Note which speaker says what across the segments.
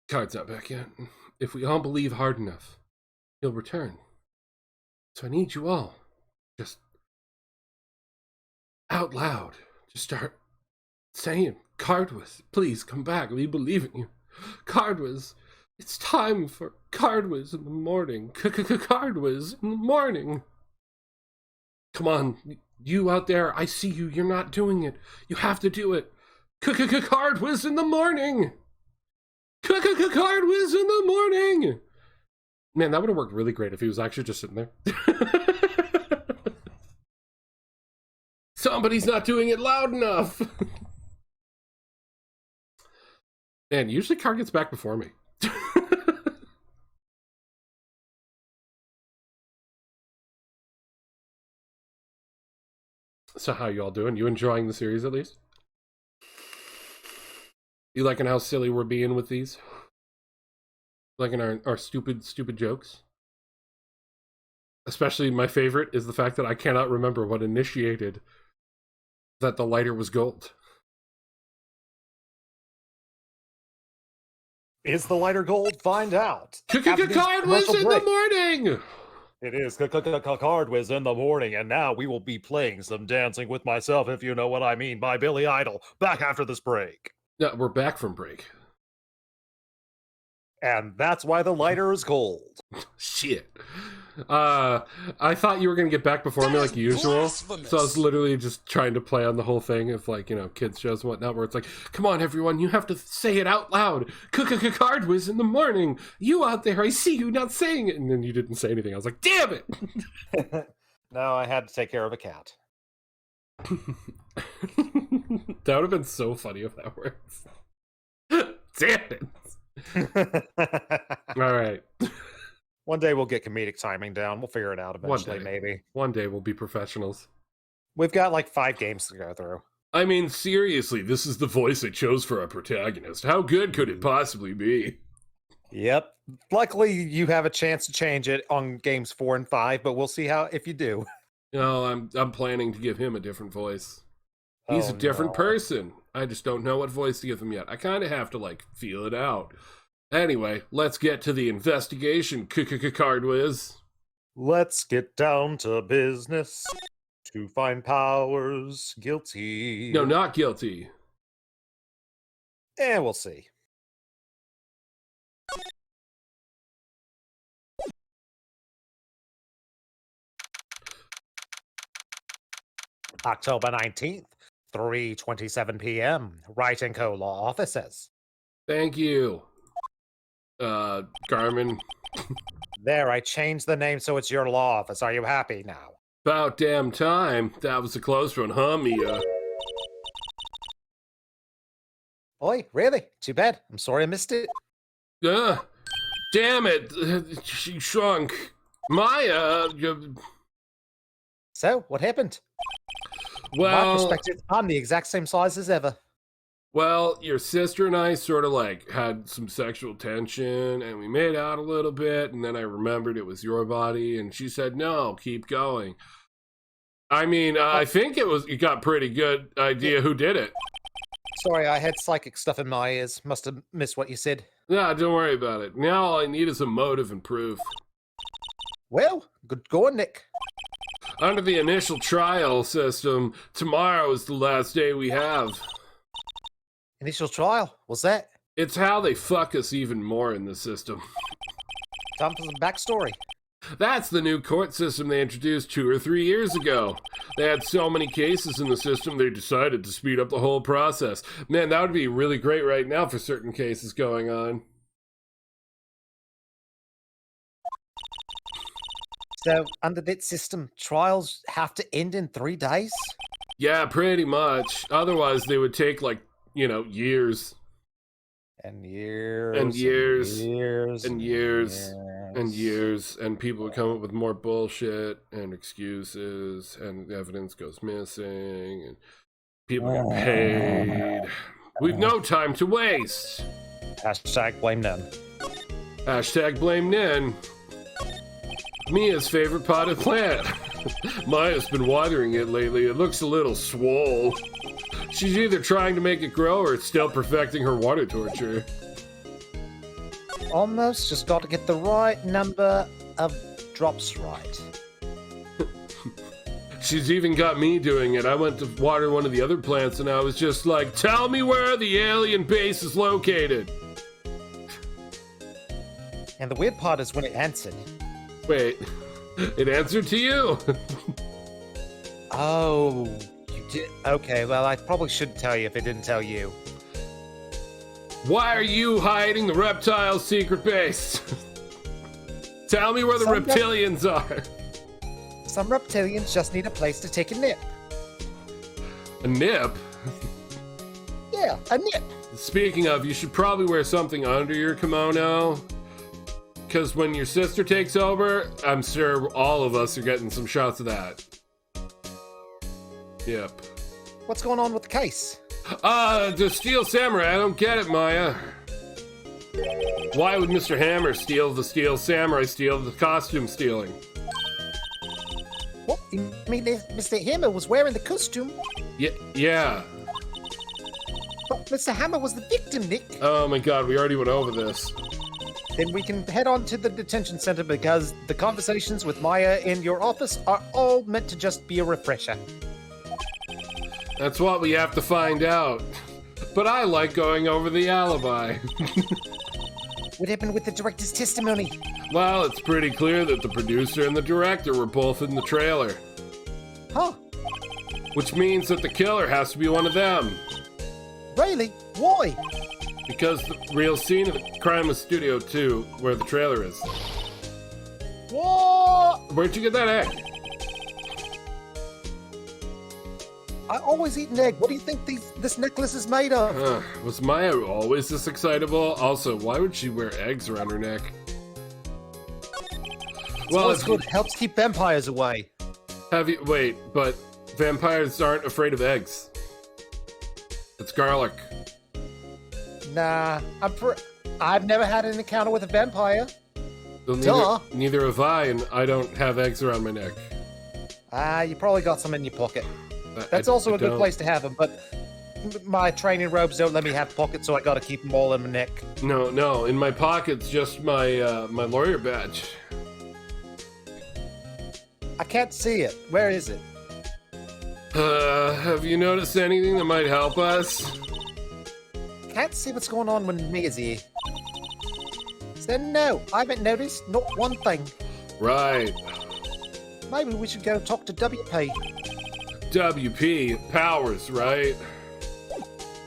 Speaker 1: Card's not back yet. If we all believe hard enough, he'll return. So I need you all, just out loud, just start saying, CardWiz, please come back. We believe in you. CardWiz, it's time for CardWiz in the morning. CardWiz in the morning. Come on, you out there, I see you. You're not doing it. You have to do it. CardWiz in the morning. CardWiz in the morning. Man, that would have worked really great if he was actually just sitting there. Somebody's not doing it loud enough. Man, usually Card gets back before me. So how you all doing? You enjoying the series at least? You liking how silly we're being with these? Liking our stupid jokes? Especially my favorite is the fact that I cannot remember what initiated that the lighter was gold.
Speaker 2: Is the lighter gold? Find out.
Speaker 1: CardWiz in the morning!
Speaker 2: It is CardWiz in the morning, and now we will be playing some Dancing with Myself, if you know what I mean, by Billy Idol. Back after this break.
Speaker 1: Yeah, we're back from break.
Speaker 2: And that's why the lighter is gold.
Speaker 1: Shit. I thought you were going to get back before me like usual. So I was literally just trying to play on the whole thing of like, you know, kids shows and whatnot, where it's like, come on, everyone, you have to say it out loud. CardWiz in the morning. You out there, I see you not saying it. And then you didn't say anything. I was like, damn it.
Speaker 2: No, I had to take care of a cat.
Speaker 1: That would have been so funny if that works. Damn it. All right.
Speaker 2: One day we'll get comedic timing down. We'll figure it out eventually, maybe.
Speaker 1: One day we'll be professionals.
Speaker 2: We've got like 5 games to go through.
Speaker 1: I mean, seriously, this is the voice I chose for our protagonist. How good could it possibly be?
Speaker 2: Yep. Luckily, you have a chance to change it on games 4 and 5, but we'll see how if you do.
Speaker 1: No, I'm planning to give him a different voice. He's a different person. I just don't know what voice to give him yet. I kind of have to, like, feel it out. Anyway, let's get to the investigation, CardWiz.
Speaker 2: Let's get down to business to find Powers guilty.
Speaker 1: No, not guilty.
Speaker 2: And we'll see. October 19th, 3:27 p.m. Wright & Co. Law Offices.
Speaker 1: Thank you, Garmin.
Speaker 2: There, I changed the name so it's your law office. Are you happy now?
Speaker 1: About damn time. That was a close one, huh, Mia?
Speaker 2: Oi, really? Too bad. I'm sorry I missed it.
Speaker 1: Damn it. She shrunk. Maya.
Speaker 2: So, what happened?
Speaker 1: Well,
Speaker 2: From my perspective, I'm the exact same size as ever.
Speaker 1: Well, your sister and I sort of like had some sexual tension and we made out a little bit, and then I remembered it was your body and she said, no, keep going. I mean, I think you got pretty good idea who did it.
Speaker 2: Sorry, I had psychic stuff in my ears. Must have missed what you said.
Speaker 1: Nah, don't worry about it. Now all I need is a motive and proof.
Speaker 2: Well, good going, Nick.
Speaker 1: Under the initial trial system, tomorrow is the last day we have.
Speaker 2: Initial trial? What's that?
Speaker 1: It's how they fuck us even more in the system.
Speaker 2: Time for some backstory.
Speaker 1: That's the new court system they introduced 2 or 3 years ago. They had so many cases in the system, they decided to speed up the whole process. Man, that would be really great right now for certain cases going on.
Speaker 2: So, under that system, trials have to end in 3 days?
Speaker 1: Yeah, pretty much. Otherwise, they would take, like, you know, years.
Speaker 2: And years.
Speaker 1: And years.
Speaker 2: And years.
Speaker 1: And years. And years. And people would come up with more bullshit and excuses, and the evidence goes missing, and people get paid. We've no time to waste.
Speaker 2: Hashtag blame Nen.
Speaker 1: Hashtag blame Nen. Mia's favorite potted plant. Maya's been watering it lately. It looks a little swole. She's either trying to make it grow or still perfecting her water torture.
Speaker 3: almost. Just got to get the right number of drops right.
Speaker 1: She's even got me doing it. I went to water one of the other plants and I was just like, tell me where the alien base is located.
Speaker 3: And the weird part is when it answered.
Speaker 1: Wait, it answered to you?
Speaker 3: Oh, you did? Okay, well, I probably shouldn't tell you if it didn't tell you.
Speaker 1: Why are you hiding the reptile secret base? Tell me where the reptilians are.
Speaker 3: Some reptilians just need a place to take a nip.
Speaker 1: A nip?
Speaker 3: Yeah, a nip.
Speaker 1: Speaking of, you should probably wear something under your kimono. Because when your sister takes over, I'm sure all of us are getting some shots of that. Yep.
Speaker 3: What's going on with the case?
Speaker 1: The Steel Samurai, I don't get it, Maya. Why would Mr. Hammer steal the Steel Samurai, steal the costume stealing?
Speaker 3: What? You mean Mr. Hammer was wearing the costume?
Speaker 1: Yeah.
Speaker 3: But Mr. Hammer was the victim, Nick.
Speaker 1: Oh my god, we already went over this.
Speaker 3: Then we can head on to the detention center because the conversations with Maya in your office are all meant to just be a refresher.
Speaker 1: That's what we have to find out. But I like going over the alibi.
Speaker 3: What happened with the director's testimony?
Speaker 1: Well, it's pretty clear that the producer and the director were both in the trailer.
Speaker 3: Huh?
Speaker 1: Which means that the killer has to be one of them.
Speaker 3: Really? Why?
Speaker 1: Because the real scene of the crime was Studio 2, where the trailer is.
Speaker 3: What?
Speaker 1: Where'd you get that egg?
Speaker 3: I always eat an egg. What do you think this necklace is made of?
Speaker 1: Was Maya always this excitable? Also, why would she wear eggs around her neck?
Speaker 3: Well, it's good. Helps keep vampires away.
Speaker 1: Wait, but vampires aren't afraid of eggs. It's garlic.
Speaker 3: Nah, I've never had an encounter with a vampire.
Speaker 1: Well, neither have I, and I don't have eggs around my neck.
Speaker 3: You probably got some in your pocket. That's also a good place to have them, but my training robes don't let me have pockets, so I gotta keep them all in my neck.
Speaker 1: No, in my pocket's just my my lawyer badge.
Speaker 3: I can't see it. Where is it?
Speaker 1: Have you noticed anything that might help us?
Speaker 3: Can't see what's going on when Mia's here. So no, I haven't noticed not one thing.
Speaker 1: Right.
Speaker 3: Maybe we should go talk to WP.
Speaker 1: WP, Powers, right?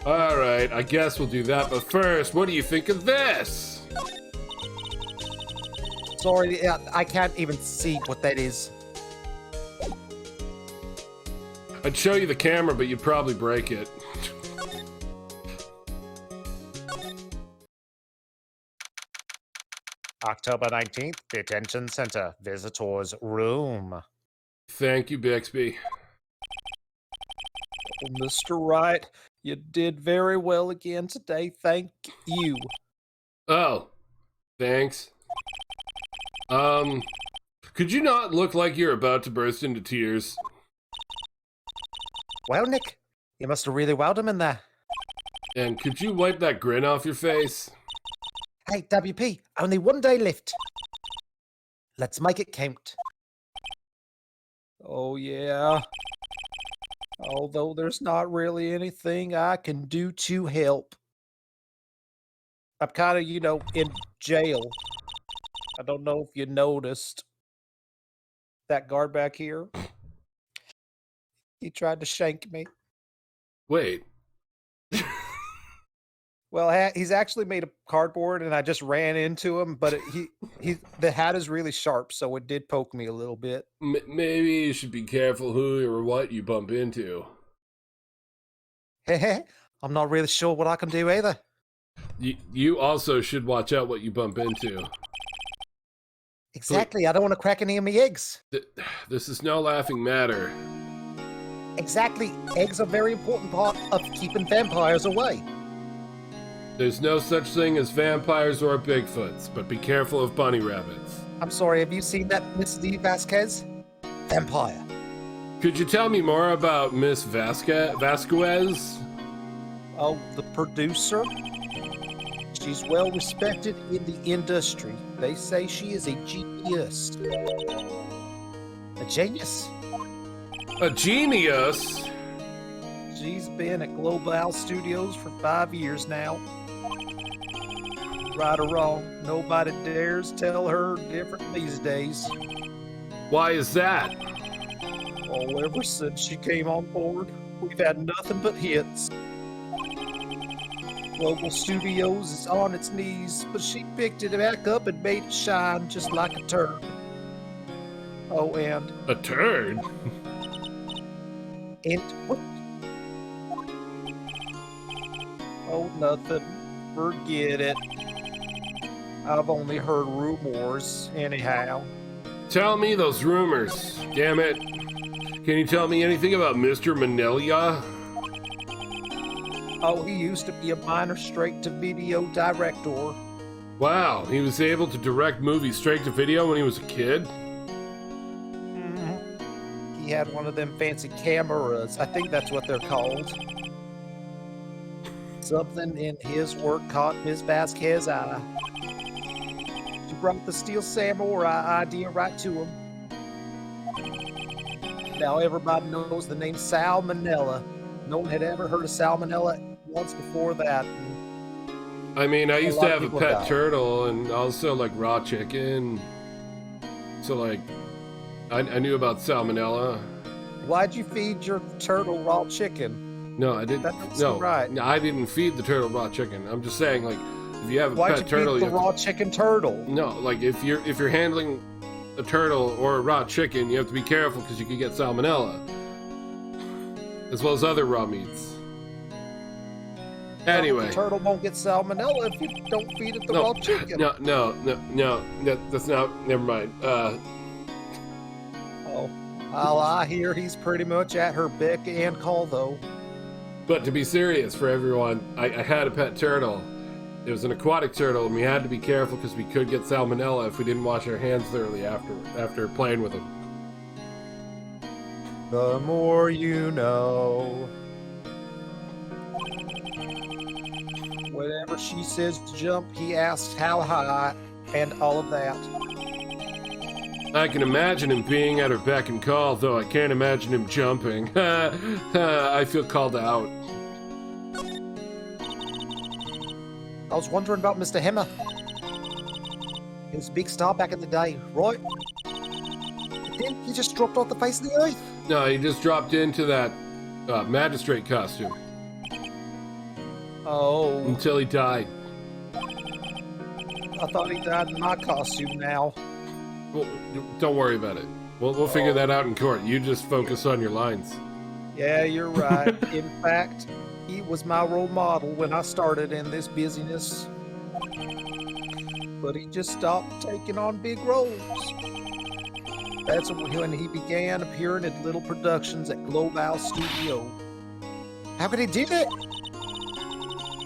Speaker 1: Alright, I guess we'll do that, but first, what do you think of this?
Speaker 3: Sorry, I can't even see what that is.
Speaker 1: I'd show you the camera, but you'd probably break it.
Speaker 3: October 19th, Detention Center, Visitors Room.
Speaker 1: Thank you, Bixby.
Speaker 3: Mr. Wright, you did very well again today. Thank you.
Speaker 1: Oh, thanks. Could you not look like you're about to burst into tears?
Speaker 3: Well, Nick, you must have really wowed him in there.
Speaker 1: And could you wipe that grin off your face?
Speaker 3: Hey, WP, only one day left. Let's make it count. Oh, yeah. Although there's not really anything I can do to help. I'm kind of, in jail. I don't know if you noticed. That guard back here. He tried to shank me.
Speaker 1: Wait.
Speaker 3: Well, he's actually made of cardboard, and I just ran into him. But the hat is really sharp, so it did poke me a little bit.
Speaker 1: Maybe you should be careful who or what you bump into.
Speaker 3: I'm not really sure what I can do either.
Speaker 1: You also should watch out what you bump into.
Speaker 3: Exactly. I don't want to crack any of my eggs.
Speaker 1: This is no laughing matter.
Speaker 3: Exactly. Eggs are a very important part of keeping vampires away.
Speaker 1: There's no such thing as vampires or Bigfoots, but be careful of bunny rabbits.
Speaker 3: I'm sorry, have you seen that Miss Lee Vasquez? Vampire.
Speaker 1: Could you tell me more about Miss Vasquez?
Speaker 3: Oh, the producer? She's well respected in the industry. They say she is a genius. A genius?
Speaker 1: A genius?
Speaker 3: She's been at Global Studios for 5 years now. Right or wrong, nobody dares tell her different these days.
Speaker 1: Why is that?
Speaker 3: Oh, ever since she came on board, we've had nothing but hits. Global Studios is on its knees, but she picked it back up and made it shine just like a turd. Oh, and...
Speaker 1: A turd?
Speaker 3: And what? Oh, nothing. Forget it. I've only heard rumors, anyhow.
Speaker 1: Tell me those rumors, damn it. Can you tell me anything about Mr. Manila?
Speaker 3: Oh, he used to be a minor straight-to-video director.
Speaker 1: Wow, he was able to direct movies straight to video when he was a kid?
Speaker 3: Mm-hmm. He had one of them fancy cameras. I think that's what they're called. Something in his work caught Ms. Vasquez's eye. She brought the Steel Samurai idea right to him. Now everybody knows the name Salmonella. No one had ever heard of Salmonella once before that.
Speaker 1: I mean, I used to have a
Speaker 3: people
Speaker 1: pet
Speaker 3: died.
Speaker 1: turtle and also like raw chicken. So like, I knew about salmonella.
Speaker 3: Why'd you feed your turtle raw chicken?
Speaker 1: No, I didn't.
Speaker 3: That doesn't
Speaker 1: No,
Speaker 3: seem right.
Speaker 1: no, I didn't feed the turtle raw chicken. I'm just saying, like, if you have a
Speaker 3: Why'd
Speaker 1: pet
Speaker 3: you
Speaker 1: turtle,
Speaker 3: feed
Speaker 1: you
Speaker 3: the
Speaker 1: have
Speaker 3: raw chicken turtle?
Speaker 1: to, no, like if you're handling a turtle or a raw chicken, you have to be careful because you could get salmonella, as well as other raw meats. Anyway,
Speaker 3: The turtle won't get salmonella if you don't feed it the raw chicken.
Speaker 1: no, that's not. Never mind.
Speaker 3: Oh, all I hear, he's pretty much at her beck and call, though.
Speaker 1: But to be serious for everyone, I had a pet turtle. It was an aquatic turtle, and we had to be careful because we could get salmonella if we didn't wash our hands thoroughly after playing with him.
Speaker 3: The more you know. Whenever she says jump, he asks how high, and all of that.
Speaker 1: I can imagine him being at her beck and call, though I can't imagine him jumping. I feel called out.
Speaker 3: I was wondering about Mr. Hammer. He was a big star back in the day, right? But then he just dropped off the face of the earth.
Speaker 1: No, he just dropped into that magistrate costume
Speaker 3: Oh,
Speaker 1: until he died.
Speaker 3: I thought he died in my costume now.
Speaker 1: Well, don't worry about it. We'll figure that out in court. You just focus on your lines.
Speaker 3: Yeah, you're right. In fact, he was my role model when I started in this busyness. But he just stopped taking on big roles. That's when he began appearing in little productions at Global Studio. How could he do that?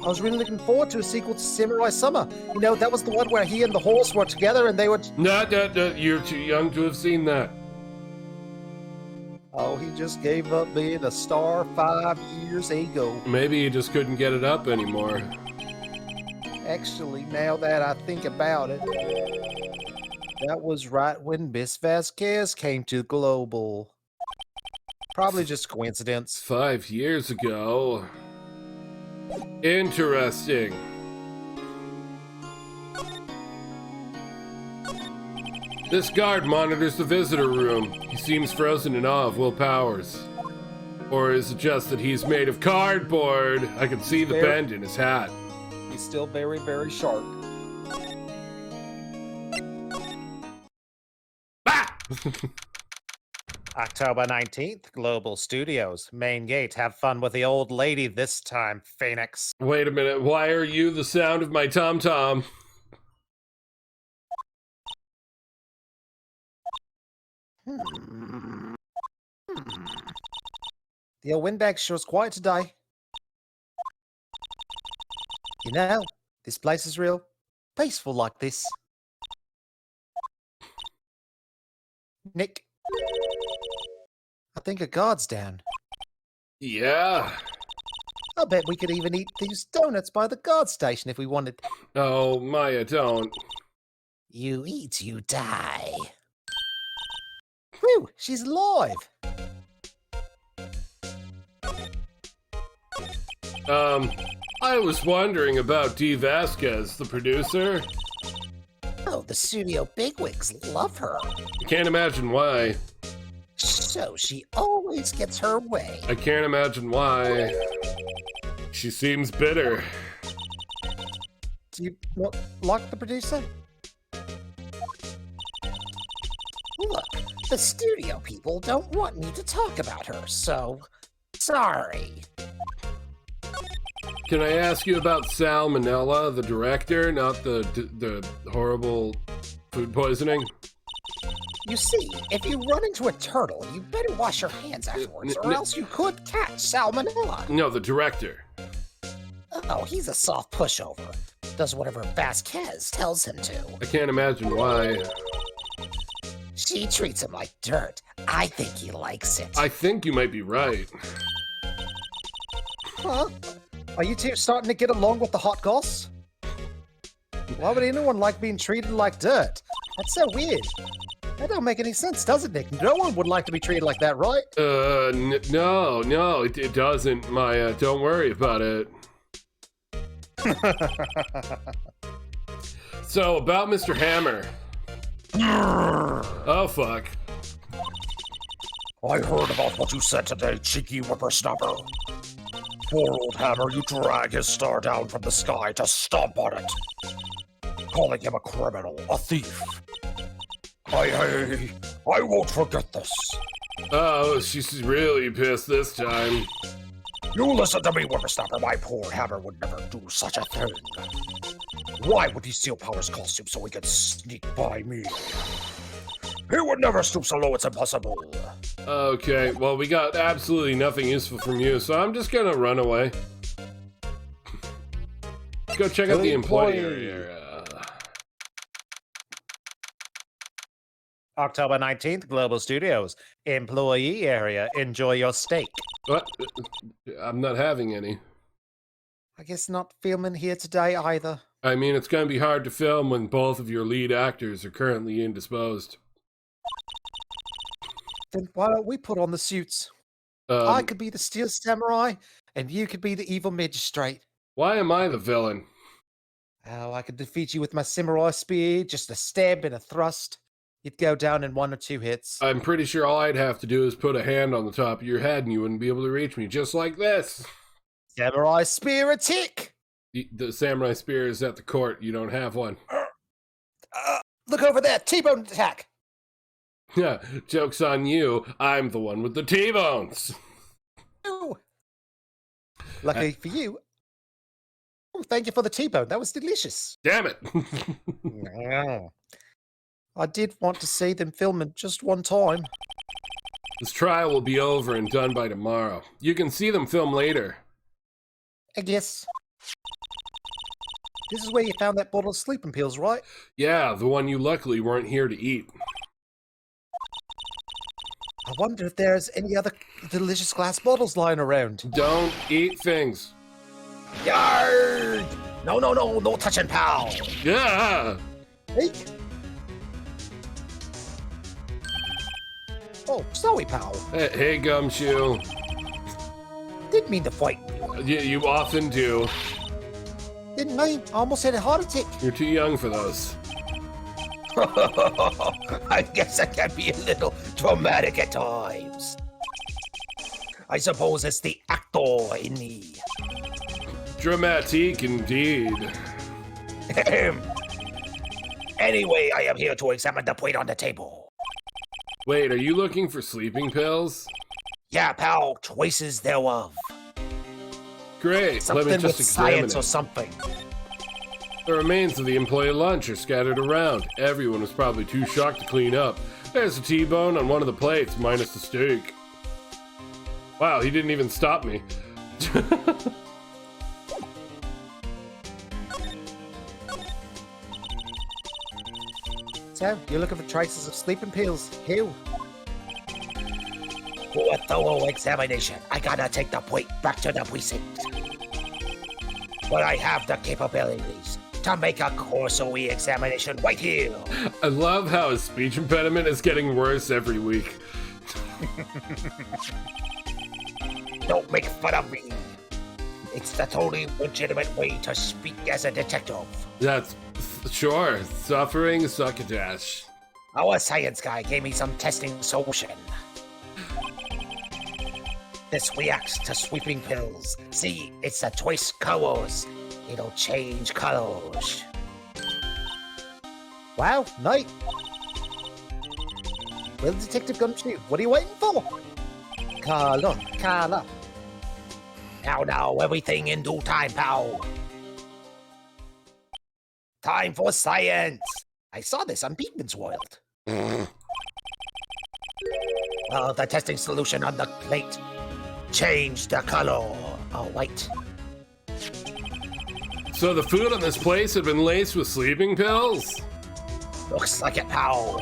Speaker 3: I was really looking forward to a sequel to Samurai Summer. You know, that was the one where he and the horse were together and they would...
Speaker 1: No, you're too young to have seen that.
Speaker 3: Oh, he just gave up being a star 5 years ago.
Speaker 1: Maybe he just couldn't get it up anymore.
Speaker 3: Actually, now that I think about it, that was right when Miss Vasquez came to Global. Probably just coincidence.
Speaker 1: 5 years ago. Interesting. This guard monitors the visitor room. He seems frozen in awe of Will Powers. Or is it just that he's made of cardboard? I can see the bend in his hat.
Speaker 3: He's still very, very sharp.
Speaker 1: Ah!
Speaker 3: October 19th, Global Studios. Main gate. Have fun with the old lady this time, Phoenix.
Speaker 1: Wait a minute, why are you the sound of my tom-tom?
Speaker 3: The old windbag sure is quiet today. You know, this place is real peaceful like this. Nick, I think a guard's down.
Speaker 1: Yeah.
Speaker 3: I bet we could even eat these donuts by the guard station if we wanted.
Speaker 1: Oh, Maya, don't.
Speaker 3: You eat, you die. Whew, she's alive.
Speaker 1: I was wondering about Dee Vasquez, the producer.
Speaker 3: Oh, the studio bigwigs love her.
Speaker 1: I can't imagine why.
Speaker 3: So she always gets her way.
Speaker 1: I can't imagine why. She seems bitter.
Speaker 3: Do you like the producer? Look, the studio people don't want me to talk about her, so sorry.
Speaker 1: Can I ask you about Salmonella, the director, not the horrible food poisoning?
Speaker 3: You see, if you run into a turtle, you better wash your hands afterwards, or else you could catch salmonella.
Speaker 1: No, the director.
Speaker 3: Oh, he's a soft pushover. Does whatever Vasquez tells him to.
Speaker 1: I can't imagine why.
Speaker 3: She treats him like dirt. I think he likes it.
Speaker 1: I think you might be right.
Speaker 3: Huh? Are you two starting to get along with the hot goss? Why would anyone like being treated like dirt? That's so weird. That don't make any sense, does it, Nick? No one would like to be treated like that, right?
Speaker 1: No, it doesn't, Maya. Don't worry about it. So, about Mr. Hammer. Oh, fuck.
Speaker 4: I heard about what you said today, cheeky whippersnapper. Poor old Hammer, you drag his star down from the sky to stomp on it. Calling him a criminal, a thief. I won't forget this.
Speaker 1: Oh, she's really pissed this time.
Speaker 4: You listen to me, whippersnapper. My poor Hammer would never do such a thing. Why would he steal Power's costume so he could sneak by me? He would never stoop so low, it's impossible.
Speaker 1: Okay, well, we got absolutely nothing useful from you, so I'm just gonna run away. Let's go check out the employee area.
Speaker 3: October 19th, Global Studios. Employee area. Enjoy your steak.
Speaker 1: What? I'm not having any.
Speaker 3: I guess not filming here today either.
Speaker 1: I mean, it's gonna be hard to film when both of your lead actors are currently indisposed.
Speaker 3: Then why don't we put on the suits? I could be the Steel Samurai, and you could be the evil magistrate.
Speaker 1: Why am I the villain?
Speaker 3: Oh, I could defeat you with my samurai spear, just a stab and a thrust. You'd go down in 1 or 2 hits.
Speaker 1: I'm pretty sure all I'd have to do is put a hand on the top of your head and you wouldn't be able to reach me, just like this.
Speaker 3: Samurai spear attack!
Speaker 1: The samurai spear is at the court. You don't have one.
Speaker 3: Look over there, T-bone attack!
Speaker 1: Yeah, joke's on you. I'm the one with the T-bones.
Speaker 3: Ooh. Lucky for you. Oh, thank you for the T-bone. That was delicious.
Speaker 1: Damn it.
Speaker 3: I did want to see them filming just one time.
Speaker 1: This trial will be over and done by tomorrow. You can see them film later.
Speaker 3: I guess. This is where you found that bottle of sleeping pills, right?
Speaker 1: Yeah, the one you luckily weren't here to eat.
Speaker 3: I wonder if there's any other delicious glass bottles lying around.
Speaker 1: Don't eat things.
Speaker 4: Yard! No touching, pal.
Speaker 1: Yeah.
Speaker 3: Hey. Oh, sorry, pal.
Speaker 1: Hey, Gumshoe.
Speaker 3: Didn't mean to fight you.
Speaker 1: You often do.
Speaker 3: Didn't mean. I almost had a heart attack.
Speaker 1: You're too young for those.
Speaker 4: I guess I can be a little dramatic at times. I suppose it's the actor in me.
Speaker 1: Dramatique indeed.
Speaker 4: Anyway, I am here to examine the plate on the table.
Speaker 1: Wait, are you looking for sleeping pills?
Speaker 4: Yeah, pal, choices thereof.
Speaker 1: Great,
Speaker 3: Something
Speaker 1: let me just
Speaker 3: with
Speaker 1: examine
Speaker 3: science or
Speaker 1: it.
Speaker 3: something.
Speaker 1: The remains of the employee lunch are scattered around. Everyone was probably too shocked to clean up. There's a T-bone on one of the plates, minus the steak. Wow, he didn't even stop me.
Speaker 3: So, you're looking for traces of sleeping pills. Ew.
Speaker 4: For a thorough examination, I gotta take the plate back to the precinct. but I have the capabilities to make a cursory examination right here.
Speaker 1: I love how his speech impediment is getting worse every week.
Speaker 4: Don't make fun of me. It's the totally legitimate way to speak as a detective.
Speaker 1: That's sure. Suffering succotash.
Speaker 4: Our science guy gave me some testing solution. This reacts to sweeping pills. See, it's a choice colors. It'll change colors.
Speaker 3: Wow, night. Well, Detective Gumshoe, what are you waiting for? Color.
Speaker 4: Now, everything in due time, pal. Time for science. I saw this on Beekman's World. The testing solution on the plate. Change the color. All right.
Speaker 1: So the food on this place had been laced with sleeping pills?
Speaker 4: Looks like it, pal.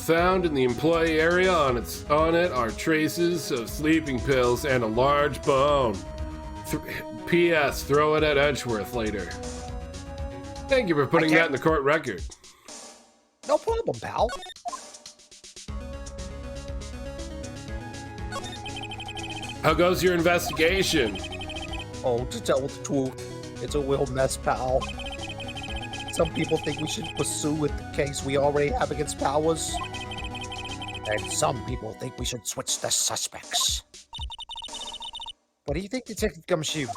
Speaker 1: Found in the employee area on it are traces of sleeping pills and a large bone. P.S. Throw it at Edgeworth later. Thank you for putting that in the court record.
Speaker 3: No problem, pal.
Speaker 1: How goes your investigation?
Speaker 3: Oh, to tell the truth, it's a real mess, pal. Some people think we should pursue with the case we already have against Powers.
Speaker 4: And some people think we should switch the suspects.
Speaker 3: What do you think, Detective Gumshoe?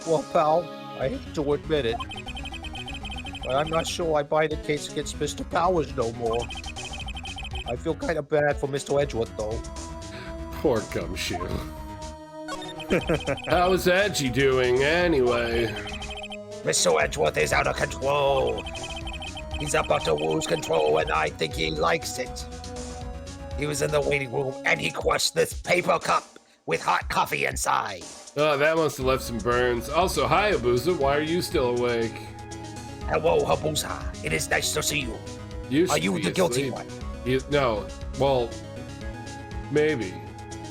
Speaker 3: Well, pal, I hate to admit it, but I'm not sure I buy the case against Mr. Powers no more. I feel kind of bad for Mr. Edgeworth, though.
Speaker 1: Poor Gumshoe. How is Edgy doing, anyway?
Speaker 4: Mr. Edgeworth is out of control. He's about to lose control, and I think he likes it. He was in the waiting room, and he crushed this paper cup with hot coffee inside.
Speaker 1: Oh, that must have left some burns. Also, hi, Abusa. Why are you still awake?
Speaker 4: Hello, Habusa. It is nice to see you. Are you the guilty one?
Speaker 1: No. Well, maybe.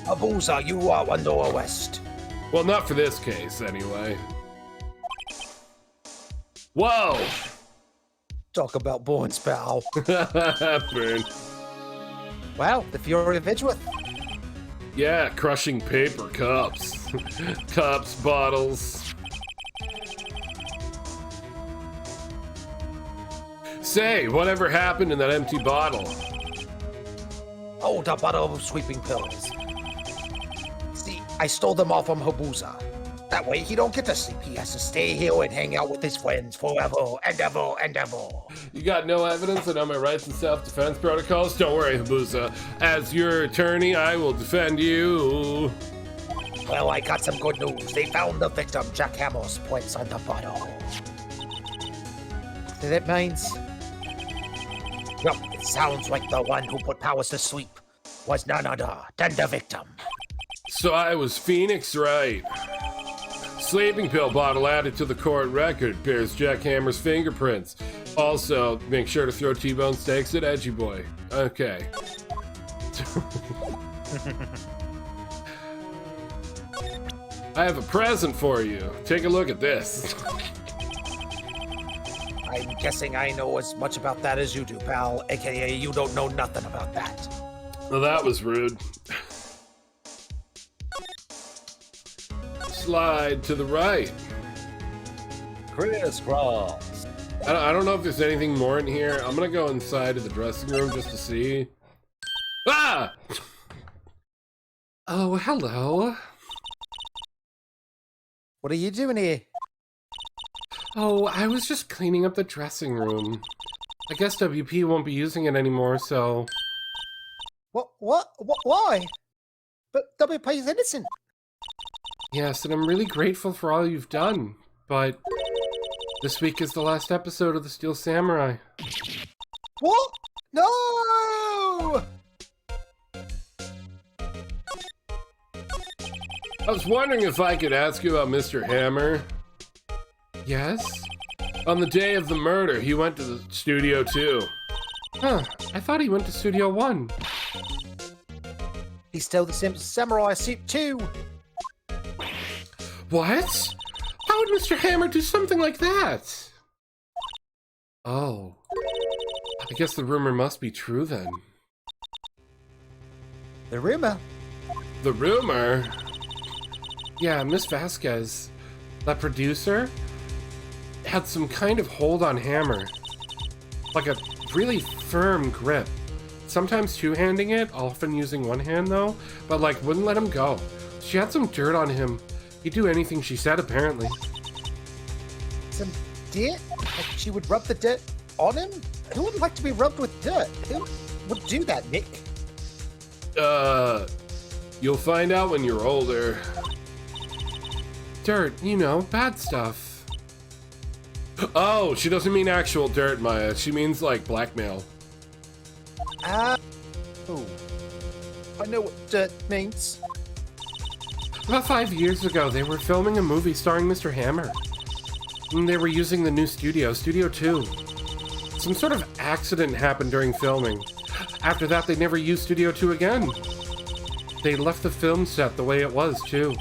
Speaker 4: Habusa, you are under arrest.
Speaker 1: Well, not for this case, anyway. Whoa!
Speaker 3: Talk about Bourne's, pal.
Speaker 1: Burn.
Speaker 3: Wow, the Fury of Edgeworth.
Speaker 1: Yeah, crushing paper cups. Cups, bottles. Say, whatever happened in that empty bottle?
Speaker 4: Oh, the bottle of sweeping pills. See, I stole them all from Habusa. That way he don't get to sleep. He has to stay here and hang out with his friends forever and ever and ever.
Speaker 1: You got no evidence that on my rights and self-defense protocols? Don't worry, Habusa. As your attorney, I will defend you.
Speaker 4: Well, I got some good news. They found the victim, Jack Hammer's prints on the bottle.
Speaker 3: So that means...
Speaker 4: Well, it sounds like the one who put Powers to sleep was none other than the victim.
Speaker 1: So I was Phoenix Wright. Sleeping pill bottle added to the court record bears Jack Hammer's fingerprints. Also, make sure to throw T-bone steaks at Edgy Boy. Okay. I have a present for you. Take a look at this.
Speaker 4: I'm guessing I know as much about that as you do, pal. AKA, you don't know nothing about that.
Speaker 1: Well, that was rude. Slide to the right.
Speaker 2: Crisscross.
Speaker 1: I don't know if there's anything more in here. I'm gonna go inside of the dressing room just to see. Ah! Oh, hello.
Speaker 3: What are you doing here?
Speaker 1: Oh, I was just cleaning up the dressing room. I guess WP won't be using it anymore, so...
Speaker 3: What? Why? But WP is innocent.
Speaker 1: Yes, and I'm really grateful for all you've done, but... this week is the last episode of The Steel Samurai.
Speaker 3: What? No!
Speaker 1: I was wondering if I could ask you about Mr. Hammer. Yes? On the day of the murder, he went to the Studio 2. Huh, I thought he went to Studio 1.
Speaker 3: He stole the samurai suit too.
Speaker 1: What? How would Mr. Hammer do something like that? Oh. I guess the rumor must be true then.
Speaker 3: The rumor?
Speaker 1: The rumor? Yeah, Miss Vasquez, that producer, had some kind of hold on Hammer. Like a really firm grip. Sometimes two-handing it, often using one hand though, but like wouldn't let him go. She had some dirt on him. He'd do anything she said apparently.
Speaker 3: Some dirt? Like she would rub the dirt on him? Who would like to be rubbed with dirt? Who would do that, Nick?
Speaker 1: You'll find out when you're older. Dirt, you know, bad stuff. Oh, she doesn't mean actual dirt, Maya. She means like blackmail.
Speaker 3: Oh. I know what dirt means.
Speaker 1: About 5 years ago, they were filming a movie starring Mr. Hammer. And they were using the new studio, Studio 2. Some sort of accident happened during filming. After that, they never used Studio 2 again. They left the film set the way it was, too.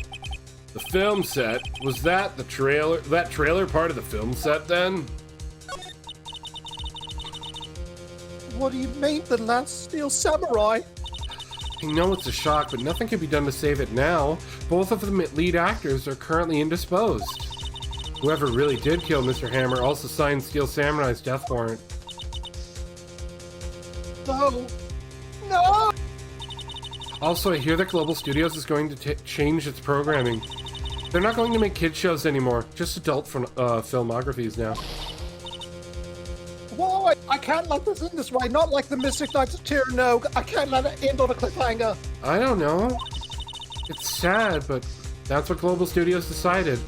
Speaker 1: The film set? Was that the trailer? That trailer part of the film set, then?
Speaker 3: What do you mean, The Last Steel Samurai?
Speaker 1: I know it's a shock, but nothing can be done to save it now. Both of the lead actors are currently indisposed. Whoever really did kill Mr. Hammer also signed Steel Samurai's death warrant.
Speaker 3: No! No!
Speaker 1: Also, I hear that Global Studios is going to change its programming. They're not going to make kid shows anymore, just adult filmographies now.
Speaker 3: Why? I can't let this end this way, not like the Mystic Knights of Tyrannog. I can't let it end on a cliffhanger.
Speaker 1: I don't know. It's sad, but that's what Global Studios decided.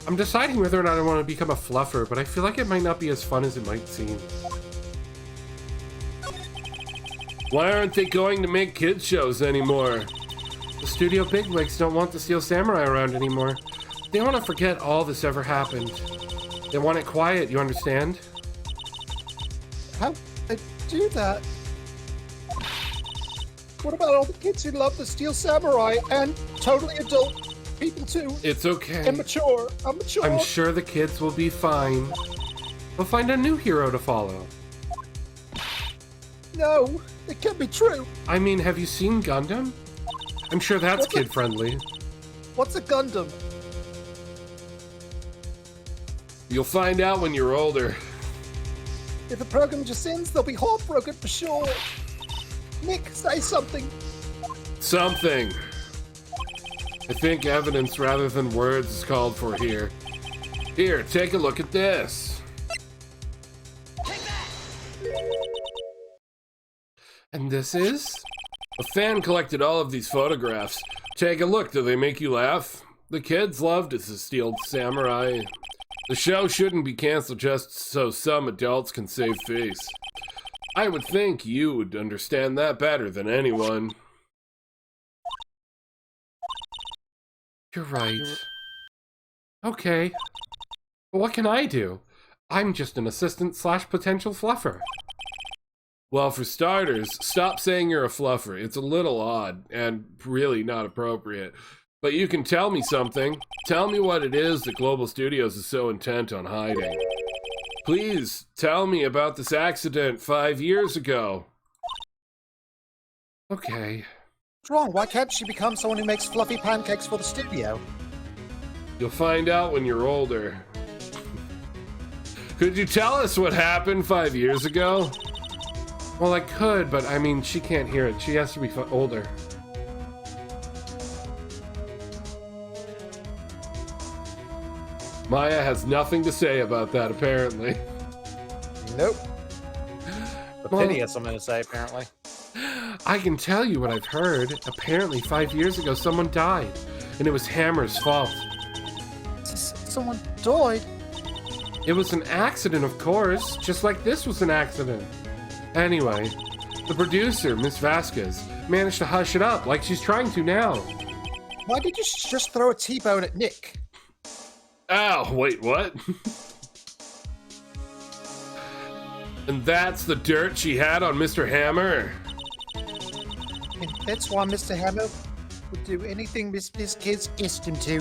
Speaker 1: I'm deciding whether or not I want to become a fluffer, but I feel like it might not be as fun as it might seem. Why aren't they going to make kids shows anymore? The studio bigwigs don't want the Steel Samurai around anymore. They want to forget all this ever happened. They want it quiet, you understand?
Speaker 3: How do they do that? What about all the kids who love the Steel Samurai and totally adult people too?
Speaker 1: It's okay.
Speaker 3: Immature.
Speaker 1: I'm sure the kids will be fine. We'll find a new hero to follow.
Speaker 3: No, it can't be true.
Speaker 1: I mean, have you seen Gundam? I'm sure that's kid-friendly.
Speaker 3: What's a Gundam?
Speaker 1: You'll find out when you're older.
Speaker 3: If the program just ends, they'll be heartbroken for sure. Nick, say something.
Speaker 1: Something. I think evidence rather than words is called for here. Here, take a look at this. And this is? A fan collected all of these photographs. Take a look, do they make you laugh? The kids loved the Steel Samurai. The show shouldn't be canceled just so some adults can save face. I would think you would understand that better than anyone. You're right. Okay. But what can I do? I'm just an assistant / potential fluffer. Well, for starters, stop saying you're a fluffer. It's a little odd and really not appropriate. But you can tell me something. Tell me what it is that Global Studios is so intent on hiding. Please, tell me about this accident 5 years ago. Okay.
Speaker 3: What's wrong? Why can't she become someone who makes fluffy pancakes for the studio?
Speaker 1: You'll find out when you're older. Could you tell us what happened 5 years ago? Well, I could, but I mean, she can't hear it. She has to be older. Maya has nothing to say about that, apparently.
Speaker 3: Nope.
Speaker 2: Piteous, I'm going to say, apparently.
Speaker 1: I can tell you what I've heard. Apparently, 5 years ago, someone died, and it was Hammer's fault.
Speaker 3: Someone died?
Speaker 1: It was an accident, of course, just like this was an accident. Anyway, the producer, Miss Vasquez, managed to hush it up like she's trying to now.
Speaker 3: Why did you just throw a T-bone at Nick?
Speaker 1: Ow, wait, what? And that's the dirt she had on Mr. Hammer?
Speaker 3: And that's why Mr. Hammer would do anything his kids asked him to.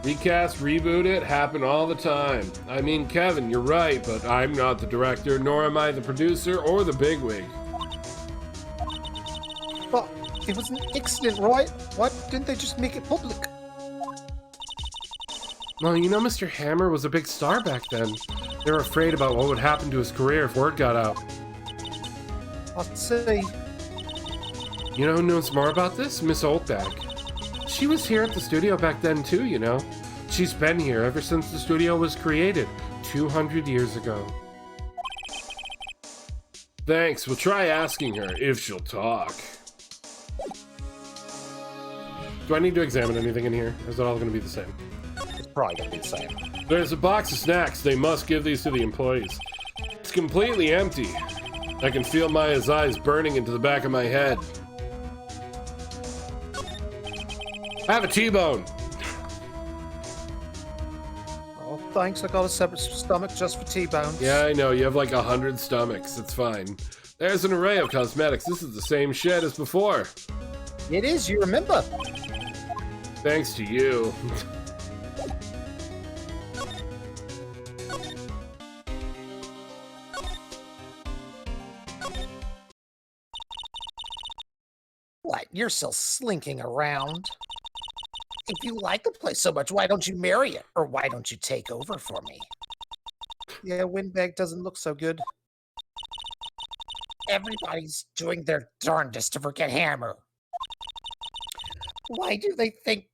Speaker 1: Recast, reboot it, happen all the time. I mean, Kevin, you're right, but I'm not the director, nor am I the producer or the bigwig.
Speaker 3: But it was an accident, right? Why didn't they just make it public?
Speaker 1: Well, you know, Mr. Hammer was a big star back then. They were afraid about what would happen to his career if word got out.
Speaker 3: I'd say,
Speaker 1: You know who knows more about this? Miss Oldbag. She was here at the studio back then too, you know. She's been here ever since the studio was created, 200 years ago. Thanks, we'll try asking her, if she'll talk. Do I need to examine anything in here? Or is it all gonna be the same?
Speaker 3: it's probably gonna be the same.
Speaker 1: There's a box of snacks. They must give these to the employees. It's completely empty. I can feel Maya's eyes burning into the back of my head. Have a T-bone.
Speaker 3: Oh, thanks. I got a separate stomach just for T-bones.
Speaker 1: Yeah, I know. You have like 100 stomachs. It's fine. There's an array of cosmetics. This is the same shit as before.
Speaker 3: It is, you remember.
Speaker 1: Thanks to you.
Speaker 5: What, you're still slinking around? If you like the place so much, why don't you marry it? Or why don't you take over for me?
Speaker 3: Yeah, Windbag doesn't look so good.
Speaker 5: Everybody's doing their darndest to forget Hammer. Why do they think...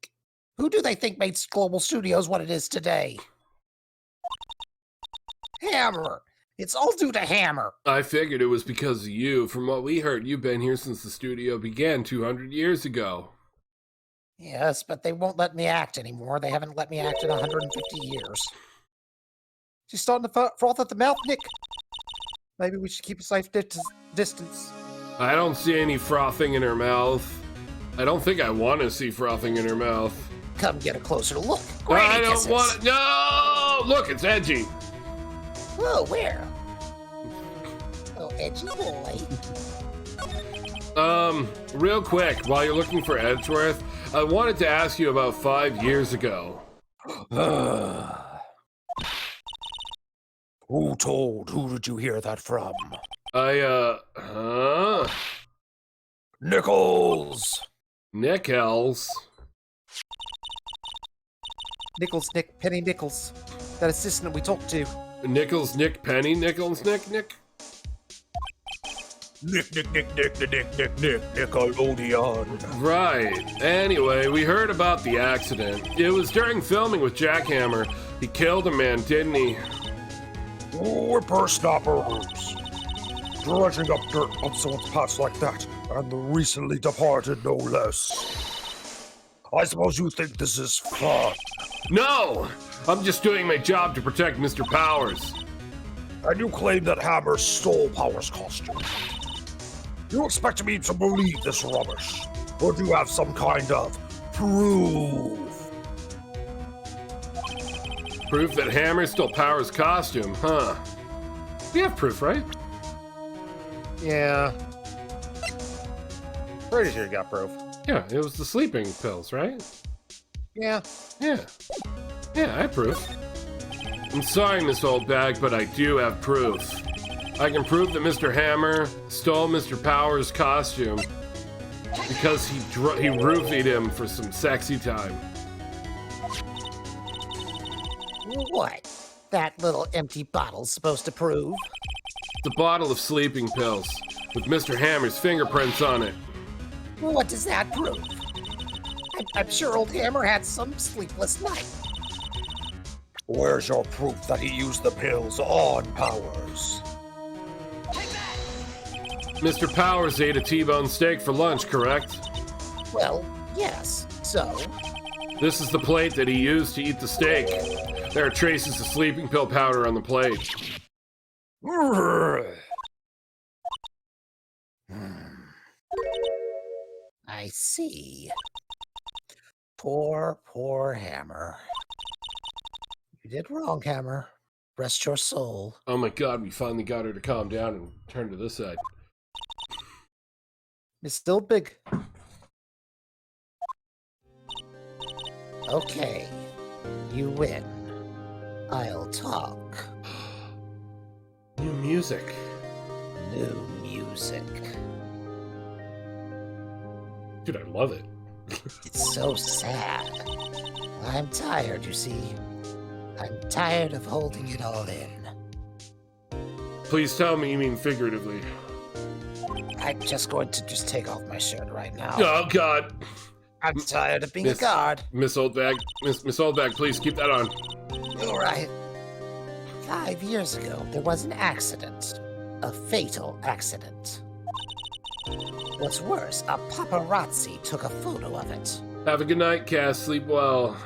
Speaker 5: Who do they think made Global Studios what it is today? Hammer! It's all due to Hammer.
Speaker 1: I figured it was because of you. From what we heard, you've been here since the studio began 200 years ago.
Speaker 5: Yes, but they won't let me act anymore. They haven't let me act in 150 years.
Speaker 3: She's starting to froth at the mouth, Nick. Maybe we should keep a safe distance.
Speaker 1: I don't see any frothing in her mouth. I don't think I want to see frothing in her mouth.
Speaker 5: Come get a closer look.
Speaker 1: I
Speaker 5: Granny
Speaker 1: don't
Speaker 5: kisses.
Speaker 1: want to. No! Look, it's edgy.
Speaker 5: Whoa, where? Oh, edgy boy.
Speaker 1: Real quick, while you're looking for Edgeworth, I wanted to ask you about 5 years ago.
Speaker 4: Who told? Who did you hear that from? Nichols!
Speaker 1: Nickels.
Speaker 3: Nichols, Nick, Penny Nichols. That assistant we talked to.
Speaker 1: Nichols, Nick, Penny, Nichols, Nick.
Speaker 4: Nickelodeon.
Speaker 1: Right. Anyway, we heard about the accident. It was during filming with Jackhammer. He killed a man, didn't he?
Speaker 4: Whippersnappers. Dredging up dirt on someone's past like that, and the recently departed no less. I suppose you think this is fun.
Speaker 1: No! I'm just doing my job to protect Mr. Powers.
Speaker 4: And you claim that Hammer stole Power's costume. You expect me to believe this rubbish? Or do you have some kind of proof?
Speaker 1: Proof that Hammer stole Powers' costume, huh? We have proof, right?
Speaker 3: Yeah.
Speaker 2: Pretty sure you got proof.
Speaker 1: Yeah, it was the sleeping pills, right?
Speaker 3: Yeah.
Speaker 1: Yeah, I have proof. I'm sorry, Miss Oldbag, but I do have proof. I can prove that Mr. Hammer stole Mr. Powers' costume because he roofied him for some sexy time.
Speaker 5: What? That little empty bottle's supposed to prove?
Speaker 1: The bottle of sleeping pills with Mr. Hammer's fingerprints on it.
Speaker 5: What does that prove? I'm sure old Hammer had some sleepless night.
Speaker 4: Where's your proof that he used the pills on Powers?
Speaker 1: Mr. Powers ate a T-bone steak for lunch, correct?
Speaker 5: Well, yes, so?
Speaker 1: This is the plate that he used to eat the steak. There are traces of sleeping pill powder on the plate.
Speaker 5: I see. Poor Hammer. You did wrong, Hammer. Rest your soul.
Speaker 1: Oh my god, we finally got her to calm down and turn to this side.
Speaker 3: It's still big.
Speaker 5: Okay. you win. I'll talk.
Speaker 1: New music.
Speaker 5: New music.
Speaker 1: Dude, I love it.
Speaker 5: It's so sad. I'm tired, you see. I'm tired of holding it all in.
Speaker 1: Please tell me you mean figuratively.
Speaker 5: I'm just going to take off my shirt right now.
Speaker 1: Oh, God.
Speaker 5: I'm tired of being a guard.
Speaker 1: Miss Oldbag, Miss Oldbag, please keep that on.
Speaker 5: You're right. 5 years ago, there was an accident. A fatal accident. What's worse, a paparazzi took a photo of it.
Speaker 1: Have a good night, Cass. Sleep well.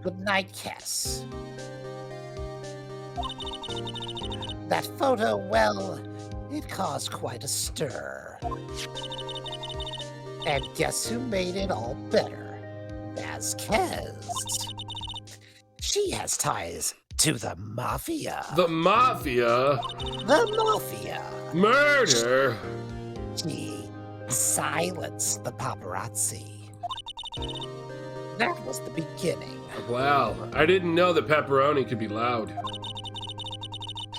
Speaker 5: Good night, Cass. That photo, well, it caused quite a stir. And guess who made it all better? Vasquez. She has ties to the Mafia.
Speaker 1: The Mafia?
Speaker 5: The Mafia.
Speaker 1: Murder?
Speaker 5: She silenced the paparazzi. That was the beginning.
Speaker 1: Wow, I didn't know that pepperoni could be loud.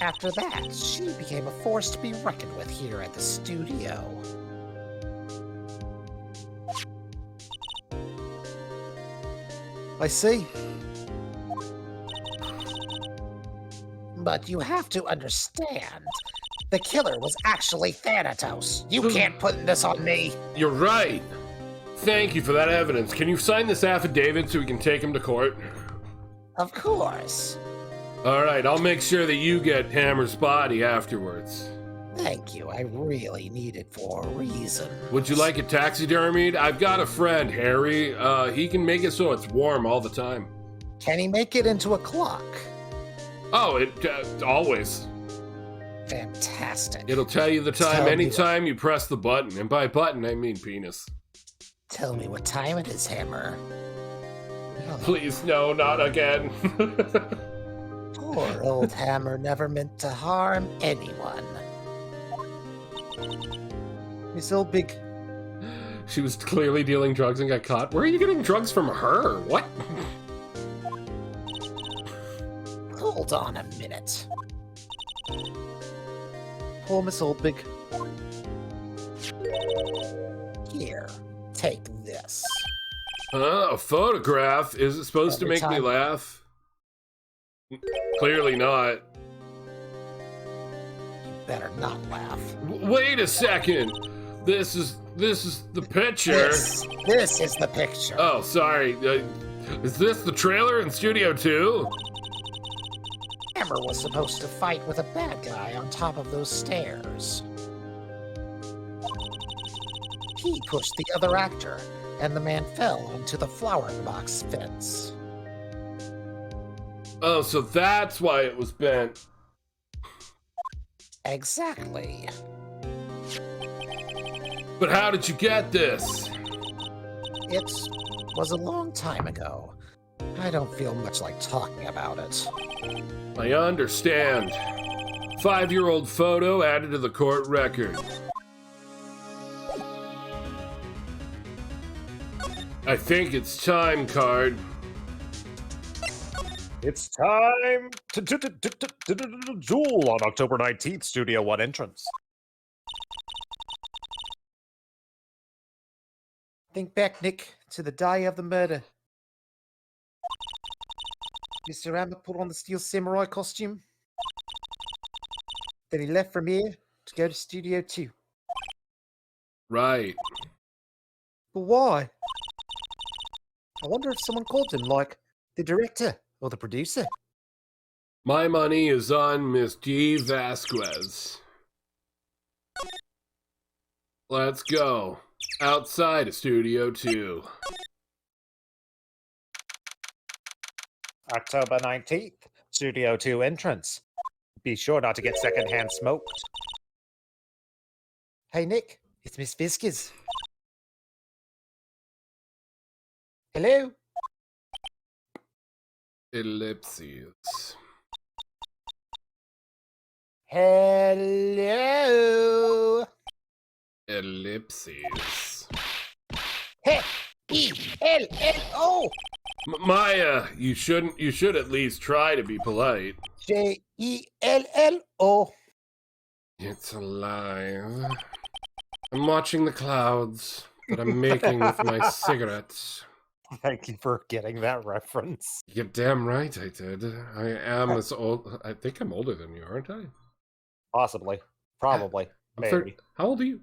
Speaker 5: After that, she became a force to be reckoned with here at the studio.
Speaker 3: I see.
Speaker 5: But you have to understand, the killer was actually Thanatos. You can't put this on me.
Speaker 1: You're right. Thank you for that evidence. Can you sign this affidavit so we can take him to court?
Speaker 5: Of course.
Speaker 1: All right, I'll make sure that you get Hammer's body afterwards.
Speaker 5: Thank you. I really need it for a reason.
Speaker 1: Would you like it taxidermied? I've got a friend, Harry. He can make it so it's warm all the time.
Speaker 5: Can he make it into a clock?
Speaker 1: Oh, it always.
Speaker 5: Fantastic.
Speaker 1: It'll tell you the time
Speaker 5: Tell me
Speaker 1: anytime you press the button. And by button, I mean penis.
Speaker 5: Tell me what time it is, Hammer.
Speaker 1: Please, no, not again.
Speaker 5: Poor old Hammer never meant to harm anyone.
Speaker 3: Miss Oldbig.
Speaker 1: She was clearly dealing drugs and got caught. Where are you getting drugs from her? What?
Speaker 5: Hold on a minute.
Speaker 3: Poor Miss Oldbig.
Speaker 5: Here, take this.
Speaker 1: A photograph? Is it supposed
Speaker 5: Every
Speaker 1: to make me
Speaker 5: time-
Speaker 1: laugh? Clearly not.
Speaker 5: You better not laugh.
Speaker 1: Wait a second. This is the picture.
Speaker 5: This is the picture.
Speaker 1: Oh, sorry. Is this the trailer in Studio 2?
Speaker 5: Hammer was supposed to fight with a bad guy on top of those stairs. He pushed the other actor, and the man fell onto the flower box fence.
Speaker 1: Oh, so that's why it was bent.
Speaker 5: Exactly.
Speaker 1: But how did you get this?
Speaker 5: It was a long time ago. I don't feel much like talking about it.
Speaker 1: I understand. 5-year-old photo added to the court record. I think it's time, Card.
Speaker 2: It's time to duel on October 19th, Studio 1 entrance.
Speaker 3: Think back, Nick, to the day of the murder. Mr. Hammer put on the Steel Samurai costume. Then he left from here to go to Studio 2.
Speaker 1: Right.
Speaker 3: But why? I wonder if someone called him, like the director or the producer.
Speaker 1: My money is on Miss G. Vasquez. Let's go. Outside of Studio 2.
Speaker 2: October 19th, Studio 2 entrance. Be sure not to get secondhand smoked.
Speaker 3: Hey, Nick, it's Miss Vasquez. Hello?
Speaker 1: Ellipses.
Speaker 3: Hello?
Speaker 1: Ellipses.
Speaker 5: H-E-L-L-O!
Speaker 1: Maya, you should at least try to be polite.
Speaker 3: Jello.
Speaker 1: It's alive. I'm watching the clouds that I'm making with my cigarettes.
Speaker 2: Thank you for getting that reference.
Speaker 1: You're damn right I did. I am as old. I think I'm older than you, aren't I?
Speaker 2: Possibly. Probably.
Speaker 1: I'm
Speaker 2: Maybe.
Speaker 1: How old are you?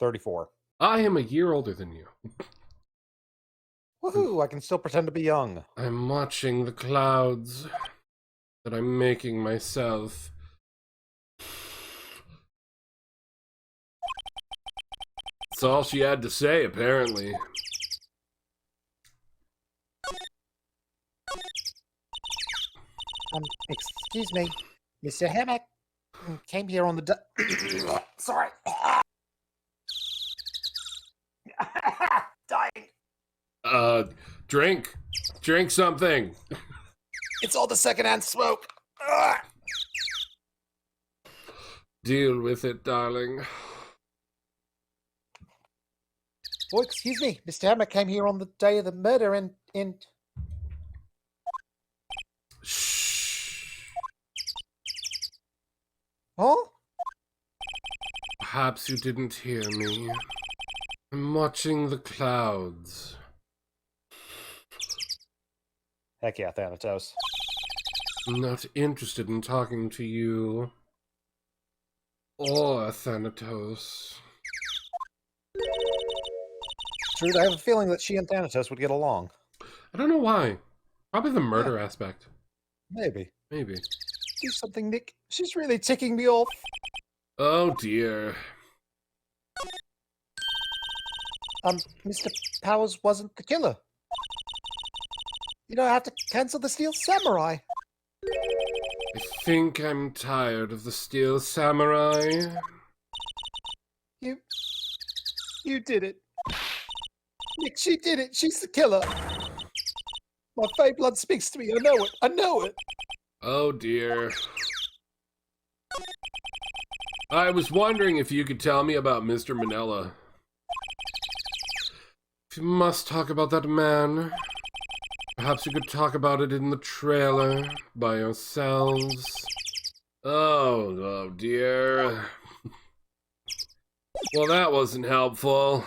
Speaker 2: 34.
Speaker 1: I am a year older than you.
Speaker 2: Woohoo! I can still pretend to be young.
Speaker 1: I'm watching the clouds that I'm making myself. That's all she had to say, apparently.
Speaker 3: Excuse me, Mr. Hammock came here on the
Speaker 5: Sorry. Dying.
Speaker 1: Drink something.
Speaker 5: It's all the secondhand smoke.
Speaker 1: Deal with it, darling.
Speaker 3: Oh, excuse me, Mr. Hammock came here on the day of the murder and
Speaker 1: Shh.
Speaker 3: huh?
Speaker 1: Perhaps you didn't hear me. I'm watching the clouds.
Speaker 2: Heck yeah, Thanatos.
Speaker 1: I'm not interested in talking to you. Or Thanatos.
Speaker 2: Trude, I have a feeling that she and Thanatos would get along.
Speaker 1: I don't know why. Probably the murder aspect.
Speaker 2: Maybe.
Speaker 1: Maybe.
Speaker 3: Do something, Nick. She's really ticking me off.
Speaker 1: Oh dear.
Speaker 3: Mr. Powers wasn't the killer. You don't have to cancel the Steel Samurai.
Speaker 1: I think I'm tired of the Steel Samurai.
Speaker 3: You did it. Nick, she did it. She's the killer. My fey blood speaks to me. I know it. I know it.
Speaker 1: Oh dear. I was wondering if you could tell me about Mr. Manila. If you must talk about that man, perhaps you could talk about it in the trailer by yourselves. Oh dear. Well, that wasn't helpful.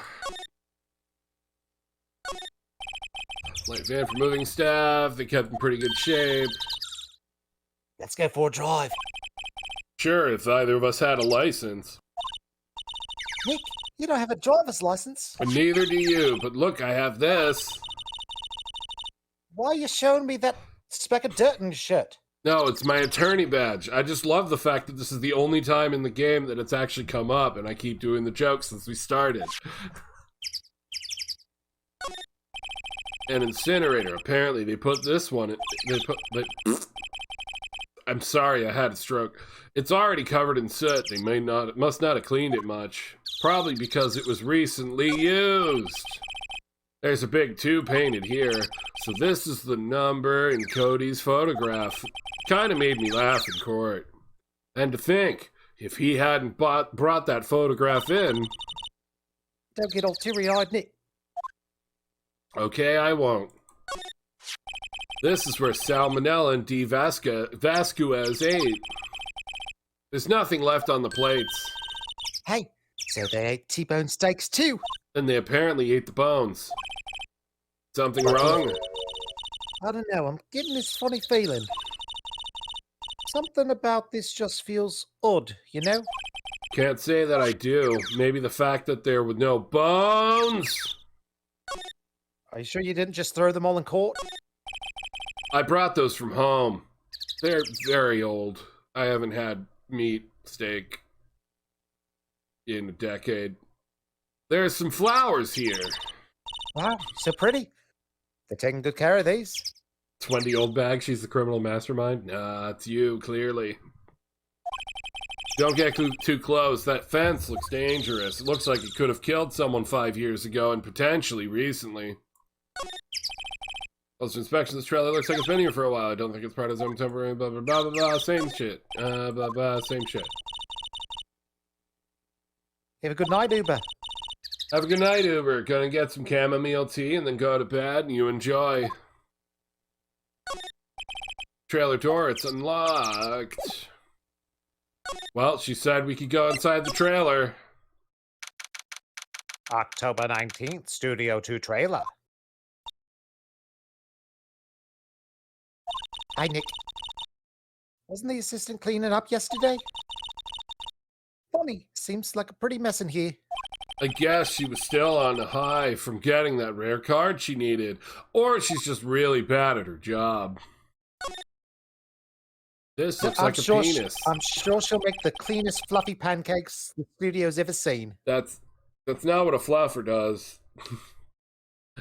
Speaker 1: Light van for moving staff, they kept in pretty good shape.
Speaker 2: Let's go for a drive.
Speaker 1: Sure, if either of us had a license.
Speaker 3: Nick, you don't have a driver's license.
Speaker 1: But neither do you, but look, I have this.
Speaker 3: Why are you showing me that speck of dirt in your shirt?
Speaker 1: No, it's my attorney badge. I just love the fact that this is the only time in the game that it's actually come up, and I keep doing the jokes since we started. An incinerator. Apparently, they put this one. I'm sorry, I had a stroke. It's already covered in soot. They must not have cleaned it much. Probably because it was recently used. There's a big 2 painted here. So this is the number in Cody's photograph. Kind of made me laugh in court. And to think, if he hadn't brought that photograph in...
Speaker 3: Don't get all teary-eyed, Nick.
Speaker 1: Okay, I won't. This is where Salmonella and D. Vasquez ate. There's nothing left on the plates.
Speaker 3: Hey, so they ate T-bone steaks too.
Speaker 1: And they apparently ate the bones. Something wrong?
Speaker 3: I don't know, I'm getting this funny feeling. Something about this just feels odd, you know?
Speaker 1: Can't say that I do. Maybe the fact that there were no bones?
Speaker 3: Are you sure you didn't just throw them all in court?
Speaker 1: I brought those from home. They're very old. I haven't had meat, steak in a decade. There's some flowers here.
Speaker 3: Wow, so pretty. They're taking good care of these.
Speaker 1: 20-old bag, she's the criminal mastermind? Nah, it's you, clearly. Don't get too close. That fence looks dangerous. It looks like it could have killed someone 5 years ago and potentially recently. Close inspection, this trailer looks like it's been here for a while. I don't think it's part of some temporary blah blah blah blah blah. Same shit. Blah blah, same shit.
Speaker 3: Have a good night, Uber.
Speaker 1: Have a good night, Uber. Gonna get some chamomile tea and then go to bed, and you enjoy. Trailer door, it's unlocked. Well, she said we could go inside the trailer.
Speaker 3: October 19th, Studio 2 trailer. Hi, Nick. Wasn't the assistant cleaning up yesterday? Funny, seems like a pretty mess in here.
Speaker 1: I guess she was still on a high from getting that rare card she needed, or she's just really bad at her job. This looks like a penis.
Speaker 3: I'm sure she'll make the cleanest fluffy pancakes the studio's ever seen.
Speaker 1: That's not what a fluffer does.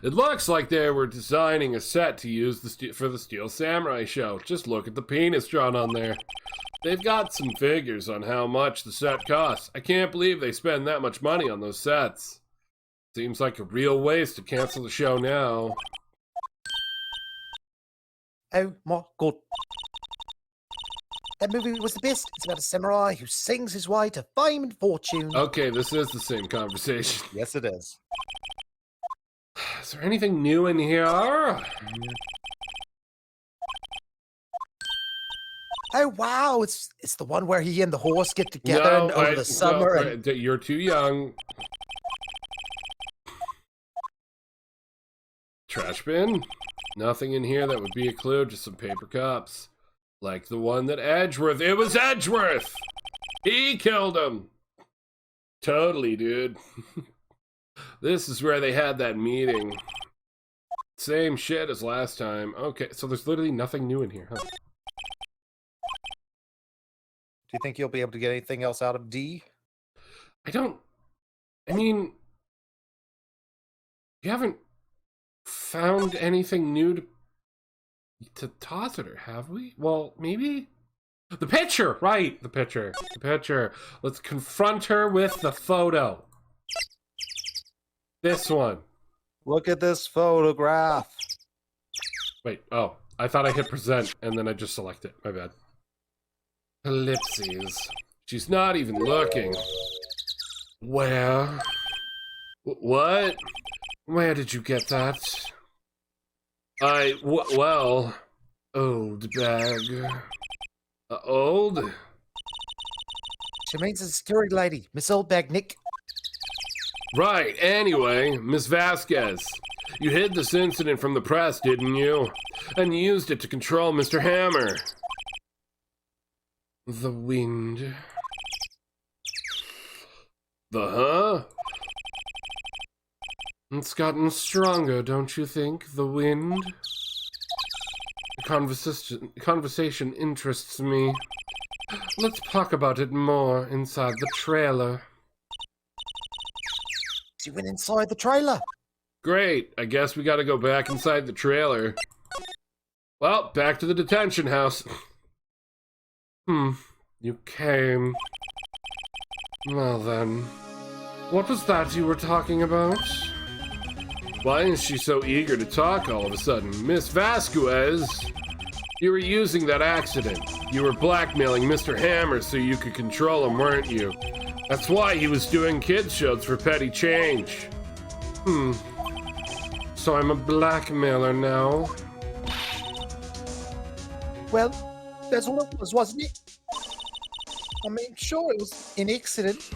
Speaker 1: It looks like they were designing a set to use for the Steel Samurai show. Just look at the penis drawn on there. They've got some figures on how much the set costs. I can't believe they spend that much money on those sets. Seems like a real waste to cancel the show now.
Speaker 3: Oh my god. That movie was the best. It's about a samurai who sings his way to fame and fortune.
Speaker 1: Okay, this is the same conversation.
Speaker 3: Yes, it is.
Speaker 1: Is there anything new in here?
Speaker 3: Oh wow, it's the one where he and the horse get together over the summer. And
Speaker 1: You're too young. Trash bin? Nothing in here that would be a clue, just some paper cups. Like the one that Edgeworth. It was Edgeworth! He killed him! Totally, dude. This is where they had that meeting. Same shit as last time. Okay, so there's literally nothing new in here, huh?
Speaker 3: do you think you'll be able to get anything else out of D?
Speaker 1: I mean, you haven't found anything new to toss at her, have we? Well, maybe? The picture! Right, the picture. The picture. Let's confront her with the photo. This one.
Speaker 3: Look at this photograph.
Speaker 1: Wait, oh. I thought I hit present, and then I just select it. My bad. Ellipses. She's not even looking. Where? What? Where did you get that? Well, old bag. Old?
Speaker 3: She means the security lady, Miss Oldbag Nick.
Speaker 1: Right, anyway, Miss Vasquez. You hid this incident from the press, didn't you? And used it to control Mr. Hammer. The wind. The huh? It's gotten stronger, don't you think? The wind? The conversation interests me. Let's talk about it more inside the trailer.
Speaker 3: She went inside the trailer.
Speaker 1: Great, I guess we gotta go back inside the trailer. Well, back to the detention house. You came. Well then, what was that you were talking about? Why is she so eager to talk all of a sudden? Miss Vasquez, you were using that accident. You were blackmailing Mr. Hammer so you could control him, weren't you? That's why he was doing kids shows for petty change. So I'm a blackmailer now.
Speaker 3: Well, that's all it was, wasn't it? I mean, sure, it was an accident.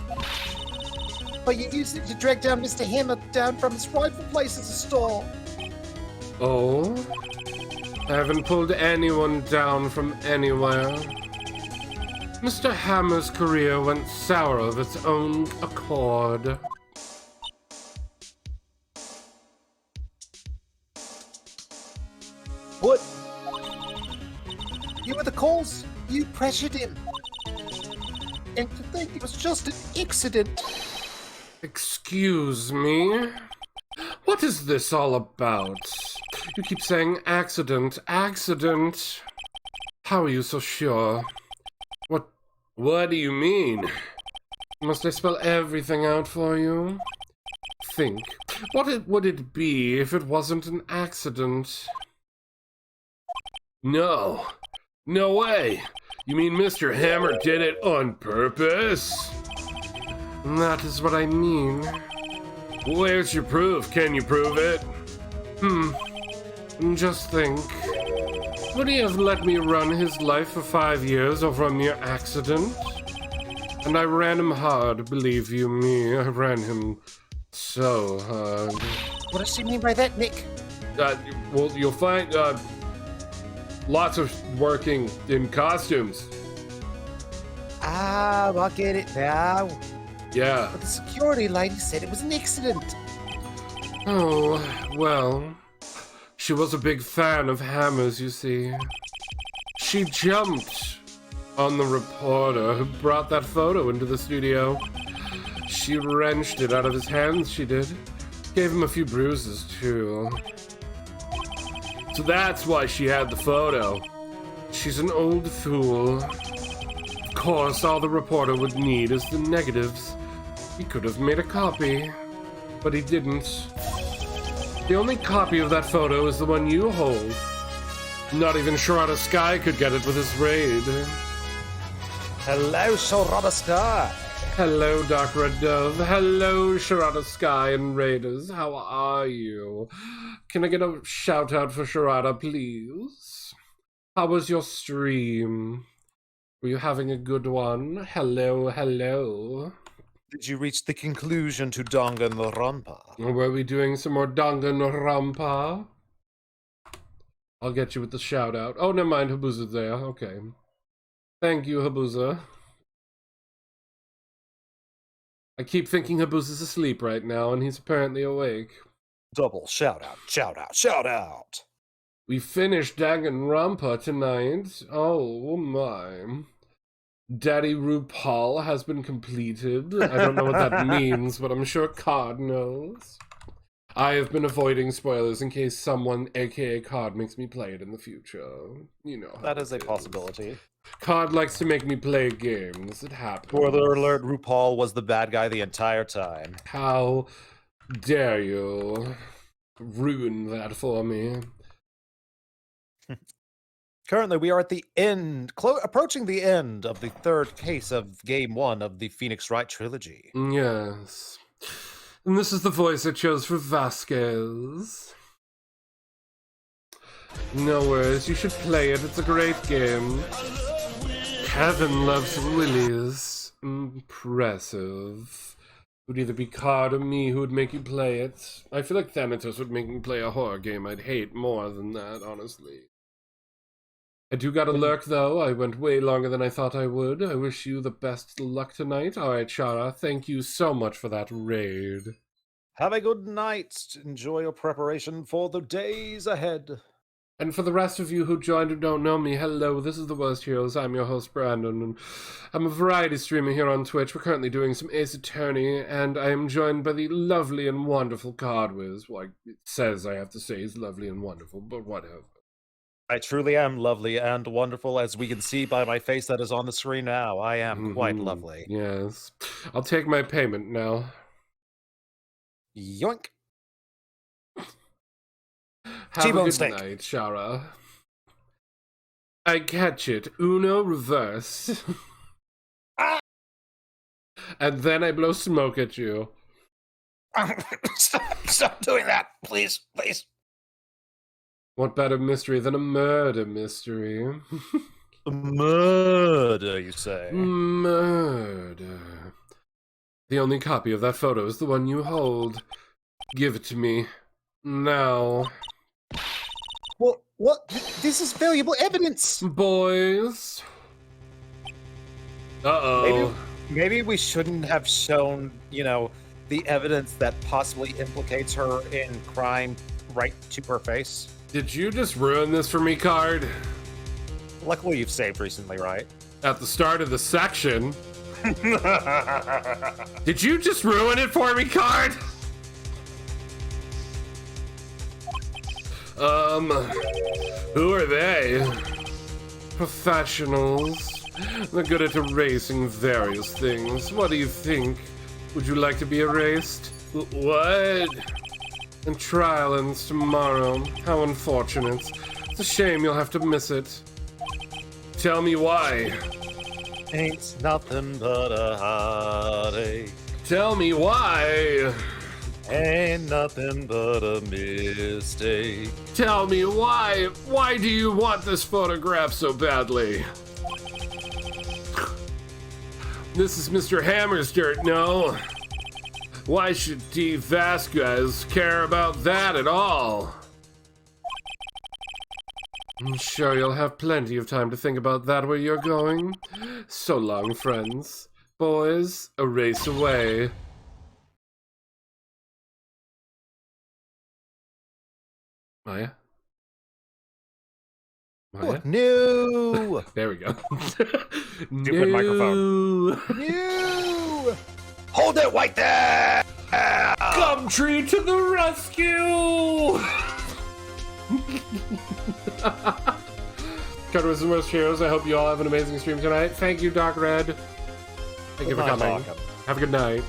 Speaker 3: But you used it to drag down Mr. Hammer down from his rightful place as a star.
Speaker 1: Oh? I haven't pulled anyone down from anywhere. Mr. Hammer's career went sour of its own accord.
Speaker 3: What? You were the cause. You pressured him. And to think it was just an accident.
Speaker 1: Excuse me? What is this all about? You keep saying accident, accident. How are you so sure? What do you mean? Must I spell everything out for you? Think. What would it be if it wasn't an accident? No. No way. You mean Mr. Hammer did it on purpose? That is what I mean. Where's your proof? Can you prove it? Just think. Would he have let me run his life for 5 years over a mere accident? And I ran him hard, believe you me. I ran him so hard.
Speaker 5: What does she mean by that, Nick?
Speaker 1: Well, you'll find lots of working in costumes.
Speaker 3: Ah, I get it now.
Speaker 1: Yeah.
Speaker 3: But the security lady said it was an accident.
Speaker 1: Oh, well. She was a big fan of hammers, you see. She jumped on the reporter who brought that photo into the studio. She wrenched it out of his hands, she did. Gave him a few bruises, too. So that's why she had the photo. She's an old fool. Of course, all the reporter would need is the negatives. He could have made a copy, but he didn't. The only copy of that photo is the one you hold. Not even Sharada Sky could get it with his raid.
Speaker 3: Hello, Sharada Sky.
Speaker 1: Hello, Dark Red Dove. Hello, Sharada Sky and Raiders. How are you? Can I get a shout out for Sharada, please? How was your stream? Were you having a good one? Hello, hello.
Speaker 3: Did you reach the conclusion to Danganronpa?
Speaker 1: Were we doing some more Danganronpa? I'll get you with the shout out. Oh, never mind, Habuza's there. Okay. Thank you, Habuza. I keep thinking Habuza's asleep right now, and he's apparently awake.
Speaker 3: Double shout out, shout out, shout out.
Speaker 1: We finished Danganronpa tonight. Oh my. Daddy RuPaul has been completed. I don't know what that means, but I'm sure Card knows. I have been avoiding spoilers in case someone, aka Card, makes me play it in the future. You know how
Speaker 3: That is a
Speaker 1: it
Speaker 3: possibility.
Speaker 1: Card likes to make me play games. It happens.
Speaker 3: Spoiler alert, RuPaul was the bad guy the entire time.
Speaker 1: How dare you ruin that for me?
Speaker 3: Currently, we are at the end, approaching the end of the third case of Game 1 of the Phoenix Wright trilogy.
Speaker 1: Yes. And this is the voice I chose for Vasquez. No worries, you should play it. It's a great game. Kevin loves Willies. Impressive. It would either be Card or me who would make you play it. I feel like Thanatos would make me play a horror game I'd hate more than that, honestly. I do gotta lurk, though. I went way longer than I thought I would. I wish you the best luck tonight. Alright, Shara, thank you so much for that raid.
Speaker 3: Have a good night. Enjoy your preparation for the days ahead.
Speaker 1: And for the rest of you who joined who don't know me, hello, this is The Worst Heroes. I'm your host, Brandon, and I'm a variety streamer here on Twitch. We're currently doing some Ace Attorney, and I am joined by the lovely and wonderful CardWiz. Well, it says I have to say he's lovely and wonderful, but whatever.
Speaker 3: I truly am lovely and wonderful, as we can see by my face that is on the screen now. I am quite lovely.
Speaker 1: Yes. I'll take my payment now.
Speaker 3: Yoink.
Speaker 1: Have
Speaker 3: T-bone
Speaker 1: a good
Speaker 3: steak.
Speaker 1: night, Shara. I catch it. Uno reverse. And then I blow smoke at you.
Speaker 4: Stop doing that, please, please.
Speaker 1: What better mystery than a murder mystery?
Speaker 3: Murder, you say?
Speaker 1: Murder. The only copy of that photo is the one you hold. Give it to me. Now.
Speaker 3: What? This is valuable evidence.
Speaker 1: Boys. Uh-oh.
Speaker 3: Maybe we shouldn't have shown, the evidence that possibly implicates her in crime right to her face.
Speaker 1: Did you just ruin this for me, Card?
Speaker 3: Luckily, you've saved recently, right?
Speaker 1: At the start of the section. Did you just ruin it for me, Card? Who are they? Professionals. They're good at erasing various things. What do you think? Would you like to be erased? What? And trial ends tomorrow. How unfortunate. It's a shame you'll have to miss it. Tell me why.
Speaker 3: Ain't nothing but a heartache.
Speaker 1: Tell me why.
Speaker 2: Ain't nothing but a mistake.
Speaker 1: Tell me why do you want this photograph so badly? This is Mr. Hammer's dirt, no? Why should D. Vasquez care about that at all? I'm sure you'll have plenty of time to think about that where you're going. So long, friends. Boys, a race away. Maya? Maya?
Speaker 3: No!
Speaker 1: There we go.
Speaker 2: Stupid microphone.
Speaker 3: No!
Speaker 4: Hold it right there!
Speaker 1: Gumtree to the rescue! CardWiz and most heroes, I hope you all have an amazing stream tonight. Thank you, Doc Red. Thank you for coming. Have a good night.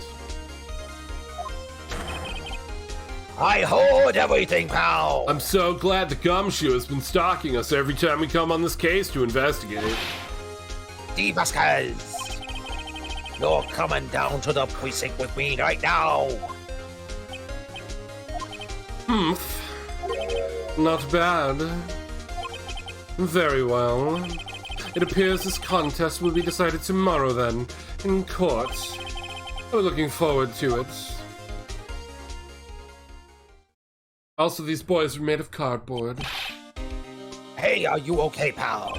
Speaker 4: I heard everything, pal!
Speaker 1: I'm so glad the Gumshoe has been stalking us every time we come on this case to investigate.
Speaker 4: D. Vasquez! You're coming down to the precinct with me right now!
Speaker 1: Humph. Not bad. Very well. It appears this contest will be decided tomorrow then, in court. We're looking forward to it. Also, these boys are made of cardboard.
Speaker 4: Hey, are you okay, pal?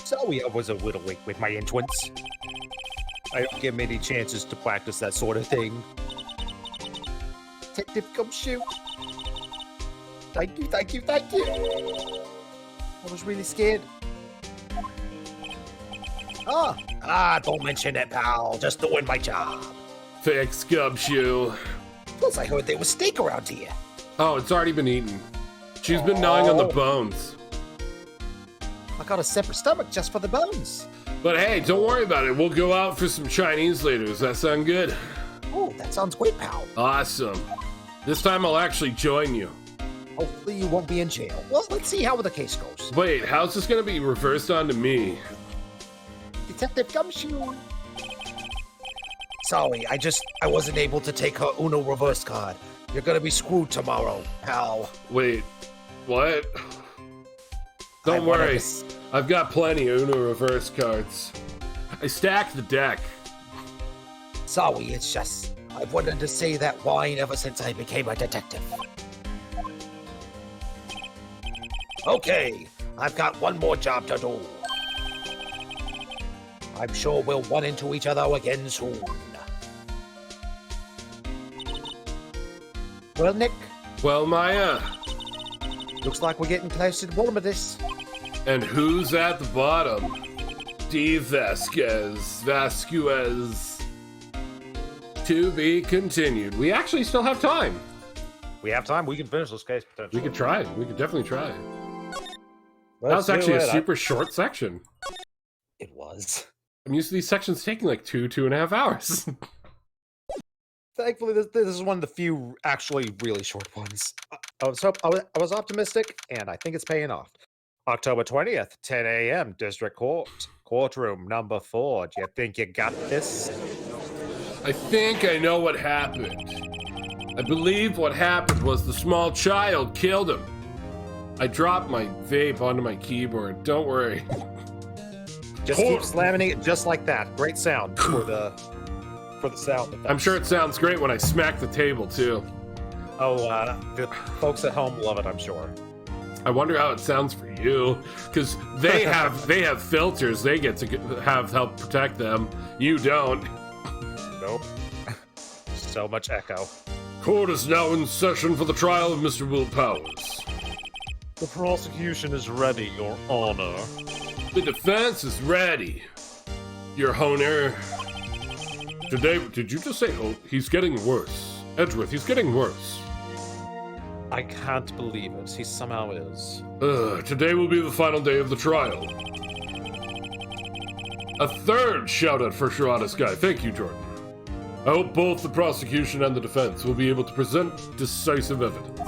Speaker 3: Sorry I was a little late with my entrance. I don't get many chances to practice that sort of thing. Detective Gumshoe. Thank you, thank you, thank you. I was really scared.
Speaker 4: Don't mention it, pal. Just doing my job.
Speaker 1: Thanks, Gumshoe.
Speaker 4: Plus, I heard there was steak around here.
Speaker 1: Oh, it's already been eaten. She's been gnawing on the bones.
Speaker 3: I got a separate stomach just for the bones.
Speaker 1: But hey, don't worry about it. We'll go out for some Chinese later. Does that sound good?
Speaker 3: Oh, that sounds great, pal.
Speaker 1: Awesome. This time I'll actually join you.
Speaker 3: Hopefully you won't be in jail. Well, let's see how the case goes.
Speaker 1: Wait, how's this gonna be reversed onto me?
Speaker 3: Detective Gumshoe.
Speaker 4: Sorry, I wasn't able to take her Uno reverse card. You're gonna be screwed tomorrow, pal.
Speaker 1: Wait, what? Don't worry, I've got plenty of Uno reverse cards. I stacked the deck.
Speaker 4: Sorry, it's just I've wanted to say that line ever since I became a detective. Okay, I've got one more job to do. I'm sure we'll run into each other again soon.
Speaker 3: Well, Nick,
Speaker 1: Well, Maya,
Speaker 3: looks like we're getting close to the bottom of this.
Speaker 1: and who's at the bottom? D. Vasquez. To be continued. We actually still have time.
Speaker 2: We have time. We can finish this case potentially.
Speaker 1: We could try. We could definitely try. That
Speaker 2: Let's
Speaker 1: was
Speaker 2: do
Speaker 1: actually a
Speaker 2: it.
Speaker 1: super short section.
Speaker 3: It was.
Speaker 1: I'm used to these sections taking like 2.5 hours.
Speaker 3: Thankfully, this is one of the few actually really short ones. I was optimistic, and I think it's paying off. October 20th, 10 a.m., District Court, courtroom number 4. Do you think you got this?
Speaker 1: I think I know what happened. I believe what happened was the small child killed him. I dropped my vape onto my keyboard. Don't worry.
Speaker 3: Just keep slamming it just like that. Great sound for the sound effects.
Speaker 1: I'm sure it sounds great when I smack the table too.
Speaker 3: Oh, the folks at home love it, I'm sure.
Speaker 1: I wonder how it sounds for you, because they have filters. They get to have help protect them. You don't.
Speaker 3: Nope. So much echo.
Speaker 1: Court is now in session for the trial of Mr. Will Powers.
Speaker 2: The prosecution is ready, Your Honor.
Speaker 1: The defense is ready, Your Honor. Today, did you just say, oh, he's getting worse? Edgeworth, he's getting worse.
Speaker 3: I can't believe it. He somehow is.
Speaker 1: Today will be the final day of the trial. A third shout out for Sharada's guy. Thank you, Jordan. I hope both the prosecution and the defense will be able to present decisive evidence.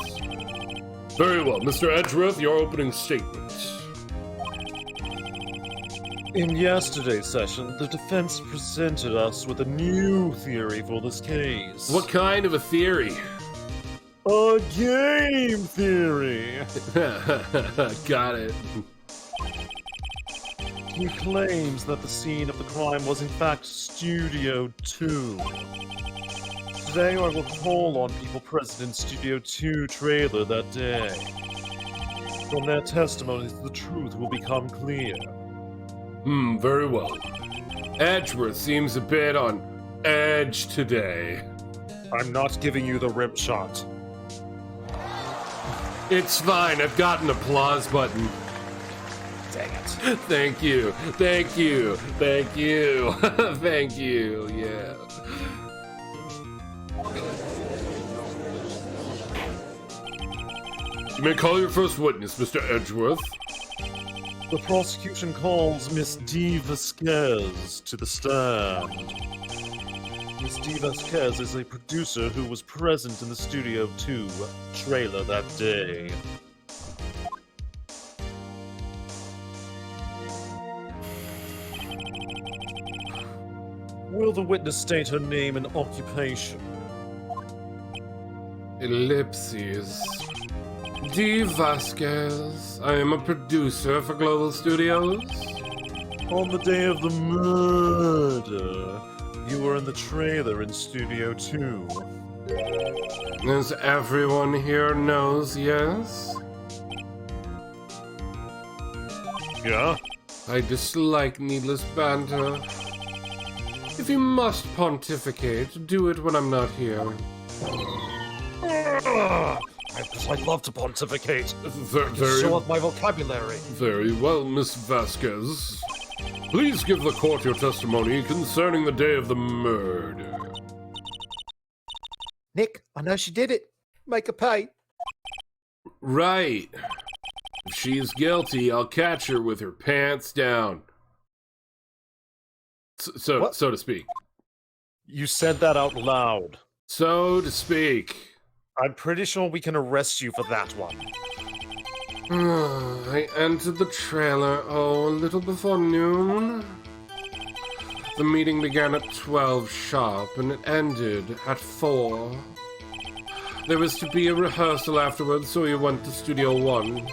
Speaker 1: Very well, Mr. Edgeworth, your opening statement.
Speaker 2: In yesterday's session, the defense presented us with a new theory for this case.
Speaker 1: What kind of a theory?
Speaker 2: A game theory!
Speaker 1: Got it.
Speaker 2: He claims that the scene of the crime was in fact Studio 2. Today I will call on people present in Studio 2 trailer that day. From their testimonies, the truth will become clear.
Speaker 1: Very well. Edgeworth seems a bit on edge today.
Speaker 2: I'm not giving you the rim shot.
Speaker 1: It's fine, I've got an applause button.
Speaker 3: Dang it.
Speaker 1: Thank you, thank you, thank you, thank you, yeah. You may call your first witness, Mr. Edgeworth.
Speaker 2: The prosecution calls Miss D. Vasquez to the stand. Miss D. Vasquez is a producer who was present in the Studio 2 trailer that day. Will the witness state her name and occupation?
Speaker 1: Ellipses. D. Vasquez. I am a producer for Global Studios.
Speaker 2: On the day of the murder, you were in the trailer in Studio 2.
Speaker 1: As everyone here knows, yes?
Speaker 2: Yeah?
Speaker 1: I dislike needless banter. If you must pontificate, do it when I'm not here.
Speaker 2: I'd love to pontificate.
Speaker 1: Very,
Speaker 2: Show off my vocabulary.
Speaker 1: very well, Miss Vasquez. Please give the court your testimony concerning the day of the murder.
Speaker 3: Nick, I know she did it. Make her pay.
Speaker 1: Right. If she's guilty, I'll catch her with her pants down. So to speak.
Speaker 2: You said that out loud.
Speaker 1: So to speak.
Speaker 2: I'm pretty sure we can arrest you for that one.
Speaker 1: I entered the trailer, a little before noon. The meeting began at 12 sharp, and it ended at 4. There was to be a rehearsal afterwards, so we went to Studio 1.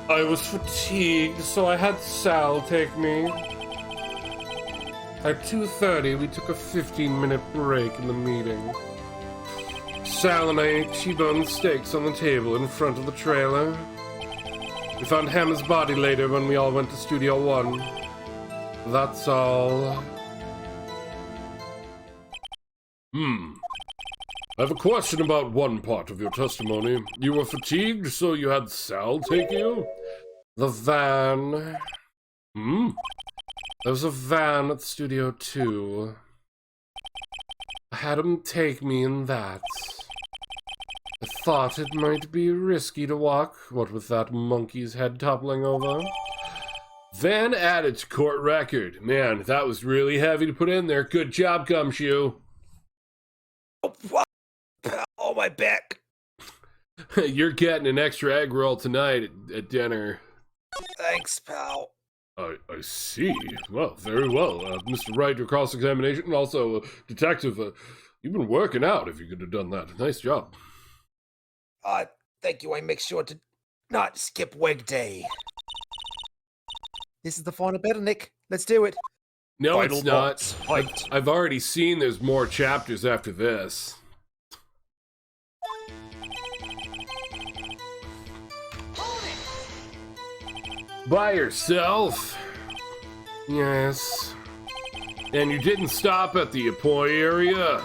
Speaker 1: I was fatigued, so I had Sal take me. At 2:30, we took a 15-minute break in the meeting. Sal and I ate T-bone steaks on the table in front of the trailer. We found Hammer's body later when we all went to Studio 1. That's all. I have a question about one part of your testimony. You were fatigued, so you had Sal take you? The van. There was a van at Studio 2. I had him take me in that. I thought it might be risky to walk, what with that monkey's head toppling over. Van added to court record. Man, that was really heavy to put in there. Good job, Gumshoe.
Speaker 3: Oh, my back.
Speaker 1: You're getting an extra egg roll tonight at dinner.
Speaker 3: Thanks, pal.
Speaker 1: I see. Well, very well. Mr. Wright, your cross-examination, and also detective, you've been working out if you could have done that. Nice job.
Speaker 3: Thank you. I make sure to not skip wig day. This is the final battle, Nick. Let's do it.
Speaker 1: No,
Speaker 2: Final
Speaker 1: it's not.
Speaker 2: boss fight.
Speaker 1: I've already seen there's more chapters after this. By yourself? Yes. And you didn't stop at the Apoy area?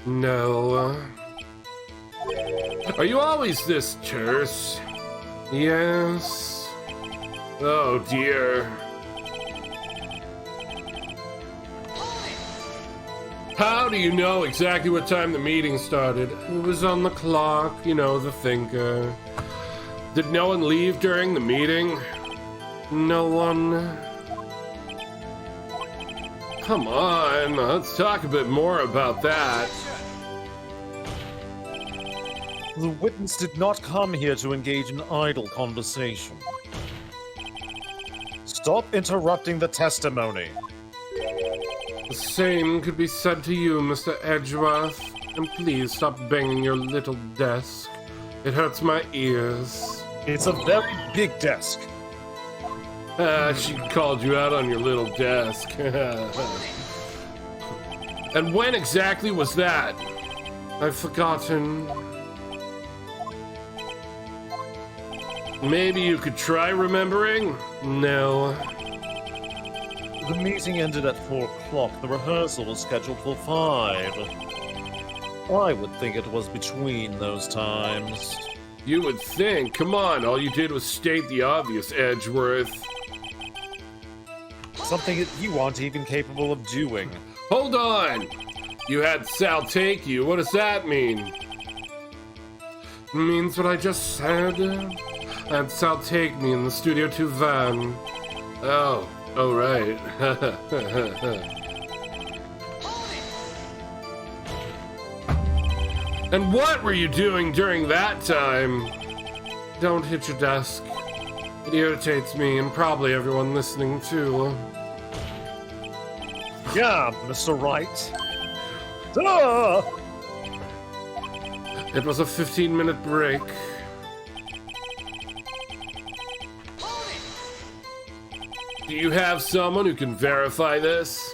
Speaker 1: No. Are you always this terse? Yes. Oh dear. How do you know exactly what time the meeting started? It was on the clock, you know, the thinker. Did no one leave during the meeting? No one. Come on, let's talk a bit more about that.
Speaker 2: The witness did not come here to engage in idle conversation. Stop interrupting the testimony.
Speaker 1: The same could be said to you, Mr. Edgeworth. And please stop banging your little desk. It hurts my ears.
Speaker 2: It's a very big desk.
Speaker 1: She called you out on your little desk. And when exactly was that? I've forgotten. Maybe you could try remembering? No.
Speaker 2: The meeting ended at 4 o'clock. The rehearsal was scheduled for 5. I would think it was between those times.
Speaker 1: You would think. Come on, all you did was state the obvious, Edgeworth.
Speaker 2: Something that you aren't even capable of doing.
Speaker 1: Hold on! You had Sal take you. What does that mean? It means what I just said. I had Sal take me in the Studio 2 van. Oh right. And what were you doing during that time? Don't hit your desk. It irritates me and probably everyone listening too.
Speaker 2: Yeah, Mr. Wright. Duh!
Speaker 1: It was a 15-minute break. Do you have someone who can verify this?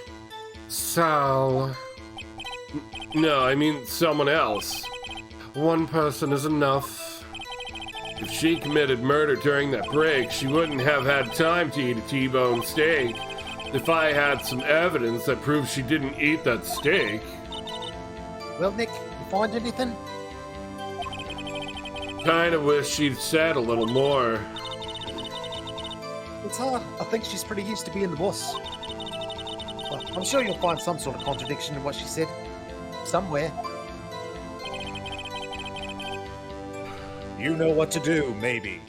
Speaker 1: Sal. No, I mean someone else. One person is enough. If she committed murder during that break, she wouldn't have had time to eat a T-bone steak. If I had some evidence that proves she didn't eat that steak.
Speaker 3: Well, Nick, you find anything?
Speaker 1: Kinda wish she'd said a little more.
Speaker 3: It's hard. I think she's pretty used to being the boss. Well, I'm sure you'll find some sort of contradiction in what she said. Somewhere.
Speaker 2: You know what to do, maybe.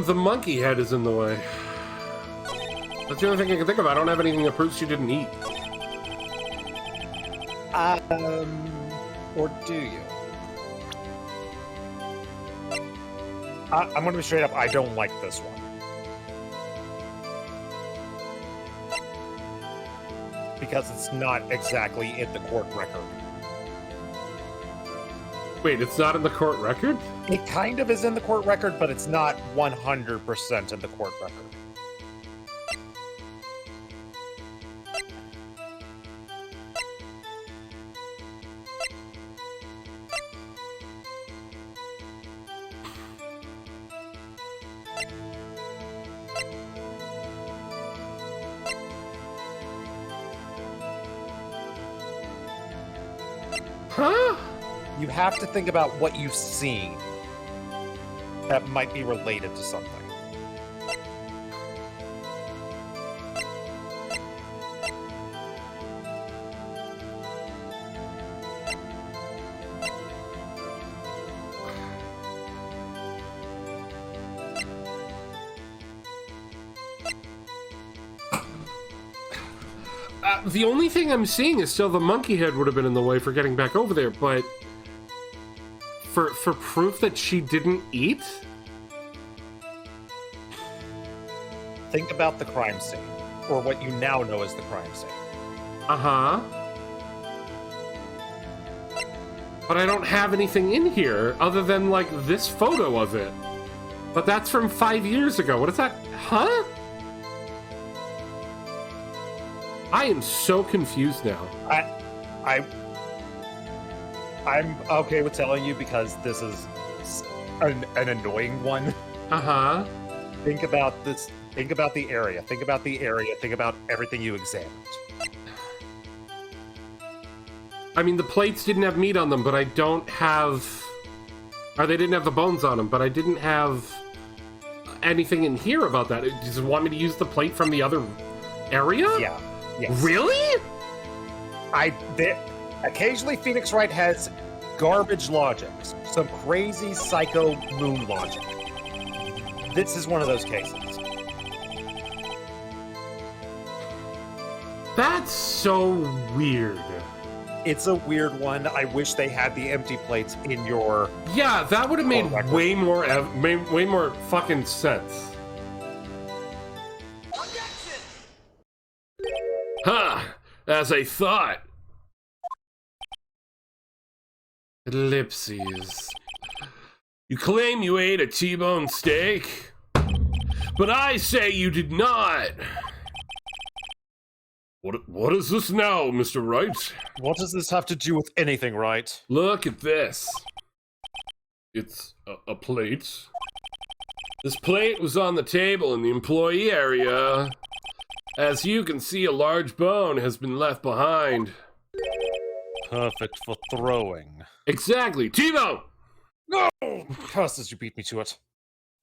Speaker 1: The monkey head is in the way. That's the only thing I can think of. I don't have anything that proves she didn't eat.
Speaker 3: Or do you?
Speaker 2: I'm gonna be straight up, I don't like this one. Because it's not exactly in the court record.
Speaker 1: Wait, it's not in the court record?
Speaker 2: It kind of is in the court record, but it's not 100% in the court record.
Speaker 1: Huh?
Speaker 2: You have to think about what you've seen that might be related to something.
Speaker 1: The only thing I'm seeing is still the monkey head would have been in the way for getting back over there, but for proof that she didn't eat?
Speaker 2: Think about the crime scene, or what you now know as the crime scene.
Speaker 1: Uh-huh. But I don't have anything in here other than, like, this photo of it. But that's from 5 years ago. What is that? Huh? I am so confused now.
Speaker 2: I'm okay with telling you because this is an annoying one.
Speaker 1: Uh-huh.
Speaker 2: Think about this. Think about the area. Think about the area. Think about everything you examined.
Speaker 1: I mean, the plates didn't have meat on them, but I don't have... Or they didn't have the bones on them, but I didn't have anything in here about that. Does it want me to use the plate from the other area?
Speaker 2: Yeah. Yes.
Speaker 1: Really?
Speaker 2: Occasionally Phoenix Wright has garbage logic. Some crazy psycho moon logic. This is one of those cases.
Speaker 1: That's so weird.
Speaker 3: It's a weird one. I wish they had the empty plates in your...
Speaker 1: Yeah, that would have made
Speaker 3: record.
Speaker 1: way more fucking sense. Huh, as I thought. Ellipses. You claim you ate a T-bone steak, but I say you did not. What is this now, Mr. Wright?
Speaker 2: What does this have to do with anything, Wright?
Speaker 1: Look at this. It's a plate. This plate was on the table in the employee area. As you can see, a large bone has been left behind.
Speaker 2: Perfect for throwing.
Speaker 1: Exactly. T-bone!
Speaker 2: No! Curses, you beat me to it.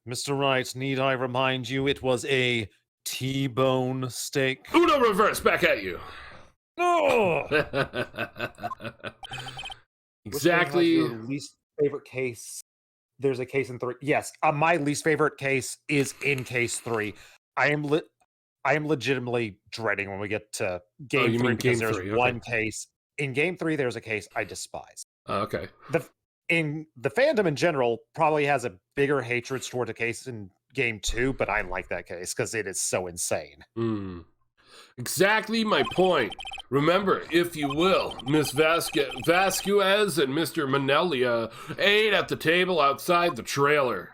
Speaker 2: Mr. Wright, need I remind you it was a T-bone steak?
Speaker 1: Uno reverse, back at you.
Speaker 2: No!
Speaker 1: Exactly.
Speaker 3: Your least favorite case. There's a case in 3. Yes, my least favorite case is in case 3. I am legitimately dreading when we get to game 3 because there's one case. In game 3, there's a case I despise.
Speaker 1: Okay.
Speaker 3: In the fandom in general probably has a bigger hatred toward a case in game 2, but I like that case because it is so insane.
Speaker 1: Exactly my point. Remember, if you will, Miss Vasquez and Mr. Manelia ate at the table outside the trailer.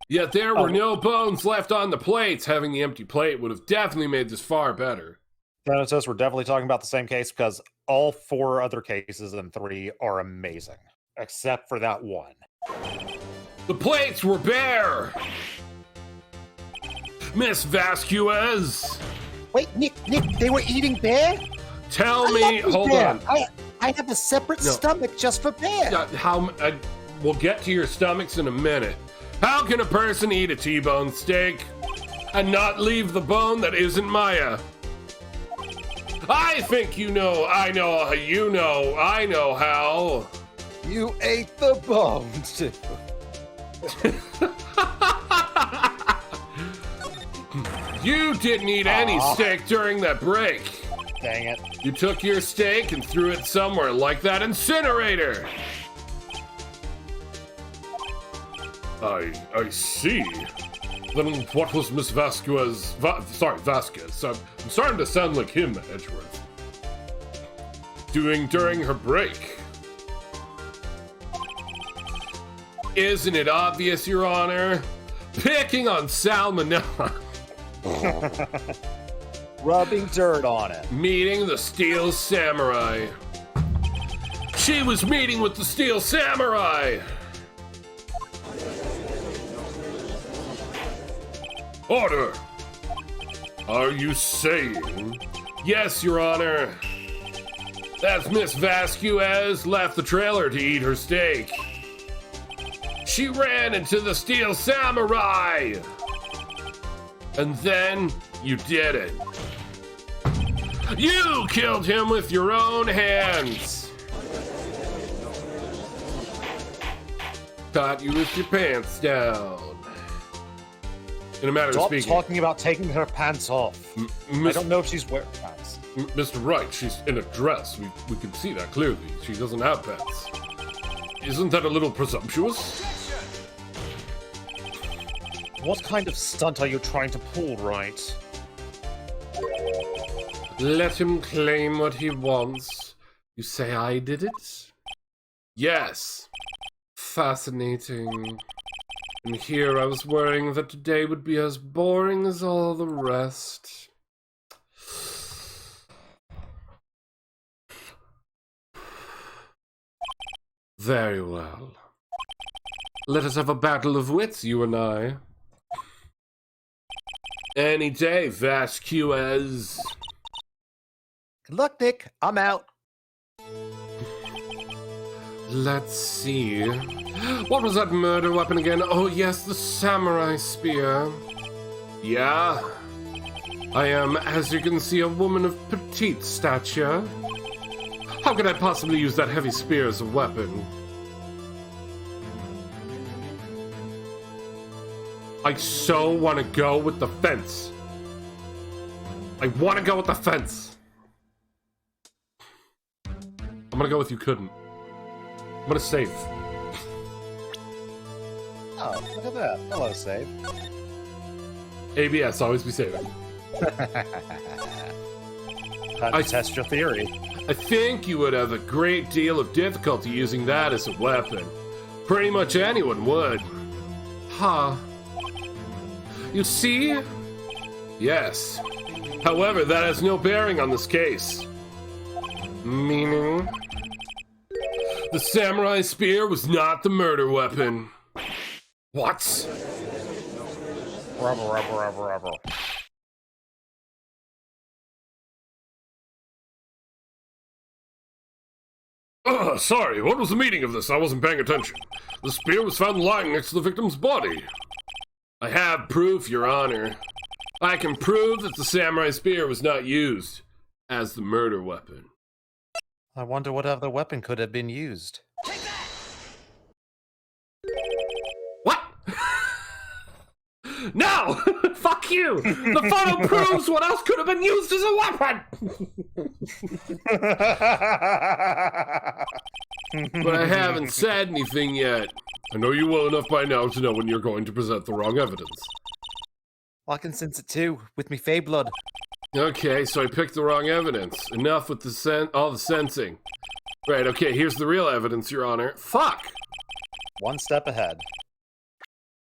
Speaker 1: Yet there were no bones left on the plates. Having the empty plate would have definitely made this far better.
Speaker 3: Thanatos, we're definitely talking about the same case because all 4 other cases in 3 are amazing, except for that one.
Speaker 1: The plates were bare! Miss Vasquez!
Speaker 5: Wait, Nick, they were eating bear?
Speaker 1: Tell me, hold on.
Speaker 5: I have a separate stomach just for bear.
Speaker 1: We'll get to your stomachs in a minute. How can a person eat a T-bone steak and not leave the bone that isn't Maya? I think you know, I know, you know, I know how.
Speaker 3: You ate the bone.
Speaker 1: You didn't eat any steak during that break.
Speaker 3: Dang it.
Speaker 1: You took your steak and threw it somewhere like that incinerator. I see. Then what was Miss Vasquez? Vasquez. I'm starting to sound like him, Edgeworth. Doing during her break. Isn't it obvious, Your Honor? Picking on salmonella.
Speaker 3: Rubbing dirt on it.
Speaker 1: Meeting the Steel Samurai. She was meeting with the Steel Samurai. Order! Are you saying? Yes, Your Honor. That's Miss Vasquez left the trailer to eat her steak. She ran into the Steel Samurai! And then you did it. You killed him with your own hands. Caught you with your pants down. In a matter of speaking.
Speaker 3: Stop talking about taking her pants off. I don't know if she's wearing pants.
Speaker 1: Mr. Wright, she's in a dress. We can see that clearly. She doesn't have pants. Isn't that a little presumptuous?
Speaker 2: What kind of stunt are you trying to pull, Wright?
Speaker 1: Let him claim what he wants. You say I did it? Yes. Fascinating. And here I was worrying that today would be as boring as all the rest. Very well. Let us have a battle of wits, you and I. Any day, Vasquez.
Speaker 3: Good luck, Nick. I'm out.
Speaker 1: Let's see. What was that murder weapon again? Oh, yes, the samurai spear. Yeah. I am, as you can see, a woman of petite stature. How could I possibly use that heavy spear as a weapon? I so want to go with the fence. I want to go with the fence. I'm gonna go with you couldn't. I'm gonna save.
Speaker 3: Oh, look at that. Hello, save.
Speaker 1: ABS, always be saving.
Speaker 3: I test your theory.
Speaker 1: I think you would have a great deal of difficulty using that as a weapon. Pretty much anyone would. Huh. You see? Yes. However, that has no bearing on this case. Meaning? The samurai spear was not the murder weapon. What?
Speaker 3: Rubber.
Speaker 1: Sorry, what was the meaning of this? I wasn't paying attention. The spear was found lying next to the victim's body. I have proof, Your Honor. I can prove that the samurai spear was not used as the murder weapon.
Speaker 3: I wonder what other weapon could have been used.
Speaker 1: What? No! Fuck you! The photo proves what else could have been used as a weapon! But I haven't said anything yet. I know you well enough by now to know when you're going to present the wrong evidence.
Speaker 3: I can sense it too, with me fey blood.
Speaker 1: Okay, so I picked the wrong evidence. Enough with the all the sensing. Right, okay, here's the real evidence, Your Honor. Fuck!
Speaker 3: One step ahead.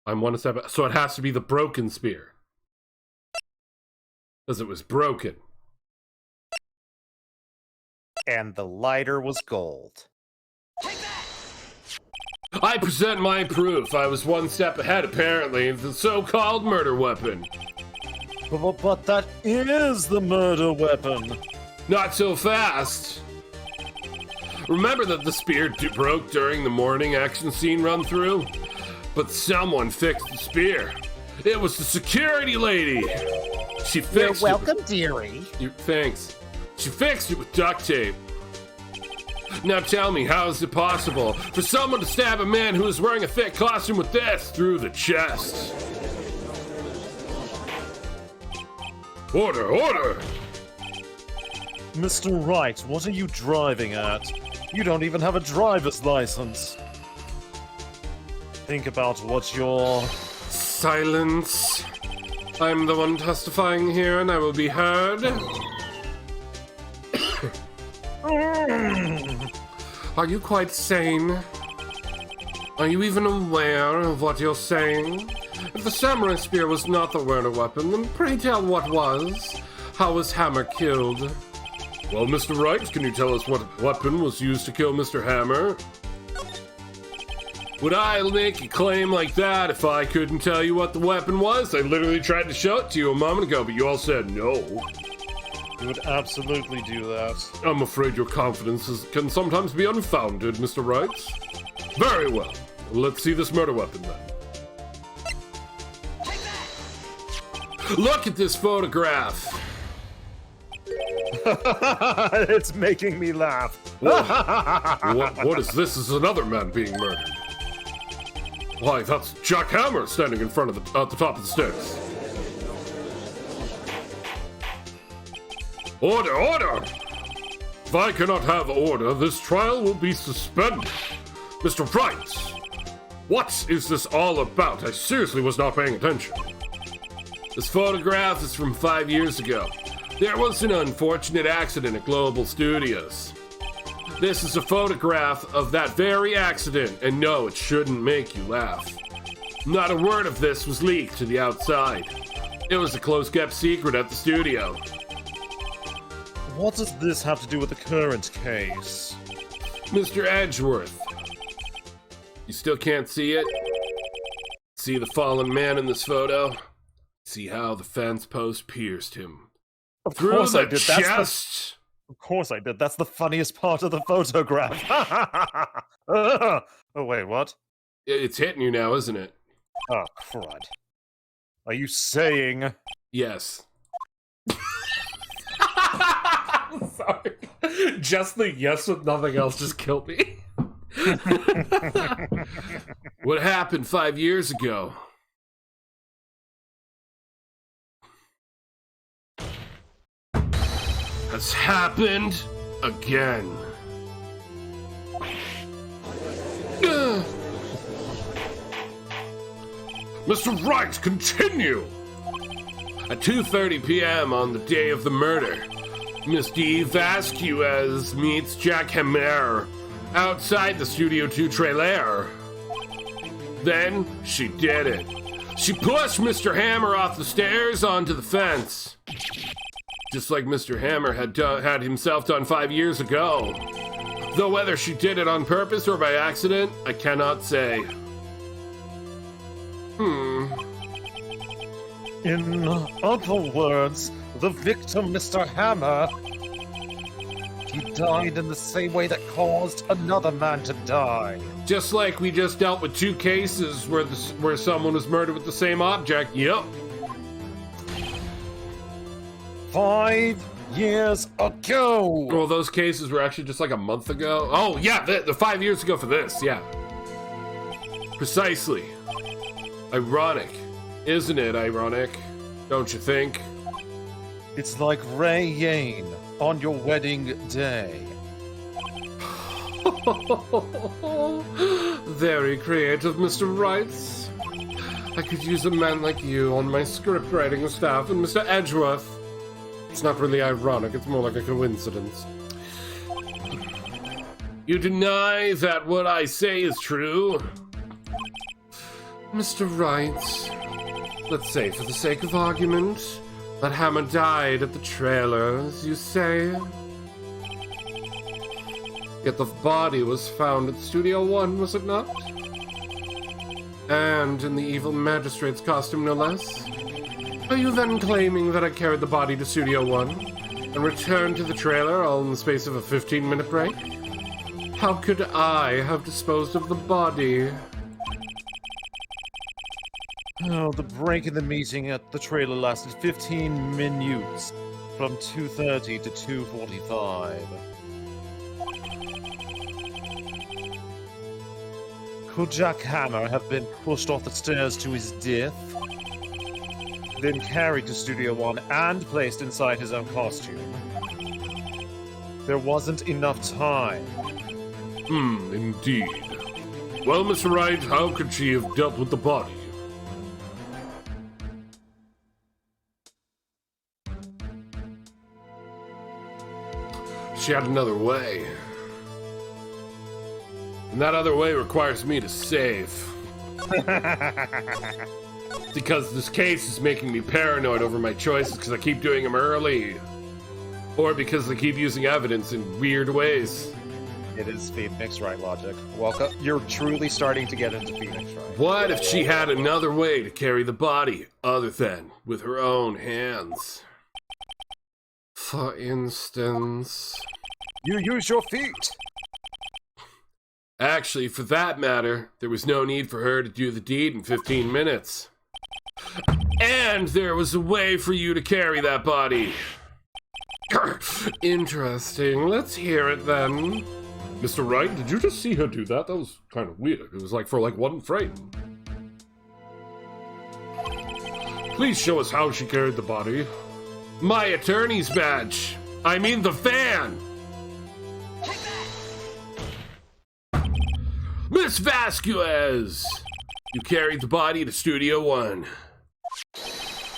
Speaker 1: I'm one step... So it has to be the broken spear. Because it was broken.
Speaker 3: And the lighter was gold.
Speaker 1: I present my proof. I was one step ahead, apparently, of the so-called murder weapon.
Speaker 2: But that is the murder weapon.
Speaker 1: Not so fast. Remember that the spear broke during the morning action scene run-through? But someone fixed the spear. It was the security lady. She fixed
Speaker 5: You're welcome, dearie.
Speaker 1: Thanks. She fixed it with duct tape. Now tell me, how is it possible for someone to stab a man who is wearing a thick costume with this through the chest? Order, order!
Speaker 2: Mr. Wright, what are you driving at? You don't even have a driver's license. Think about what you're...
Speaker 1: Silence. I'm the one testifying here and I will be heard. Are you quite sane? Are you even aware of what you're saying? If the samurai spear was not the murder weapon, then pray tell what was. How was Hammer killed? Well, Mr. Wright, can you tell us what weapon was used to kill Mr. Hammer? Would I make a claim like that if I couldn't tell you what the weapon was? I literally tried to show it to you a moment ago, but you all said no.
Speaker 2: You would absolutely do that.
Speaker 1: I'm afraid your confidence can sometimes be unfounded, Mr. Wright. Very well. Let's see this murder weapon then. Look at this photograph.
Speaker 2: It's making me laugh.
Speaker 1: What is this? Is another man being murdered? Why, that's Jack Hammer standing in front of at the top of the stairs. Order, order! If I cannot have order, this trial will be suspended. Mr. Wright, what is this all about? I seriously was not paying attention. This photograph is from 5 years ago. There was an unfortunate accident at Global Studios. This is a photograph of that very accident, and no, it shouldn't make you laugh. Not a word of this was leaked to the outside. It was a close-kept secret at the studio.
Speaker 2: What does this have to do with the current case?
Speaker 1: Mr. Edgeworth, you still can't see it? See the fallen man in this photo? See how the fence post pierced him?
Speaker 2: Of
Speaker 1: Through
Speaker 2: course I
Speaker 1: the
Speaker 2: did.
Speaker 1: chest?
Speaker 2: Of course I did. That's the funniest part of the photograph. Oh, wait, what?
Speaker 1: It's hitting you now, isn't it?
Speaker 2: Oh, crud. Are you saying...
Speaker 1: Yes. Sorry. Just the yes with nothing else just killed me. What happened 5 years ago? has happened again. Mr. Wright, continue! At 2:30 p.m. on the day of the murder, Miss D. Vasquez meets Jack Hammer outside the Studio 2 trailer. Then she did it. She pushed Mr. Hammer off the stairs onto the fence. Just like Mr. Hammer had himself done 5 years ago. Though whether she did it on purpose or by accident, I cannot say.
Speaker 2: In other words, the victim, Mr. Hammer, he died in the same way that caused another man to die.
Speaker 1: Just like we just dealt with 2 cases where someone was murdered with the same object. Yep.
Speaker 2: 5 years ago.
Speaker 1: Well, those cases were actually just like a month ago. Oh, yeah, the 5 years ago for this, yeah. Precisely. Ironic. Isn't it ironic? Don't you think?
Speaker 2: It's like Ray Yane on your wedding day.
Speaker 1: Very creative, Mr. Wright. I could use a man like you on my script writing staff and Mr. Edgeworth. It's not really ironic, it's more like a coincidence. You deny that what I say is true? Mr. Wright, let's say for the sake of argument, that Hammer died at the trailer, as you say. Yet the body was found at Studio 1, was it not? And in the evil magistrate's costume, no less. Are you then claiming that I carried the body to Studio 1 and returned to the trailer all in the space of a 15-minute break? How could I have disposed of the body?
Speaker 2: Oh, the break in the meeting at the trailer lasted 15 minutes, from 2:30 to 2:45. Could Jack Hammer have been pushed off the stairs to his death, then carried to Studio 1 and placed inside his own costume? There wasn't enough time.
Speaker 1: Indeed. Well, Mr. Wright, how could she have dealt with the body? She had another way. And that other way requires me to save. Because this case is making me paranoid over my choices because I keep doing them early. Or because I keep using evidence in weird ways.
Speaker 3: It is Phoenix Wright logic. Welcome. You're truly starting to get into Phoenix Wright.
Speaker 1: What if she had another way to carry the body other than with her own hands? For instance...
Speaker 3: You use your feet!
Speaker 1: Actually, for that matter, there was no need for her to do the deed in 15 minutes. And there was a way for you to carry that body. Interesting. Let's hear it then. Mr. Wright, did you just see her do that? That was kind of weird. It was like for like 1 frame. Please show us how she carried the body. My attorney's badge. I mean the van. Miss Vasquez! You carried the body to Studio 1.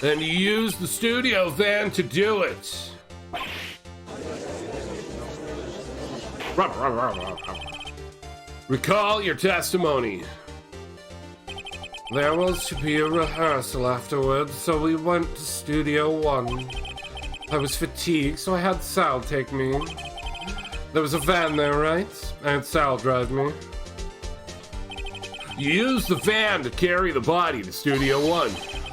Speaker 1: And you used the studio van to do it. Recall your testimony. There was to be a rehearsal afterwards, so we went to Studio 1. I was fatigued, so I had Sal take me. There was a van there, right? I had Sal drive me. You used the van to carry the body to Studio 1.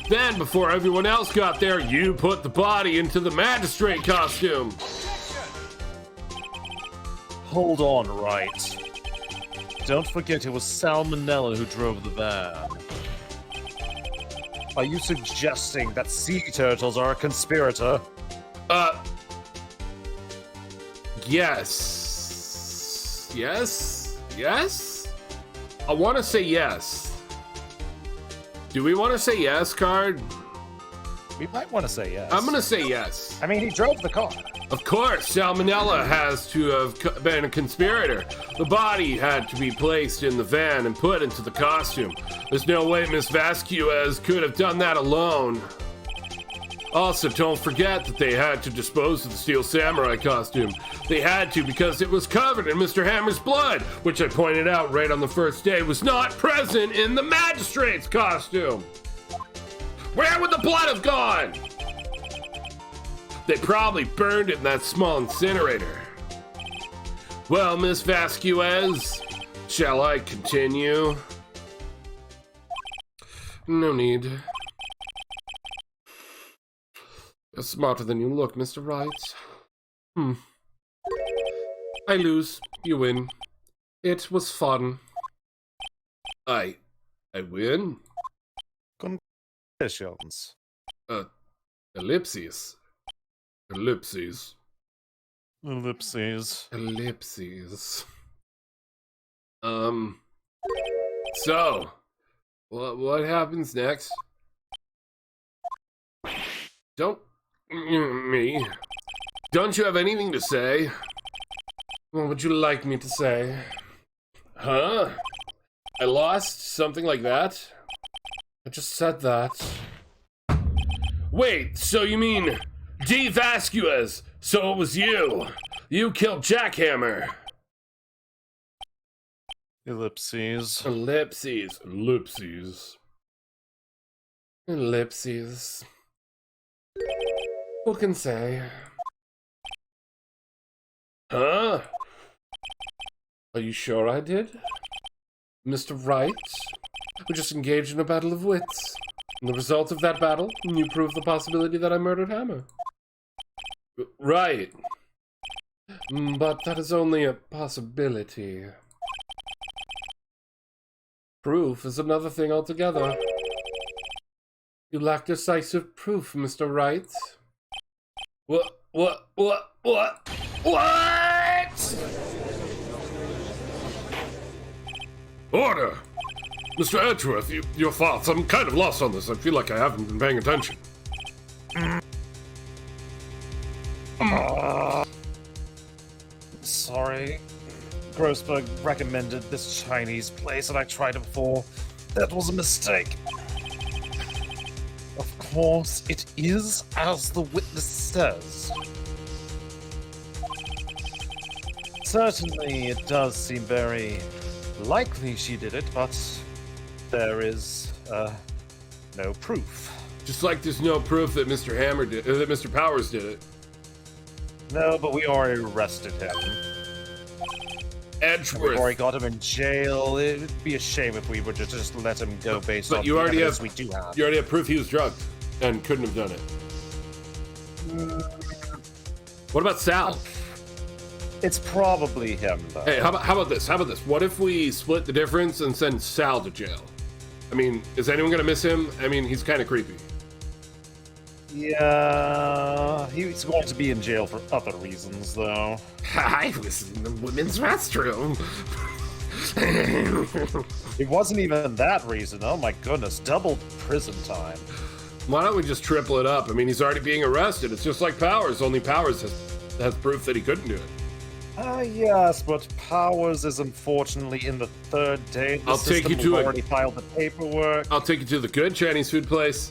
Speaker 1: Then, before everyone else got there, you put the body into the magistrate costume.
Speaker 2: Hold on, Wright. Don't forget it was Salmonella who drove the van. Are you suggesting that sea turtles are a conspirator?
Speaker 1: Yes. Yes? Yes? I want to say yes. Do we want to say yes, Card?
Speaker 3: We might want to say yes.
Speaker 1: I'm going to say yes.
Speaker 3: I mean, he drove the car.
Speaker 1: Of course, Salmonella has to have been a conspirator. The body had to be placed in the van and put into the costume. There's no way Miss Vasquez could have done that alone. Also, don't forget that they had to dispose of the Steel Samurai costume. They had to because it was covered in Mr. Hammer's blood, which I pointed out right on the first day was not present in the magistrate's costume. Where would the blood have gone? They probably burned it in that small incinerator. Well, Miss Vasquez, shall I continue? No need. You're smarter than you look, Mr. Wright. I lose, you win. It was fun. I win?
Speaker 2: Congratulations.
Speaker 1: Ellipses. Ellipses.
Speaker 2: Ellipses.
Speaker 1: Ellipses. So, what happens next? Don't me. Don't you have anything to say? What would you like me to say? Huh? I lost? Something like that? I just said that. Wait, so you mean D. Vasquez? So it was you. You killed Jackhammer.
Speaker 2: Ellipses.
Speaker 1: Ellipses. Ellipses. Ellipses. Who can say? Huh? Are you sure I did? Mr. Wright? We just engaged in a battle of wits. And the result of that battle, you proved the possibility that I murdered Hammer. Right. But that is only a possibility. Proof is another thing altogether. You lack decisive proof, Mr. Wright. What? Order! Mr. Edgeworth, your thoughts. I'm kind of lost on this. I feel like I haven't been paying attention.
Speaker 2: Sorry. Grossberg recommended this Chinese place and I tried it before. That was a mistake. Of course, it is as the witness says. Certainly, it does seem very likely she did it, but there is, no proof.
Speaker 1: Just like there's no proof that Mr. Hammer did, that Mr. Powers did it.
Speaker 2: No, but we already arrested him.
Speaker 1: Edgeworth.
Speaker 2: We've already got him in jail. It'd be a shame if we were to just let him go based on
Speaker 1: you
Speaker 2: the
Speaker 1: already
Speaker 2: evidence
Speaker 1: have,
Speaker 2: we do have.
Speaker 1: You already have proof he was drugged and couldn't have done it. What about Sal?
Speaker 2: It's probably him, though.
Speaker 1: Hey, how about this? How about this? What if we split the difference and send Sal to jail? I mean, is anyone gonna miss him? I mean, he's kind of creepy.
Speaker 2: Yeah, he's going to be in jail for other reasons, though.
Speaker 1: I was in the women's restroom.
Speaker 2: It wasn't even that reason. Oh my goodness, double prison time.
Speaker 1: Why don't we just triple it up? I mean, he's already being arrested. It's just like Powers, only Powers has proof that he couldn't do it.
Speaker 2: Yes, but Powers is unfortunately in the third day of the
Speaker 1: I'll
Speaker 2: system.
Speaker 1: take you
Speaker 2: We've
Speaker 1: to it.
Speaker 2: already filed the paperwork.
Speaker 1: I'll take you to the good Chinese food place.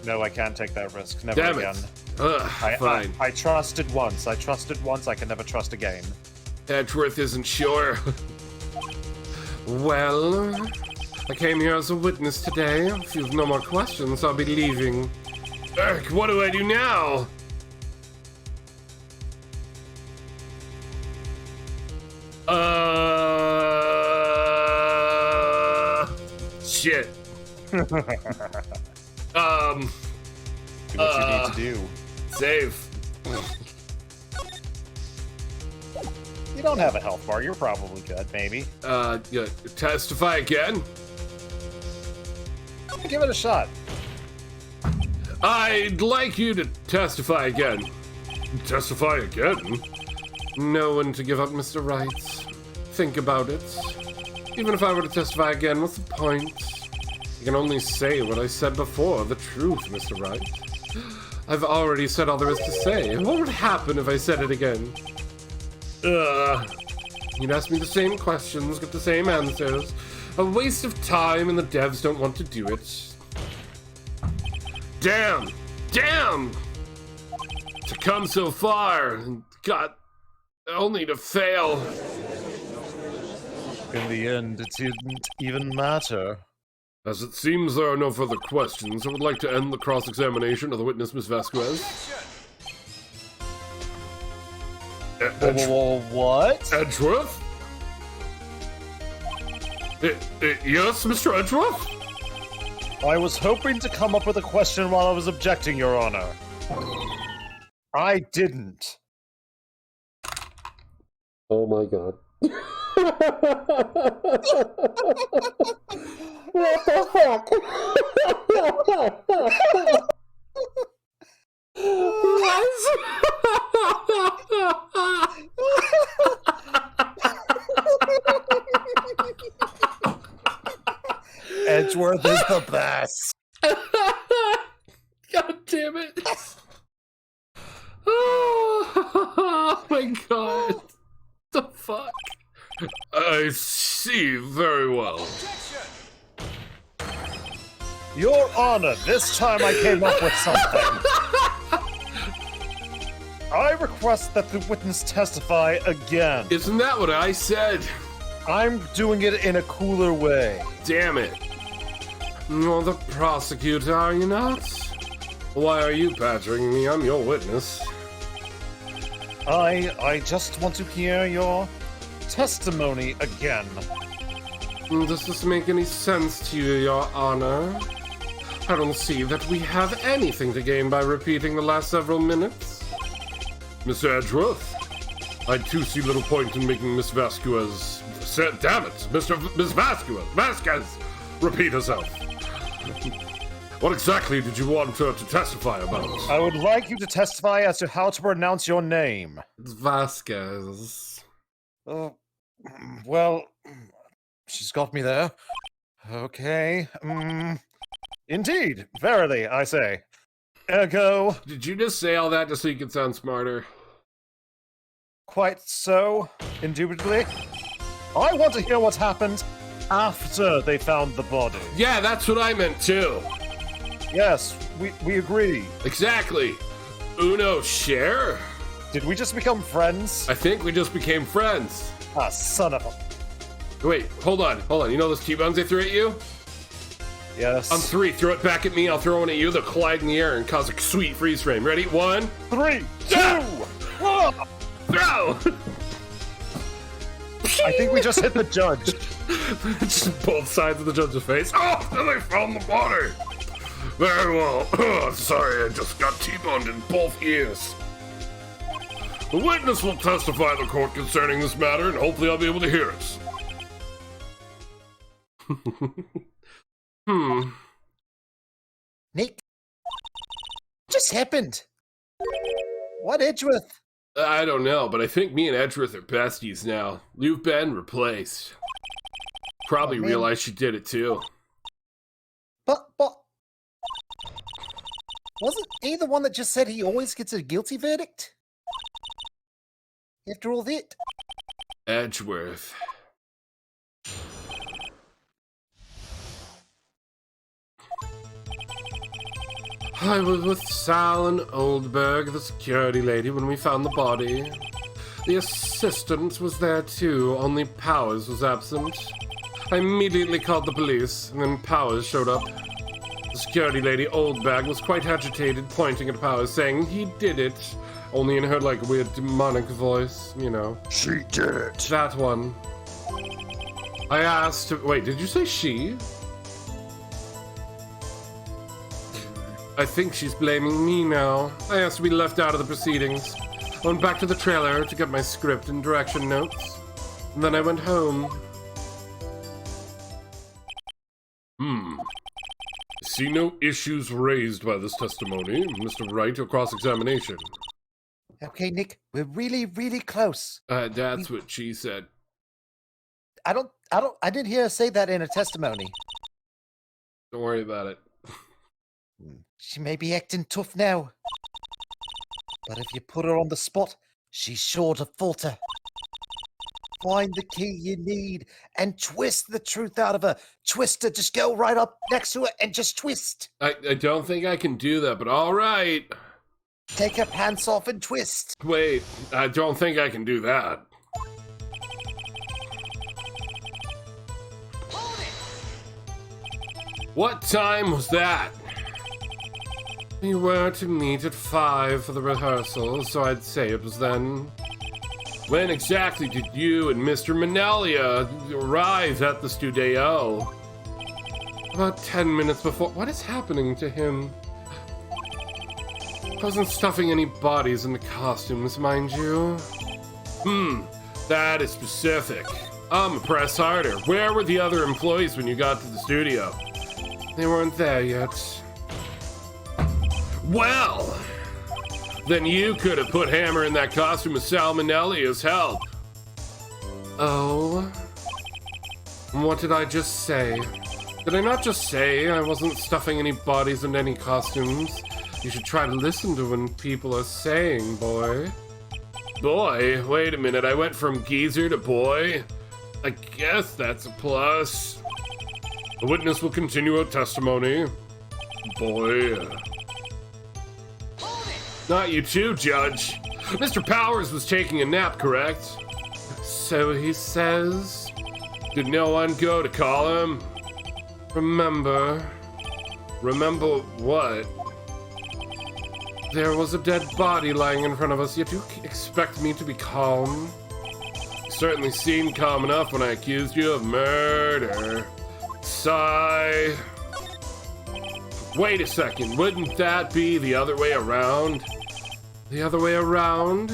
Speaker 2: No, I can't take that risk. Never
Speaker 1: Damn
Speaker 2: again.
Speaker 1: it. Ugh, fine.
Speaker 2: I trusted once. I trusted once. I can never trust again.
Speaker 1: Edgeworth isn't sure. Well, I came here as a witness today. If you have no more questions, I'll be leaving. Ugh, what do I do now? Shit.
Speaker 2: Do what you need to do.
Speaker 1: Save.
Speaker 2: You don't have a health bar. You're probably good, maybe.
Speaker 1: Yeah, testify again?
Speaker 2: Give it a shot.
Speaker 1: I'd like you to testify again. Testify again? No one to give up, Mr. Wright. Think about it. Even if I were to testify again, what's the point? I can only say what I said before, the truth, Mr. Wright. I've already said all there is to say. What would happen if I said it again? You'd ask me the same questions, get the same answers. A waste of time, and the devs don't want to do it. Damn! Damn! To come so far, and got only to fail.
Speaker 2: In the end, it didn't even matter.
Speaker 1: As it seems there are no further questions, I would like to end the cross-examination of the witness, Miss Vasquez.
Speaker 2: What?
Speaker 1: Edgeworth? Yes, Mr. Edgeworth?
Speaker 2: I was hoping to come up with a question while I was objecting, Your Honor. I didn't.
Speaker 1: Oh my god. What the fuck?
Speaker 3: Edgeworth is the best.
Speaker 1: God damn it. Oh my god. The fuck? I see very well.
Speaker 2: Your Honor, this time I came up with something. I request that the witness testify again.
Speaker 1: Isn't that what I said?
Speaker 2: I'm doing it in a cooler way.
Speaker 1: Damn it. You're the prosecutor, are you not? Why are you badgering me? I'm your witness.
Speaker 2: I just want to hear your testimony again.
Speaker 1: Does this make any sense to you, Your Honor? I don't see that we have anything to gain by repeating the last several minutes. Mr. Edgeworth, I too see little point in making Miss Vasquez... Damn it! Miss Vasquez! Repeat herself. What exactly did you want her to testify about?
Speaker 2: I would like you to testify as to how to pronounce your name.
Speaker 1: It's Vasquez.
Speaker 2: Well, she's got me there. Okay. Indeed, verily, I say. Ergo,
Speaker 1: Did you just say all that just so you could sound smarter?
Speaker 2: quite so, indubitably. I want to hear what happened after they found the body.
Speaker 1: Yeah, that's what I meant too.
Speaker 2: Yes, we agree.
Speaker 1: Exactly. Uno share?
Speaker 2: Did we just become friends?
Speaker 1: I think we just became friends.
Speaker 2: Ah, son of a...
Speaker 1: Wait, hold on. You know those T-bones I threw at you?
Speaker 2: Yes.
Speaker 1: On 3, throw it back at me, I'll throw one at you, they'll collide in the air and cause a sweet freeze frame. Ready? 1,
Speaker 2: 3, 2,
Speaker 1: Yeah.
Speaker 2: 1!
Speaker 1: throw!
Speaker 2: I think we just hit the judge.
Speaker 1: Just both sides of the judge's face. Oh, they found the body! Very well. Sorry, I just got T-boned in both ears. The witness will testify in the court concerning this matter, and hopefully I'll be able to hear it.
Speaker 3: Nick, what just happened? What, Edgeworth?
Speaker 1: I don't know, but I think me and Edgeworth are besties now. You've been replaced. Probably
Speaker 3: Oh, man.
Speaker 1: realized she did it too.
Speaker 3: But wasn't he the one that just said he always gets a guilty verdict? After all that?
Speaker 1: Edgeworth. I was with Sal and Oldberg, the security lady, when we found the body. The assistant was there too, only Powers was absent. I immediately called the police, and then Powers showed up. The security lady, Oldberg, was quite agitated, pointing at Powers, saying he did it, only in her, like, weird demonic voice, you know.
Speaker 4: She did it.
Speaker 1: That one. I asked... Wait, did you say she? I think she's blaming me now. I asked to be left out of the proceedings. I went back to the trailer to get my script and direction notes. And then I went home. I see no issues raised by this testimony. Mr. Wright, your cross-examination.
Speaker 3: Okay, Nick, we're really, really close.
Speaker 1: That's what she said.
Speaker 3: I didn't hear her say that in a testimony.
Speaker 1: Don't worry about it.
Speaker 3: She may be acting tough now. But if you put her on the spot, she's sure to falter. Find the key you need and twist the truth out of her. Twist her, just go right up next to her and just twist.
Speaker 1: I don't think I can do that, but all right.
Speaker 3: Take her pants off and twist.
Speaker 1: Wait, I don't think I can do that. What time was that? We were to meet at 5 for the rehearsal, so I'd say it was then. When exactly did you and Mr. Manelia arrive at the studio? About 10 minutes before. What is happening to him? I wasn't stuffing any bodies in the costumes, mind you. That is specific. Press harder. Where were the other employees when you got to the studio? They weren't there yet. Well, then you could have put Hammer in that costume with Sal Manelia's help. Oh? What did I just say? Did I not just say I wasn't stuffing any bodies in any costumes? You should try to listen to what people are saying, boy. Boy? Wait a minute, I went from geezer to boy? I guess that's a plus. The witness will continue her testimony. Boy. Not you too, Judge. Mr. Powers was taking a nap, correct? So he says. Did no one go to call him? Remember what? There was a dead body lying in front of us, yet you expect me to be calm? You certainly seemed calm enough when I accused you of murder. Sigh. Wait a second, wouldn't that be the other way around? The other way around?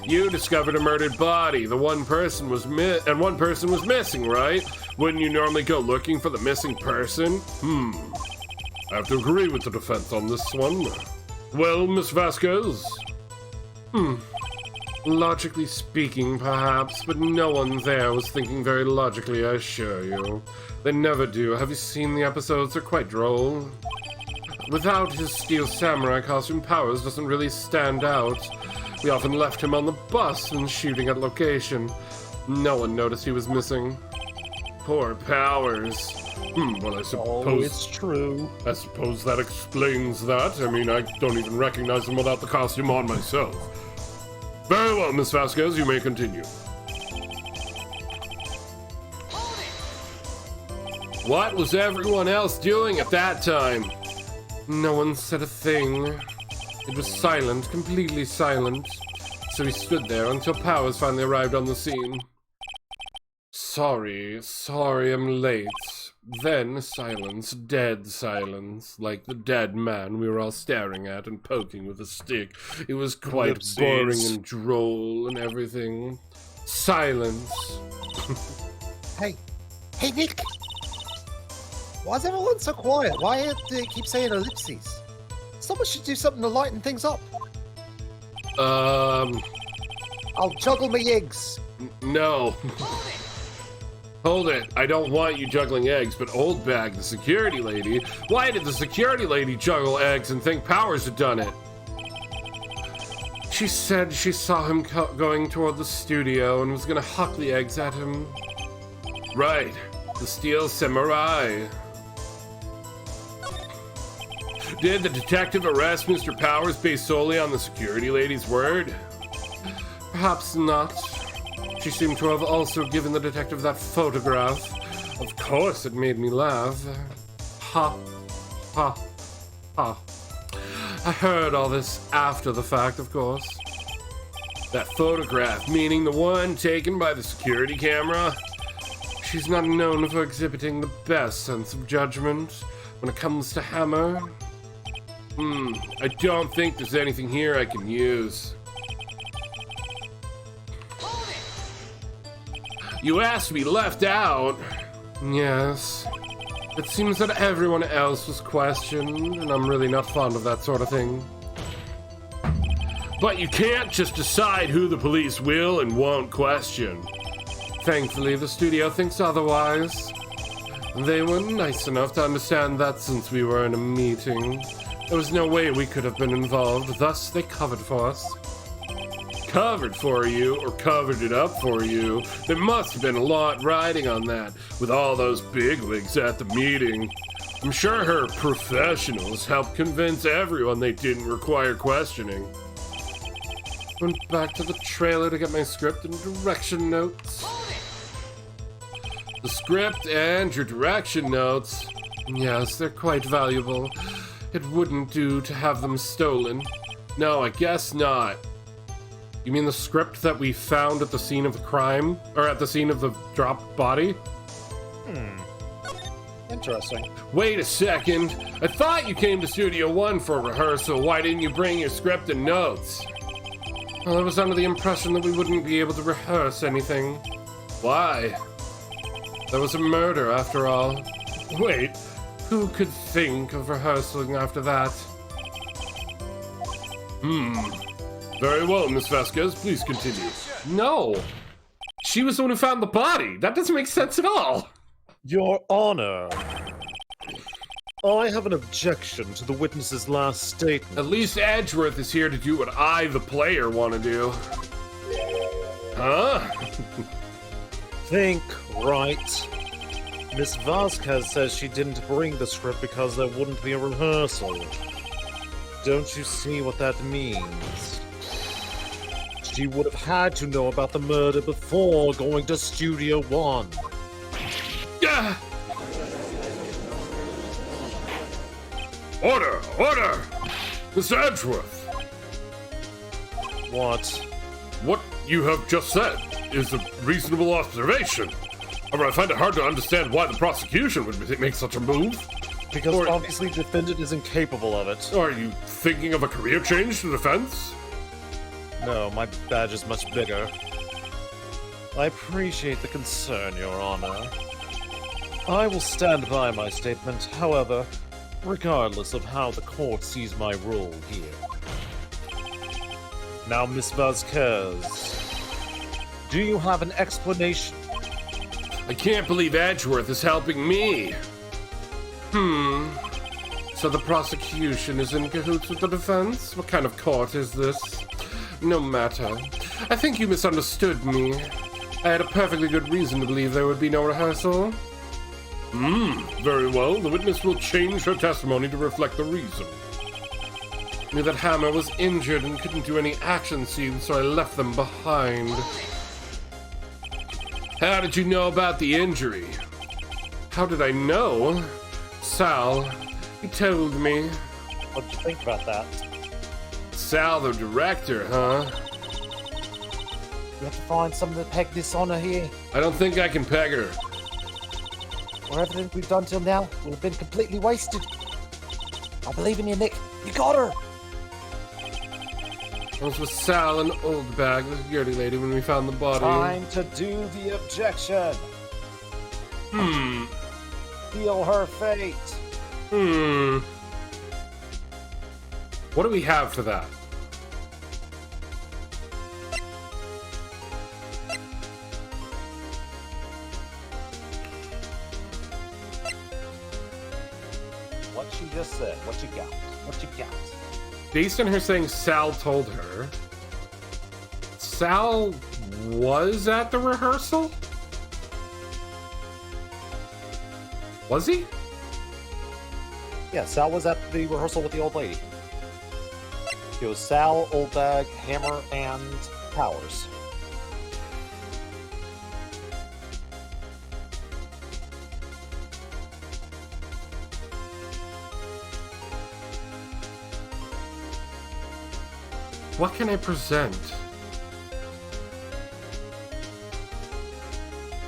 Speaker 1: You discovered a murdered body. The one person was one person was missing, right? Wouldn't you normally go looking for the missing person? I have to agree with the defense on this one. Well, Miss Vasquez? Logically speaking, perhaps, but no one there was thinking very logically, I assure you. They never do. Have you seen the episodes? They're quite droll. Without his steel samurai costume, Powers doesn't really stand out. We often left him on the bus when shooting at location. No one noticed he was missing. Poor Powers. Well, I suppose...
Speaker 3: Oh, it's true.
Speaker 1: I suppose that explains that. I mean, I don't even recognize him without the costume on myself. Very well, Miss Vasquez, you may continue. What was everyone else doing at that time? No one said a thing. It was silent, completely silent. So he stood there until Powers finally arrived on the scene. Sorry, I'm late. Then silence, dead silence, like the dead man we were all staring at and poking with a stick. It was quite boring and droll and everything. Silence.
Speaker 3: Hey, Nick! Why is everyone so quiet? Why do they keep saying ellipses? Someone should do something to lighten things up. I'll juggle my eggs.
Speaker 1: No. Hold it. I don't want you juggling eggs, but Old Bag, the security lady... Why did the security lady juggle eggs and think Powers had done it? She said she saw him going toward the studio and was gonna huck the eggs at him. Right. The steel samurai. Did the detective arrest Mr. Powers based solely on the security lady's word? Perhaps not. She seemed to have also given the detective that photograph. Of course, it made me laugh. Ha. Ha. Ha. I heard all this after the fact, of course. That photograph, meaning the one taken by the security camera? She's not known for exhibiting the best sense of judgment when it comes to Hammer. I don't think there's anything here I can use. You asked to be left out. Yes. It seems that everyone else was questioned, and I'm really not fond of that sort of thing. But you can't just decide who the police will and won't question. Thankfully, the studio thinks otherwise. They were nice enough to understand that since we were in a meeting. There was no way we could have been involved, thus they covered for us. Covered for you, or covered it up for you. There must have been a lot riding on that, with all those bigwigs at the meeting. I'm sure her professionals helped convince everyone they didn't require questioning. Went back to the trailer to get my script and direction notes. The script and your direction notes. Yes, they're quite valuable. It wouldn't do to have them stolen. No, I guess not. You mean the script that we found at the scene of the crime? Or at the scene of the dropped body?
Speaker 3: Interesting.
Speaker 1: Wait a second. I thought you came to Studio One for rehearsal. Why didn't you bring your script and notes? Well, I was under the impression that we wouldn't be able to rehearse anything. Why? There was a murder, after all. Wait, who could think of rehearsing after that? Very well, Miss Vasquez, please continue. No! She was the one who found the body! That doesn't make sense at all!
Speaker 2: Your Honor, I have an objection to the witness's last statement.
Speaker 1: At least Edgeworth is here to do what I, the player, want to do. Huh?
Speaker 2: Think, Wright. Miss Vasquez says she didn't bring the script because there wouldn't be a rehearsal. Don't you see what that means? She would have had to know about the murder before going to Studio One.
Speaker 1: Yeah. Order! Order! Mr. Edgeworth!
Speaker 2: What?
Speaker 1: What you have just said is a reasonable observation. However, I find it hard to understand why the prosecution would make such a move.
Speaker 2: Because obviously the defendant is incapable of it.
Speaker 1: Are you thinking of a career change to defense?
Speaker 2: No, my badge is much bigger. I appreciate the concern, Your Honor. I will stand by my statement, however, regardless of how the court sees my role here. Now, Miss Vasquez, do you have an explanation?
Speaker 1: I can't believe Edgeworth is helping me. So the prosecution is in cahoots with the defense? What kind of court is this? No matter. I think you misunderstood me. I had a perfectly good reason to believe there would be no rehearsal. Very well. The witness will change her testimony to reflect the reason. I knew that Hammer was injured and couldn't do any action scenes, so I left them behind. How did you know about the injury? How did I know? Sal, he told me.
Speaker 3: What'd you think about that?
Speaker 1: Sal, the director, huh?
Speaker 3: We have to find something to peg this on her here.
Speaker 1: I don't think I can peg her.
Speaker 3: Or everything we've done till now will have been completely wasted. I believe in you, Nick. You got her!
Speaker 1: I was with Sal and Oldbag, the security lady, when we found the body.
Speaker 3: Time to do the objection. Feel her fate.
Speaker 1: What do we have for that?
Speaker 3: What she just said. What you got? What you got?
Speaker 1: Based on her saying Sal told her, Sal was at the rehearsal? Was he?
Speaker 3: Yeah, Sal was at the rehearsal with the old lady. It was Sal, Oldbag, Hammer, and Powers.
Speaker 1: What can I present?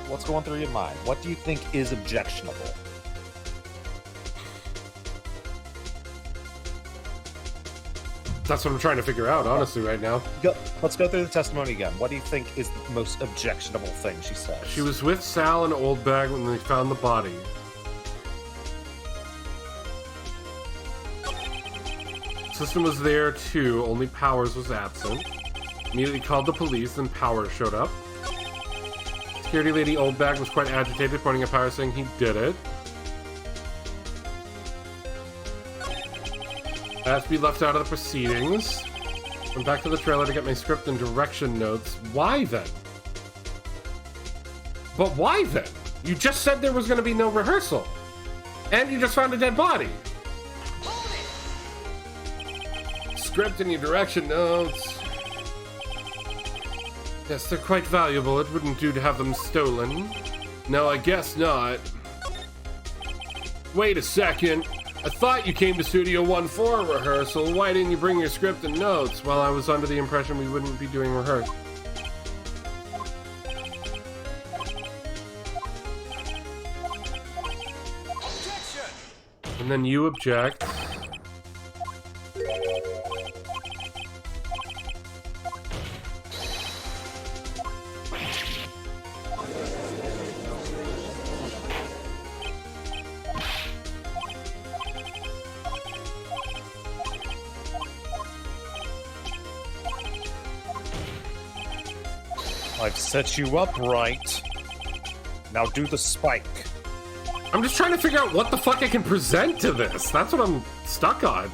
Speaker 3: What's going through your mind? What do you think is objectionable?
Speaker 1: That's what I'm trying to figure out, honestly, right now.
Speaker 3: Let's go through the testimony again. What do you think is the most objectionable thing she said?
Speaker 1: She was with Sal and Oldbag when they found the body. System was there too, only Powers was absent. Immediately called the police, then Powers showed up. Security lady Oldbag was quite agitated, pointing at Powers saying he did it. I have to be left out of the proceedings. Went back to the trailer to get my script and direction notes. Why then? But why then? You just said there was going to be no rehearsal. And you just found a dead body. Script and your direction notes. Yes, they're quite valuable. It wouldn't do to have them stolen. No, I guess not. Wait a second. I thought you came to Studio 1 for a rehearsal. Why didn't you bring your script and notes? Well, I was under the impression we wouldn't be doing rehearsal. And then you object.
Speaker 3: I've set you up right. Now do the spike.
Speaker 1: I'm just trying to figure out what the fuck I can present to this. That's what I'm stuck on.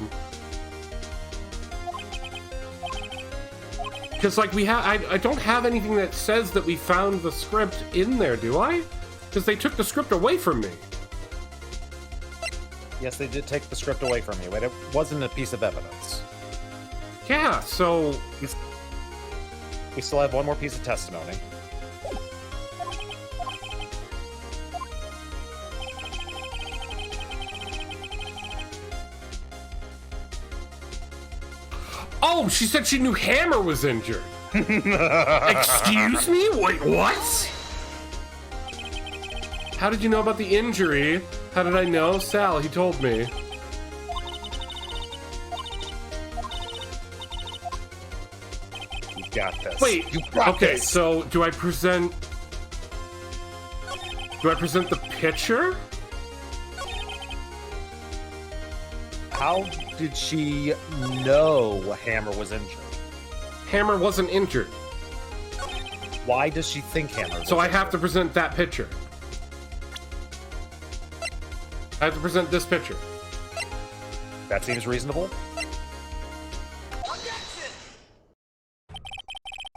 Speaker 1: Because, like, I don't have anything that says that we found the script in there, do I? Because they took the script away from me.
Speaker 3: Yes, they did take the script away from you, but it wasn't a piece of evidence.
Speaker 1: Yeah, so...
Speaker 3: We still have one more piece of testimony.
Speaker 1: Oh, she said she knew Hammer was injured. Excuse me? Wait, what? How did you know about the injury? How did I know? Sal, he told me.
Speaker 3: You got this.
Speaker 1: Wait, okay, so do I present the picture?
Speaker 3: How did she know Hammer was injured?
Speaker 1: Hammer wasn't injured.
Speaker 3: Why does she think Hammer was
Speaker 1: So I
Speaker 3: injured?
Speaker 1: have to present that picture. I have to present this picture.
Speaker 3: That seems reasonable.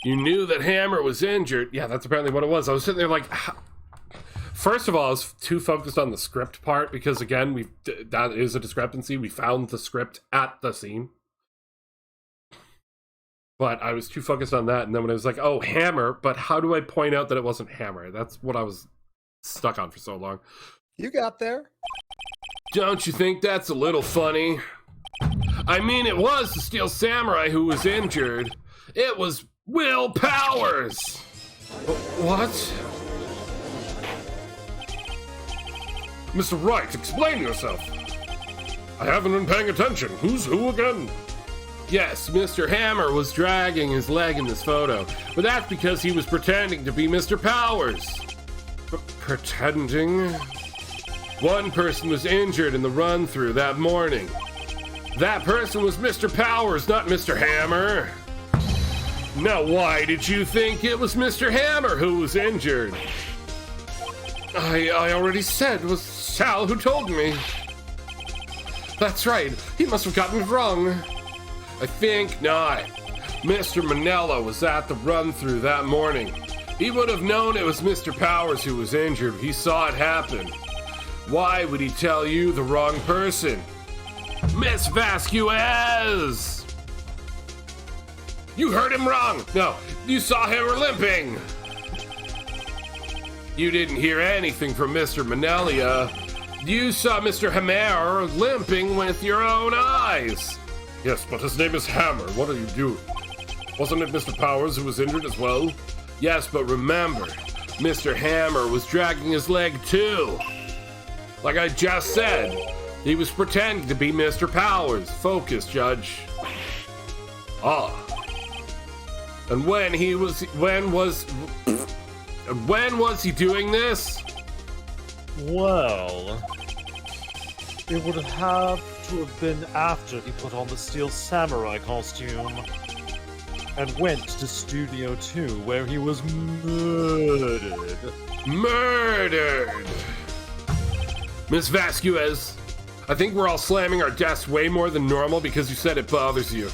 Speaker 1: You knew that Hammer was injured. Yeah, that's apparently what it was. I was sitting there like... First of all, I was too focused on the script part because, again, that is a discrepancy. We found the script at the scene. But I was too focused on that, and then when I was like, oh, Hammer, but how do I point out that it wasn't Hammer? That's what I was stuck on for so long.
Speaker 3: You got there.
Speaker 1: Don't you think that's a little funny? I mean, it was the Steel Samurai who was injured. It was Will Powers! What? Mr. Wright, explain yourself. I haven't been paying attention. Who's who again? Yes, Mr. Hammer was dragging his leg in this photo, but that's because he was pretending to be Mr. Powers. Pretending? One person was injured in the run-through that morning. That person was Mr. Powers, not Mr. Hammer. Now, why did you think it was Mr. Hammer who was injured? I already said it was Sal who told me. That's right, he must have gotten it wrong. I think not. Mr. Manella was at the run-through that morning. He would have known it was Mr. Powers who was injured. He saw it happen. Why would he tell you the wrong person? Miss Vasquez! You heard him wrong! No, you saw him limping! You didn't hear anything from Mr. Manella. You saw Mr. Hammer limping with your own eyes. Yes, but his name is Hammer. What are you doing? Wasn't it Mr. Powers who was injured as well? Yes, but remember, Mr. Hammer was dragging his leg too. Like I just said, he was pretending to be Mr. Powers. Focus, Judge. Ah. And when was he doing this?
Speaker 2: Well, it would have to have been after he put on the Steel Samurai costume and went to Studio 2 where he was murdered.
Speaker 1: Murdered! Miss Vasquez, I think we're all slamming our desks way more than normal because you said it bothers you.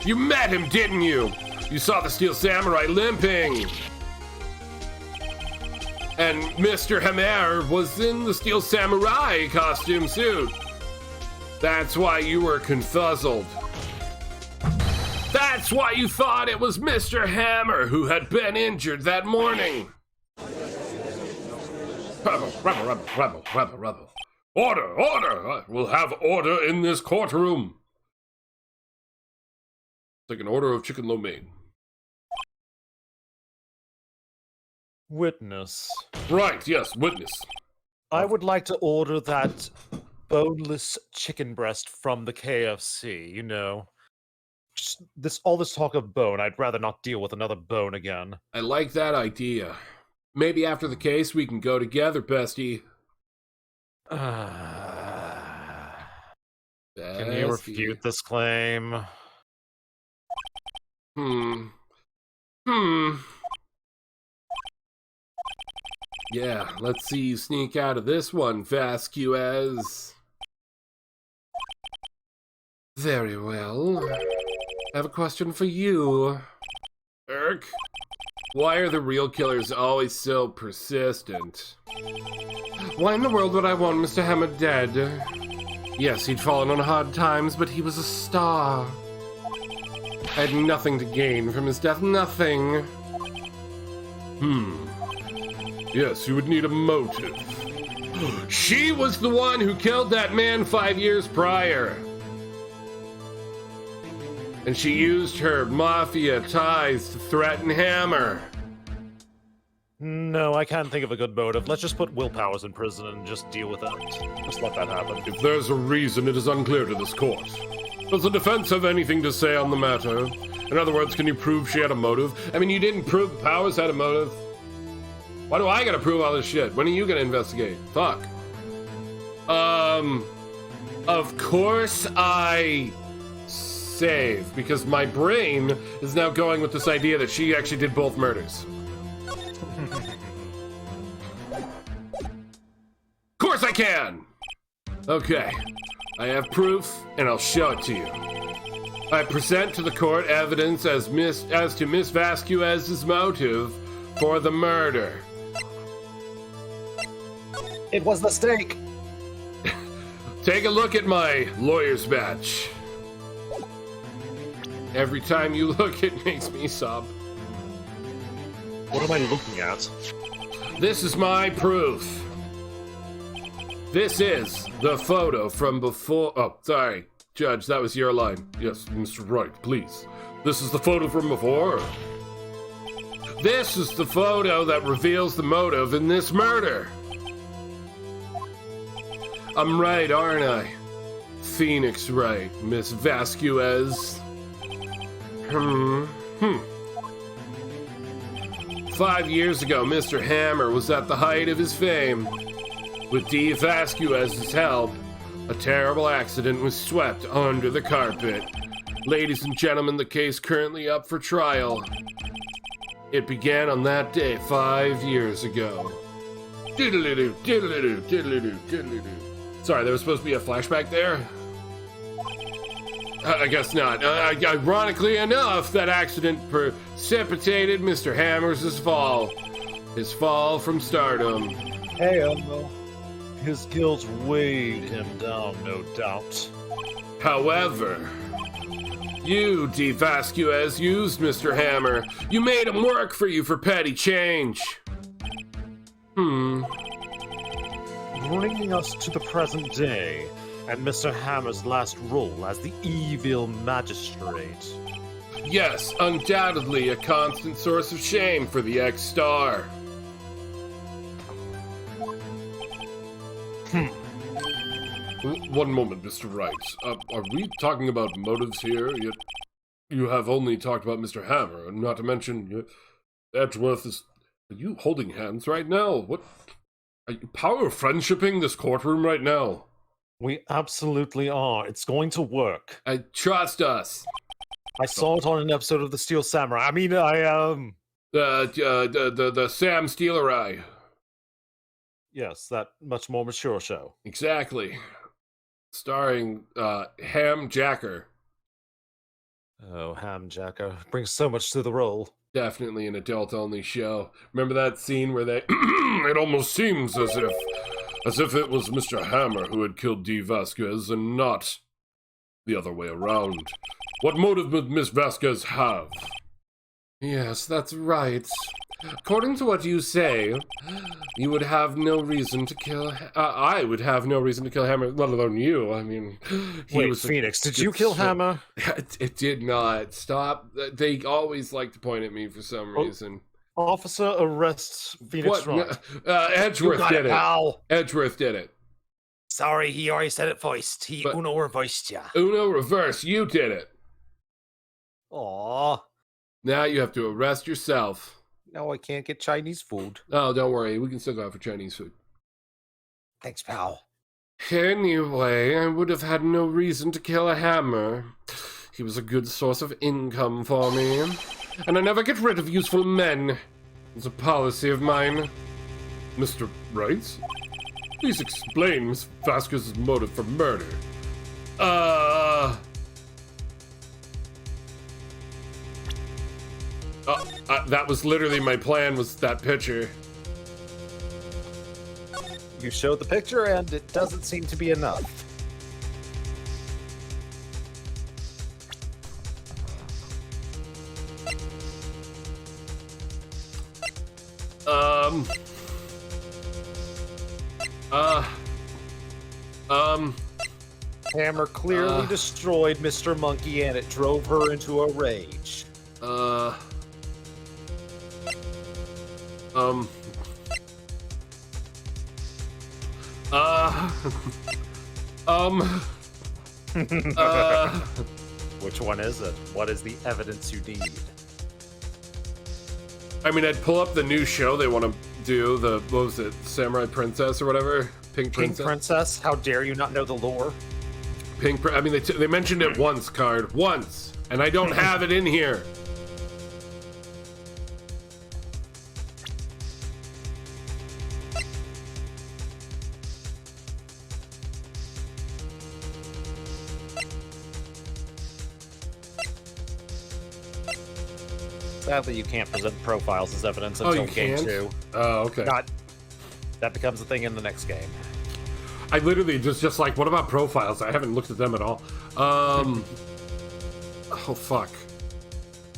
Speaker 1: You met him, didn't you? You saw the Steel Samurai limping. And Mr. Hammer was in the Steel Samurai costume suit. That's why you were confuzzled. That's why you thought it was Mr. Hammer who had been injured that morning. Rebel. Order! We'll have order in this courtroom. It's like an order of chicken lo mein.
Speaker 2: Witness.
Speaker 1: Right, yes, witness.
Speaker 2: I would like to order that boneless chicken breast from the KFC, you know. Just all this talk of bone, I'd rather not deal with another bone again.
Speaker 1: I like that idea. Maybe after the case we can go together, bestie.
Speaker 2: Can you refute this claim?
Speaker 1: Yeah, let's see you sneak out of this one, Vasquez. Very well. I have a question for you. Irk, why are the real killers always so persistent? Why in the world would I want Mr. Hammer dead? Yes, he'd fallen on hard times, but he was a star. I had nothing to gain from his death, nothing. Yes, you would need a motive. She was the one who killed that man 5 years prior. And she used her mafia ties to threaten Hammer.
Speaker 2: No, I can't think of a good motive. Let's just put Will Powers in prison and just deal with it. Just let that happen.
Speaker 1: If there's a reason, it is unclear to this court. Does the defense have anything to say on the matter? In other words, can you prove she had a motive? I mean, you didn't prove Powers had a motive. Why do I gotta prove all this shit? When are you gonna investigate? Fuck. Of course I save, because my brain is now going with this idea that she actually did both murders. Of course I can! Okay, I have proof, and I'll show it to you. I present to the court evidence as to Miss Vasquez's motive for the murder.
Speaker 3: It was the steak.
Speaker 1: Take a look at my lawyer's badge. Every time you look, it makes me sob.
Speaker 2: What am I looking at?
Speaker 1: This is my proof. This is the photo from before. Oh, sorry, Judge, that was your line. Yes, Mr. Wright, please. This is the photo from before. This is the photo that reveals the motive in this murder. I'm right, aren't I? Phoenix Wright, Miss Vasquez. 5 years ago, Mr. Hammer was at the height of his fame. With D. Vasquez's help, a terrible accident was swept under the carpet. Ladies and gentlemen, the case currently up for trial. It began on that day 5 years ago. Diddle-doo, diddle-doo, diddle-doo, diddle-doo. Sorry, there was supposed to be a flashback there? I guess not. Ironically enough, that accident precipitated Mr. Hammer's fall. His fall from stardom.
Speaker 3: Hey, Elmo.
Speaker 2: His guilt weighed him down, no doubt.
Speaker 1: However, you, D. Vasquez, used Mr. Hammer. You made him work for you for petty change.
Speaker 2: Bringing us to the present day, and Mr. Hammer's last role as the evil magistrate.
Speaker 1: Yes, undoubtedly a constant source of shame for the ex-star. One moment, Mr. Wright. Are we talking about motives here? Yet you have only talked about Mr. Hammer, not to mention Edgeworth is... Are you holding hands right now? What? Are you power friendshipping this courtroom right now?
Speaker 2: We absolutely are. It's going to work.
Speaker 1: Trust us.
Speaker 2: I saw it on an episode of The Steel Samurai. I mean,
Speaker 1: The Sam Steelerai.
Speaker 2: Yes, that much more mature show.
Speaker 1: Exactly. starring Ham Jacker.
Speaker 2: Oh, Hamjacker brings so much to the role.
Speaker 1: Definitely an adult-only show. Remember that scene where they... It almost seems as if it was Mr. Hammer who had killed D. Vasquez and not the other way around. What motive would Miss Vasquez have? Yes, that's right. According to what you say, you would have no reason to kill... I would have no reason to kill Hammer, let alone you. I mean, he
Speaker 2: Wait,
Speaker 1: was
Speaker 2: Phoenix, did you kill Hammer?
Speaker 1: It did not. Stop. They always like to point at me for some reason.
Speaker 2: Officer arrests Phoenix Wright.
Speaker 1: Edgeworth did it.
Speaker 3: Pal.
Speaker 1: Edgeworth did it.
Speaker 5: Sorry, he already said it voiced. He
Speaker 1: But-
Speaker 5: Uno reversed ya.
Speaker 1: Uno reverse, you did it.
Speaker 3: Aw.
Speaker 1: Now you have to arrest yourself.
Speaker 3: No, I can't get Chinese food.
Speaker 1: Oh, don't worry. We can still go out for Chinese food.
Speaker 5: Thanks, pal.
Speaker 1: Anyway, I would have had no reason to kill a Hammer. He was a good source of income for me. And I never get rid of useful men. It's a policy of mine. Mr. Wright? Please explain Miss Vasquez's motive for murder. That was literally my plan, was that picture.
Speaker 3: You showed the picture, and it doesn't seem to be enough. Hammer clearly destroyed Mr. Monkey, and it drove her into a rage. Which one is it? What is the evidence you need?
Speaker 1: I mean, I'd pull up the new show they want to do, the, what was it, Samurai Princess or whatever? Pink
Speaker 3: Pink
Speaker 1: Princess?
Speaker 3: Princess? How dare you not know the lore?
Speaker 1: I mean, they mentioned it once, Card. Once! And I don't have it in here.
Speaker 3: Sadly, you can't present profiles as evidence
Speaker 1: Oh,
Speaker 3: until
Speaker 1: you
Speaker 3: game
Speaker 1: can't?
Speaker 3: 2.
Speaker 1: Oh, okay.
Speaker 3: That becomes a thing in the next game.
Speaker 1: I literally just like, what about profiles? I haven't looked at them at all. Oh, fuck.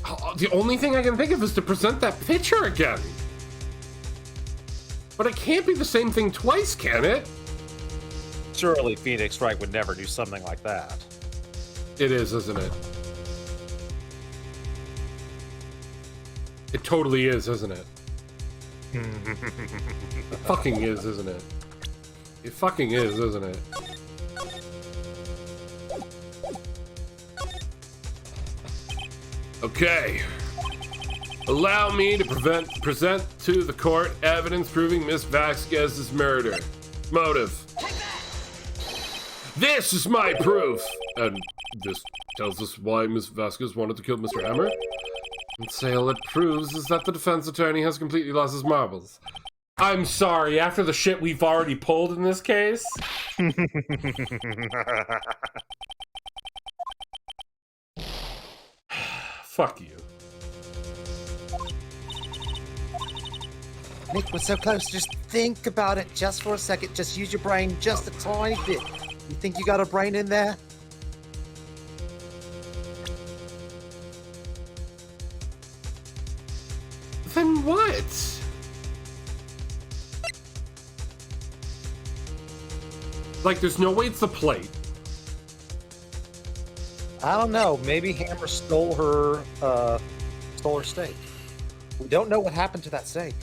Speaker 1: Oh, the only thing I can think of is to present that picture again. But it can't be the same thing twice, can it?
Speaker 3: Surely Phoenix Wright would never do something like that.
Speaker 1: It is, isn't it? It totally is, isn't it? It fucking is, isn't it? It fucking is, isn't it? Okay. Allow me to present to the court evidence proving Miss Vasquez's murder. Motive. This is my proof! And this tells us why Miss Vasquez wanted to kill Mr. Hammer. And say all it proves is that the defense attorney has completely lost his marbles. I'm sorry, after the shit we've already pulled in this case? Fuck you.
Speaker 5: Nick, we're so close. Just think about it just for a second. Just use your brain just a tiny bit. You think you got a brain in there?
Speaker 1: Then what? Like, there's no way it's the plate.
Speaker 3: I don't know. Maybe Hammer stole her steak. We don't know what happened to that steak.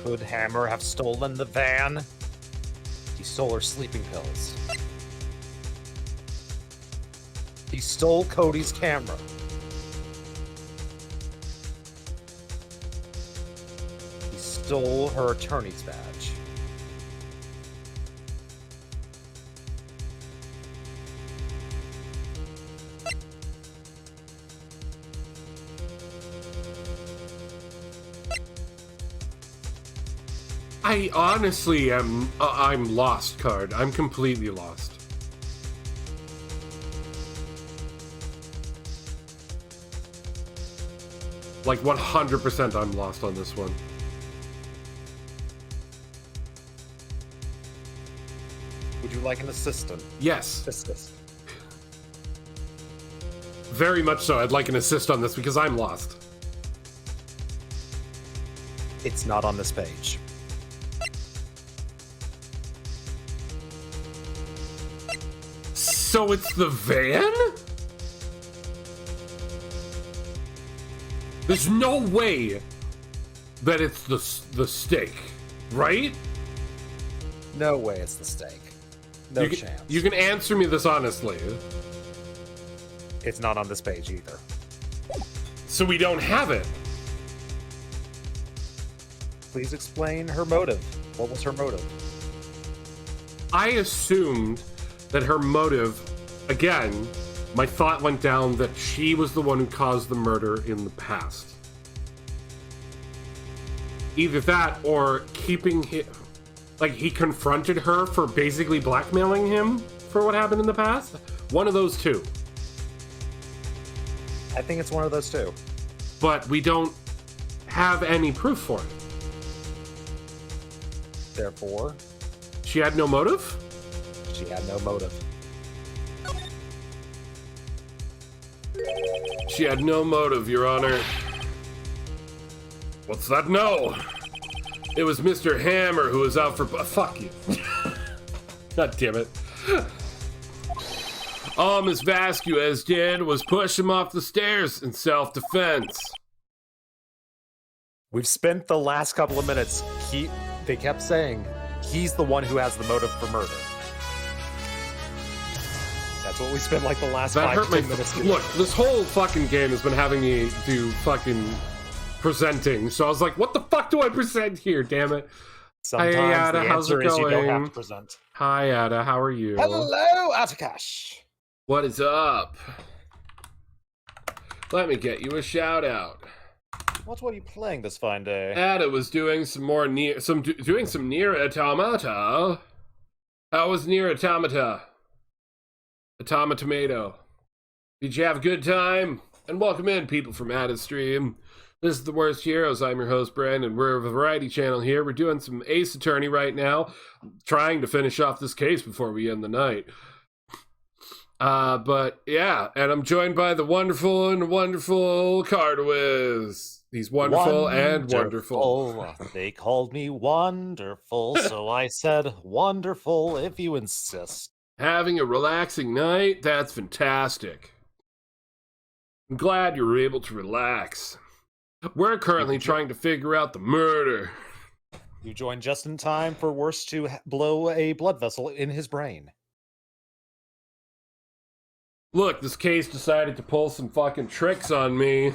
Speaker 3: Could Hammer have stolen the van? He stole her sleeping pills. He stole Cody's camera. He stole her attorney's badge.
Speaker 1: I honestly am. I'm lost, Card. I'm completely lost. Like 100% I'm lost on this one.
Speaker 3: Would you like an assistant?
Speaker 1: Yes,
Speaker 3: Assist.
Speaker 1: very much so. I'd like an assist on this because I'm lost.
Speaker 3: It's not on this page.
Speaker 1: So it's the van? There's no way that it's the steak, right?
Speaker 3: No way it's the steak. No
Speaker 1: you
Speaker 3: chance.
Speaker 1: You can answer me this honestly.
Speaker 3: It's not on this page either.
Speaker 1: So we don't have it.
Speaker 3: Please explain her motive. What was her motive?
Speaker 1: I assumed that her motive, again, my thought went down that she was the one who caused the murder in the past. Either that or keeping him, like he confronted her for basically blackmailing him for what happened in the past. One of those two.
Speaker 3: I think it's one of those two.
Speaker 1: But we don't have any proof for it.
Speaker 3: Therefore,
Speaker 1: She had no motive?
Speaker 3: she had no motive.
Speaker 1: She had no motive, Your Honor. What's that? No! It was Mr. Hammer who was out for... fuck you. God damn it. All Miss Vasquez did was push him off the stairs in self-defense.
Speaker 3: We've spent the last couple of minutes. They kept saying he's the one who has the motive for murder. That's what we spent like the last
Speaker 1: That
Speaker 3: 5
Speaker 1: hurt
Speaker 3: to
Speaker 1: my...
Speaker 3: 10 minutes doing.
Speaker 1: Look, this whole fucking game has been having me do fucking presenting. So I was like, what the fuck do I present here, damn it?
Speaker 3: Sometimes
Speaker 1: Hey, Ada,
Speaker 3: the
Speaker 1: how's
Speaker 3: answer
Speaker 1: it
Speaker 3: is you don't have
Speaker 1: going?
Speaker 3: to present.
Speaker 1: Hi, Ada, how are you?
Speaker 3: Hello, Atakash.
Speaker 1: What is up? Let me get you a shout out.
Speaker 3: What were you playing this fine day?
Speaker 1: Ada was doing some more doing some Nier Automata. How was Nier Automata? Automatomato. Did you have a good time? And welcome in, people from Ada's stream. This is The Worst Heroes. I'm your host, Brandon. We're a variety channel here. We're doing some Ace Attorney right now, trying to finish off this case before we end the night. But yeah, and I'm joined by the wonderful and wonderful CardWiz. He's wonderful and wonderful.
Speaker 3: They called me wonderful, so I said wonderful if you insist.
Speaker 1: Having a relaxing night? That's fantastic. I'm glad you were able to relax. We're currently trying to figure out the murder.
Speaker 3: You joined just in time for Worst to blow a blood vessel in his brain.
Speaker 1: Look, this case decided to pull some fucking tricks on me.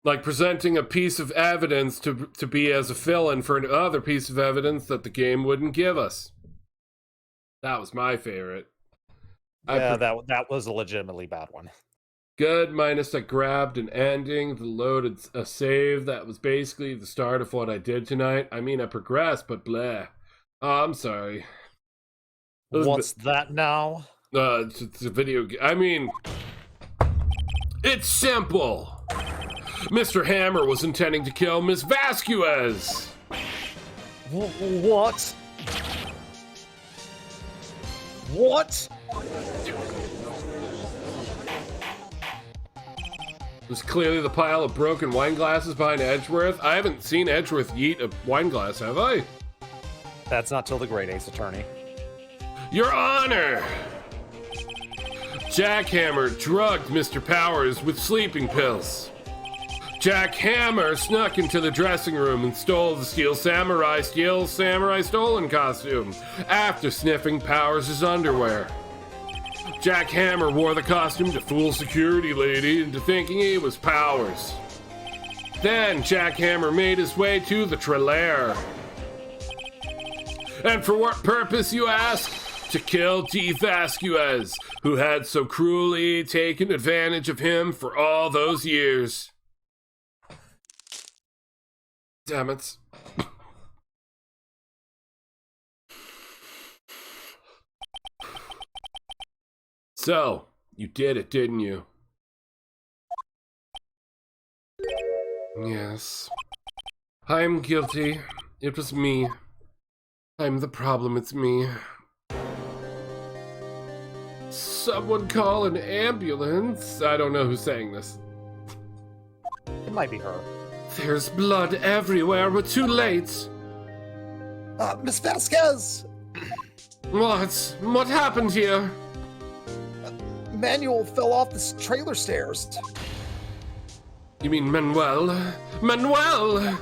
Speaker 1: Like presenting a piece of evidence to be as a fill-in for another piece of evidence that the game wouldn't give us. That was my favorite.
Speaker 3: Yeah, that was a legitimately bad one.
Speaker 1: Good, minus I grabbed an ending, the loaded a save. That was basically the start of what I did tonight. I mean, I progressed, but bleh. Oh, I'm sorry.
Speaker 3: What's that now?
Speaker 1: It's a video game. I mean, it's simple. Mr. Hammer was intending to kill Miss Vasquez.
Speaker 3: What? What?
Speaker 1: It was clearly the pile of broken wine glasses behind Edgeworth. I haven't seen Edgeworth yeet a wine glass, have I?
Speaker 3: That's not till the great Ace Attorney.
Speaker 1: Your Honor! Jackhammer drugged Mr. Powers with sleeping pills. Jackhammer snuck into the dressing room and stole the Steel Samurai stolen costume after sniffing Powers' underwear. Jackhammer wore the costume to fool security lady into thinking he was Powers. Then Jackhammer made his way to the trailer. And for what purpose, you ask? To kill T. Vasquez, who had so cruelly taken advantage of him for all those years. Damn it. So, you did it, didn't you? Yes. I'm guilty. It was me. I'm the problem, it's me. Someone call an ambulance. I don't know who's saying this.
Speaker 3: It might be her.
Speaker 1: There's blood everywhere, but too late.
Speaker 3: Miss Vasquez!
Speaker 1: What happened here?
Speaker 3: Manuel fell off the trailer stairs.
Speaker 1: You mean Manuel? Manuel!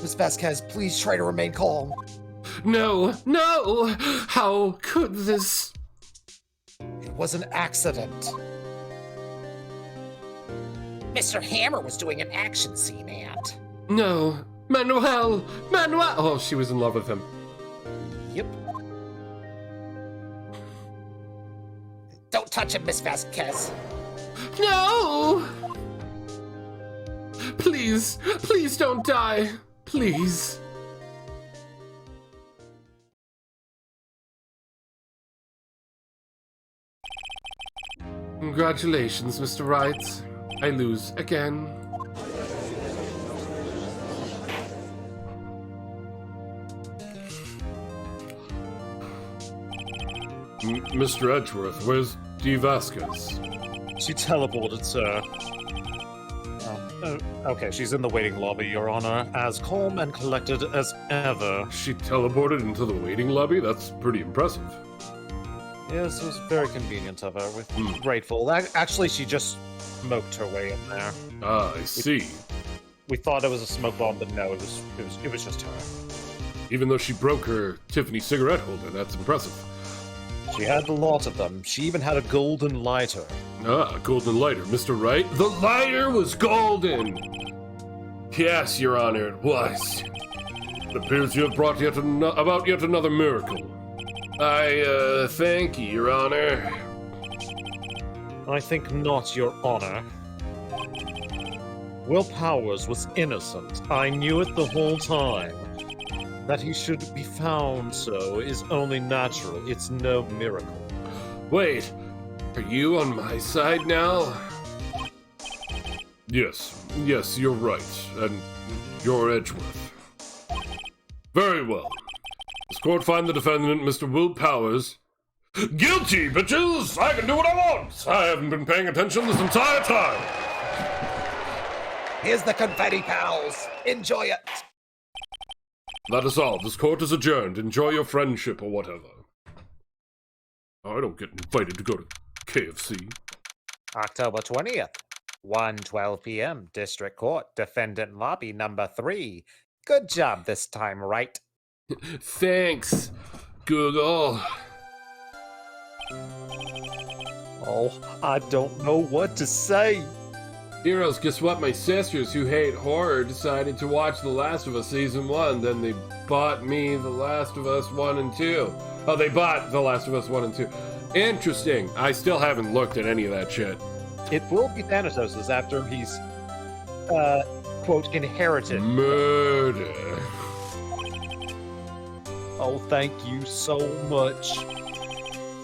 Speaker 3: Miss Vasquez, please try to remain calm.
Speaker 1: No! How could this?
Speaker 3: It was an accident.
Speaker 5: Mr. Hammer was doing an action scene, and...
Speaker 1: No! Manuel! Oh, she was in love with him.
Speaker 3: Yep.
Speaker 5: Don't touch him, Miss Vasquez.
Speaker 1: No! Please don't die. Please. Congratulations, Mr. Wright. I lose again. Mr. Edgeworth, where's D. Vasquez?
Speaker 2: She teleported, sir. Okay, she's in the waiting lobby, Your Honor, as calm and collected as ever.
Speaker 1: She teleported into the waiting lobby? That's pretty impressive.
Speaker 2: Yes, it was very convenient of her. We're grateful. Actually, she just smoked her way in there.
Speaker 1: Ah, I see.
Speaker 2: We thought it was a smoke bomb, but no, it was just her.
Speaker 1: Even though she broke her Tiffany cigarette holder, that's impressive.
Speaker 2: She had a lot of them. She even had a golden lighter.
Speaker 1: Ah, golden lighter, Mr. Wright. The lighter was golden! Yes, Your Honor, it was. It appears you have brought about yet another miracle. I, thank you, Your Honor.
Speaker 2: I think not, Your Honor. Will Powers was innocent. I knew it the whole time. That he should be found so is only natural. It's no miracle.
Speaker 1: Wait, are you on my side now? Yes, you're right, and you're Edgeworth. Very well. This court find the defendant, Mr. Will Powers, guilty, bitches! I can do what I want! I haven't been paying attention this entire time!
Speaker 3: Here's the confetti, pals. Enjoy it.
Speaker 1: That is all. This court is adjourned. Enjoy your friendship or whatever. I don't get invited to go to KFC.
Speaker 6: October 20th, 1:12 p.m., District Court, Defendant Lobby number 3. Good job this time, Wright.
Speaker 1: Thanks, Google.
Speaker 2: Oh, I don't know what to say.
Speaker 1: Heroes, guess what? My sisters who hate horror decided to watch The Last of Us Season 1. Then they bought me The Last of Us 1 and 2. Oh, they bought The Last of Us 1 and 2. Interesting. I still haven't looked at any of that shit.
Speaker 2: It will be Thanatos's after he's, quote, inherited.
Speaker 1: Murder.
Speaker 2: Oh, thank you so much.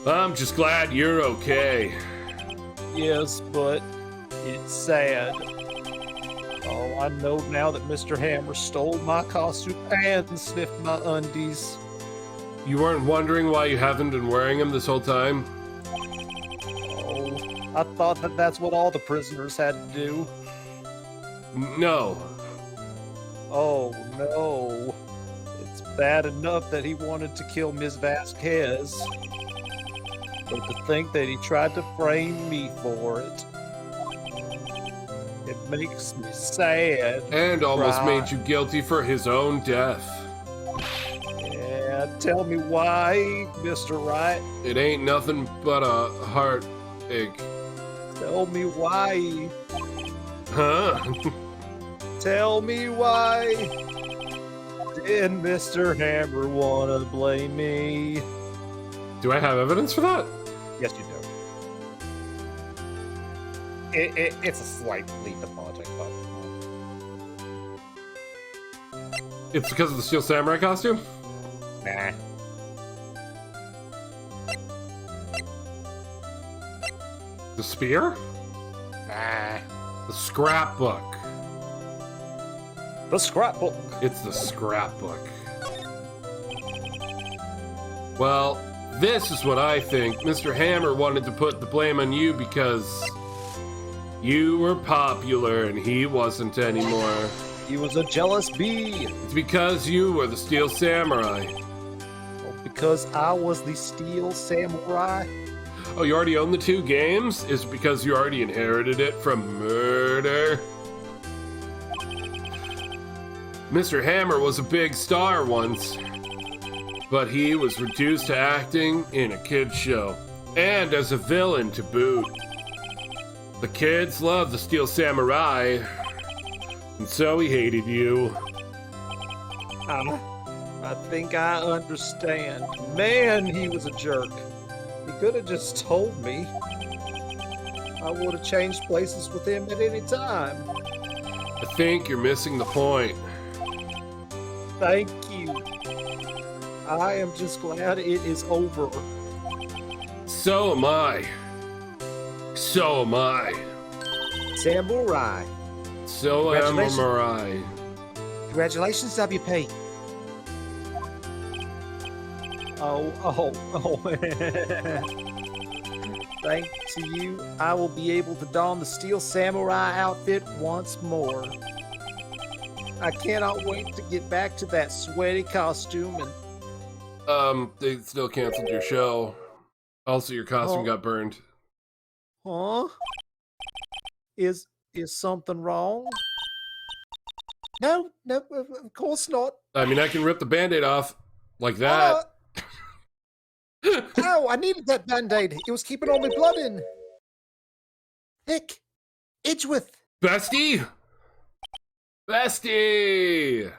Speaker 1: I'm just glad you're okay.
Speaker 2: Yes, but it's sad. Oh, I know now that Mr. Hammer stole my costume and sniffed my undies.
Speaker 1: You weren't wondering why you haven't been wearing them this whole time?
Speaker 2: Oh, I thought that that's what all the prisoners had to do.
Speaker 1: No.
Speaker 2: Oh, no. It's bad enough that he wanted to kill Ms. Vasquez. But to think that he tried to frame me for it. It makes me sad.
Speaker 1: And almost
Speaker 2: Right.
Speaker 1: made you guilty for his own death.
Speaker 2: Yeah, tell me why, Mr. Wright.
Speaker 1: It ain't nothing but a heartache.
Speaker 2: Tell me why.
Speaker 1: Huh?
Speaker 2: Tell me why. Did Mr. Hammer want to blame me?
Speaker 1: Do I have evidence for that?
Speaker 2: Yes, you do.
Speaker 6: It's a slight leap of logic, but...
Speaker 1: It's because of the Steel Samurai costume?
Speaker 6: Nah.
Speaker 1: The spear?
Speaker 6: Nah.
Speaker 1: The scrapbook.
Speaker 2: The scrapbook.
Speaker 1: It's the scrapbook. Well, this is what I think. Mr. Hammer wanted to put the blame on you because you were popular and he wasn't anymore.
Speaker 3: He was a jealous bee.
Speaker 1: It's because you were the Steel Samurai.
Speaker 3: Oh, because I was the Steel Samurai.
Speaker 1: Oh, you already own the 2 games? Is it because you already inherited it from murder? Mr. Hammer was a big star once, but he was reduced to acting in a kid's show, and as a villain to boot. The kids loved the Steel Samurai, and so he hated you.
Speaker 3: I think I understand. Man, he was a jerk. He could have just told me. I would have changed places with him at any time.
Speaker 1: I think you're missing the point.
Speaker 3: Thank you. I am just glad it is over.
Speaker 1: So am I. So am I.
Speaker 3: Samurai.
Speaker 1: So am
Speaker 5: Congratulations.
Speaker 1: I.
Speaker 5: Congratulations, WP.
Speaker 3: Oh. Thanks to you, I will be able to don the Steel Samurai outfit once more. I cannot wait to get back to that sweaty costume and
Speaker 1: They still canceled your show. Also, your costume
Speaker 3: Oh.
Speaker 1: got burned.
Speaker 3: huh? Is something wrong? No, of course not.
Speaker 1: I mean, I can rip the Band-Aid off like that.
Speaker 3: Ow, I needed that band-aid. It was keeping all my blood in.
Speaker 5: Nick, Edgeworth.
Speaker 1: Bestie! Bestie!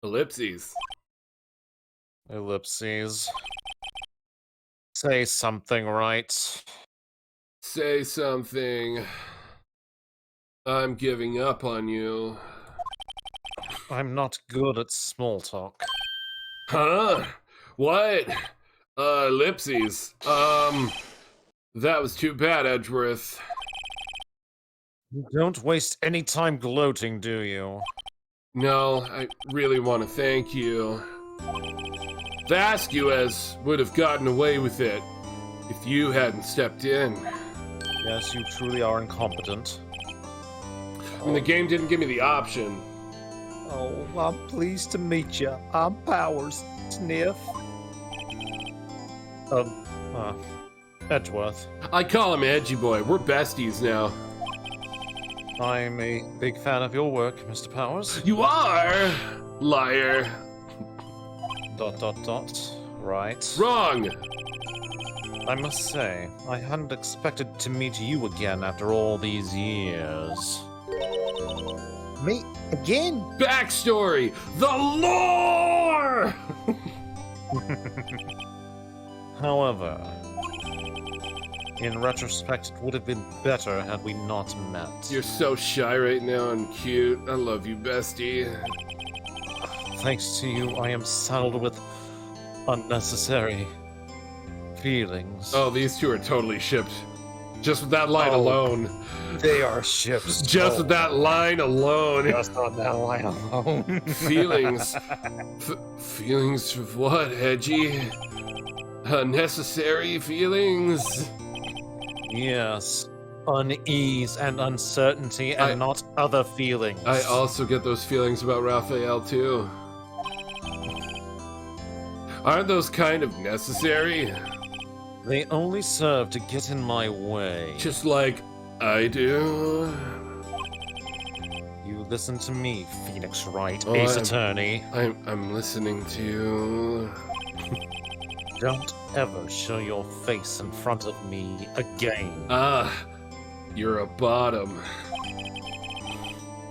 Speaker 1: Ellipses.
Speaker 2: Ellipses. Say something, right?
Speaker 1: Say something. I'm giving up on you.
Speaker 2: I'm not good at small talk.
Speaker 1: Huh? What? Ellipses. That was too bad, Edgeworth.
Speaker 2: You don't waste any time gloating, do you?
Speaker 1: No, I really want to thank you. Vasquez would have gotten away with it if you hadn't stepped in.
Speaker 2: Yes, you truly are incompetent.
Speaker 1: I mean, the game didn't give me the option.
Speaker 3: Oh, I'm pleased to meet you. I'm Powers. Sniff.
Speaker 2: Edgeworth.
Speaker 1: I call him Edgy Boy. We're besties now.
Speaker 2: I'm a big fan of your work, Mr. Powers.
Speaker 1: You are? Liar. ...
Speaker 2: Right.
Speaker 1: Wrong.
Speaker 2: I must say, I hadn't expected to meet you again after all these years.
Speaker 5: Me again?
Speaker 1: Backstory. The lore!
Speaker 2: However, in retrospect, it would have been better had we not met.
Speaker 1: You're so shy right now and cute. I love you, bestie.
Speaker 2: Thanks to you, I am saddled with unnecessary feelings.
Speaker 1: Oh, these two are totally shipped. Just with that line
Speaker 2: Oh.
Speaker 1: alone.
Speaker 2: They are ships.
Speaker 1: Just with that line alone.
Speaker 2: Just on that line alone.
Speaker 1: Feelings. Feelings of what, Edgy? Unnecessary feelings?
Speaker 2: Yes. Unease and uncertainty and not other feelings.
Speaker 1: I also get those feelings about Raphael, too. Aren't those kind of necessary?
Speaker 2: They only serve to get in my way.
Speaker 1: Just like I do?
Speaker 2: You listen to me, Phoenix Wright,
Speaker 1: Oh,
Speaker 2: Ace
Speaker 1: I'm-
Speaker 2: Attorney.
Speaker 1: I'm listening to you.
Speaker 2: Don't ever show your face in front of me again.
Speaker 1: Ah, you're a bottom.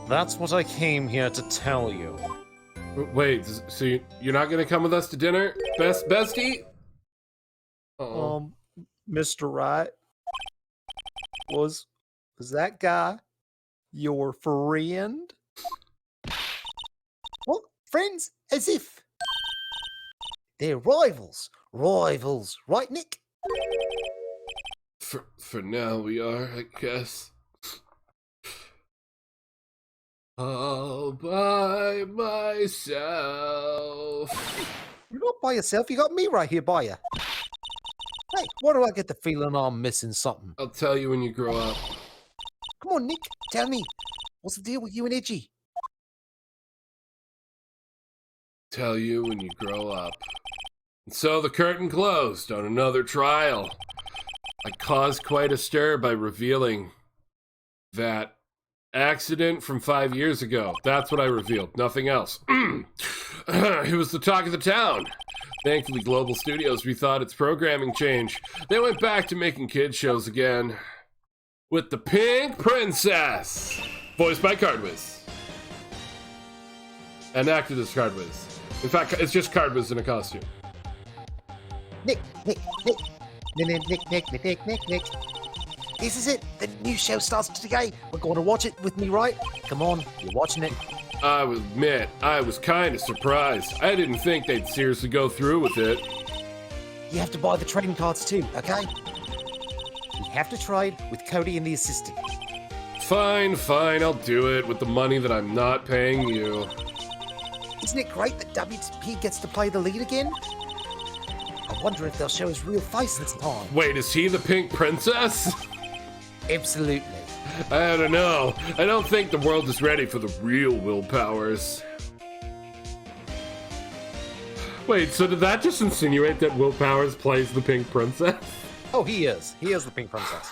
Speaker 2: That's what I came here to tell you.
Speaker 1: Wait, so you're not gonna come with us to dinner, bestie? Oh,
Speaker 3: Mr. Wright, was that guy your friend?
Speaker 5: What? Friends? As if. They're rivals. Rivals. Right, Nick?
Speaker 1: For now, we are, I guess. All by myself.
Speaker 3: You're not by yourself. You got me right here by you. Hey, why do I get the feeling I'm missing something?
Speaker 1: I'll tell you when you grow up.
Speaker 3: Come on, Nick. Tell me. What's the deal with you and Itchy?
Speaker 1: Tell you when you grow up. And so the curtain closed on another trial. I caused quite a stir by revealing that accident from 5 years ago. That's what I revealed, nothing else. It was the talk of the town. Thankfully, Global Studios rethought its programming change. They went back to making kids shows again. With the Pink Princess, voiced by CardWiz. And acted as CardWiz. In fact, it's just CardWiz in a costume.
Speaker 3: Nick. This is it. The new show starts today. We're going to watch it with me, right? Come on, you're watching it.
Speaker 1: I will admit, I was kind of surprised. I didn't think they'd seriously go through with it.
Speaker 3: You have to buy the trading cards too, okay? We have to trade with Cody and the assistant.
Speaker 1: Fine, I'll do it with the money that I'm not paying you.
Speaker 3: Isn't it great that WP gets to play the lead again? I wonder if they'll show his real face this time.
Speaker 1: Wait, is he the Pink Princess?
Speaker 3: Absolutely.
Speaker 1: I don't know. I don't think the world is ready for the real Will Powers. Wait, so did that just insinuate that Will Powers plays the Pink Princess?
Speaker 3: Oh, he is. He is the Pink Princess.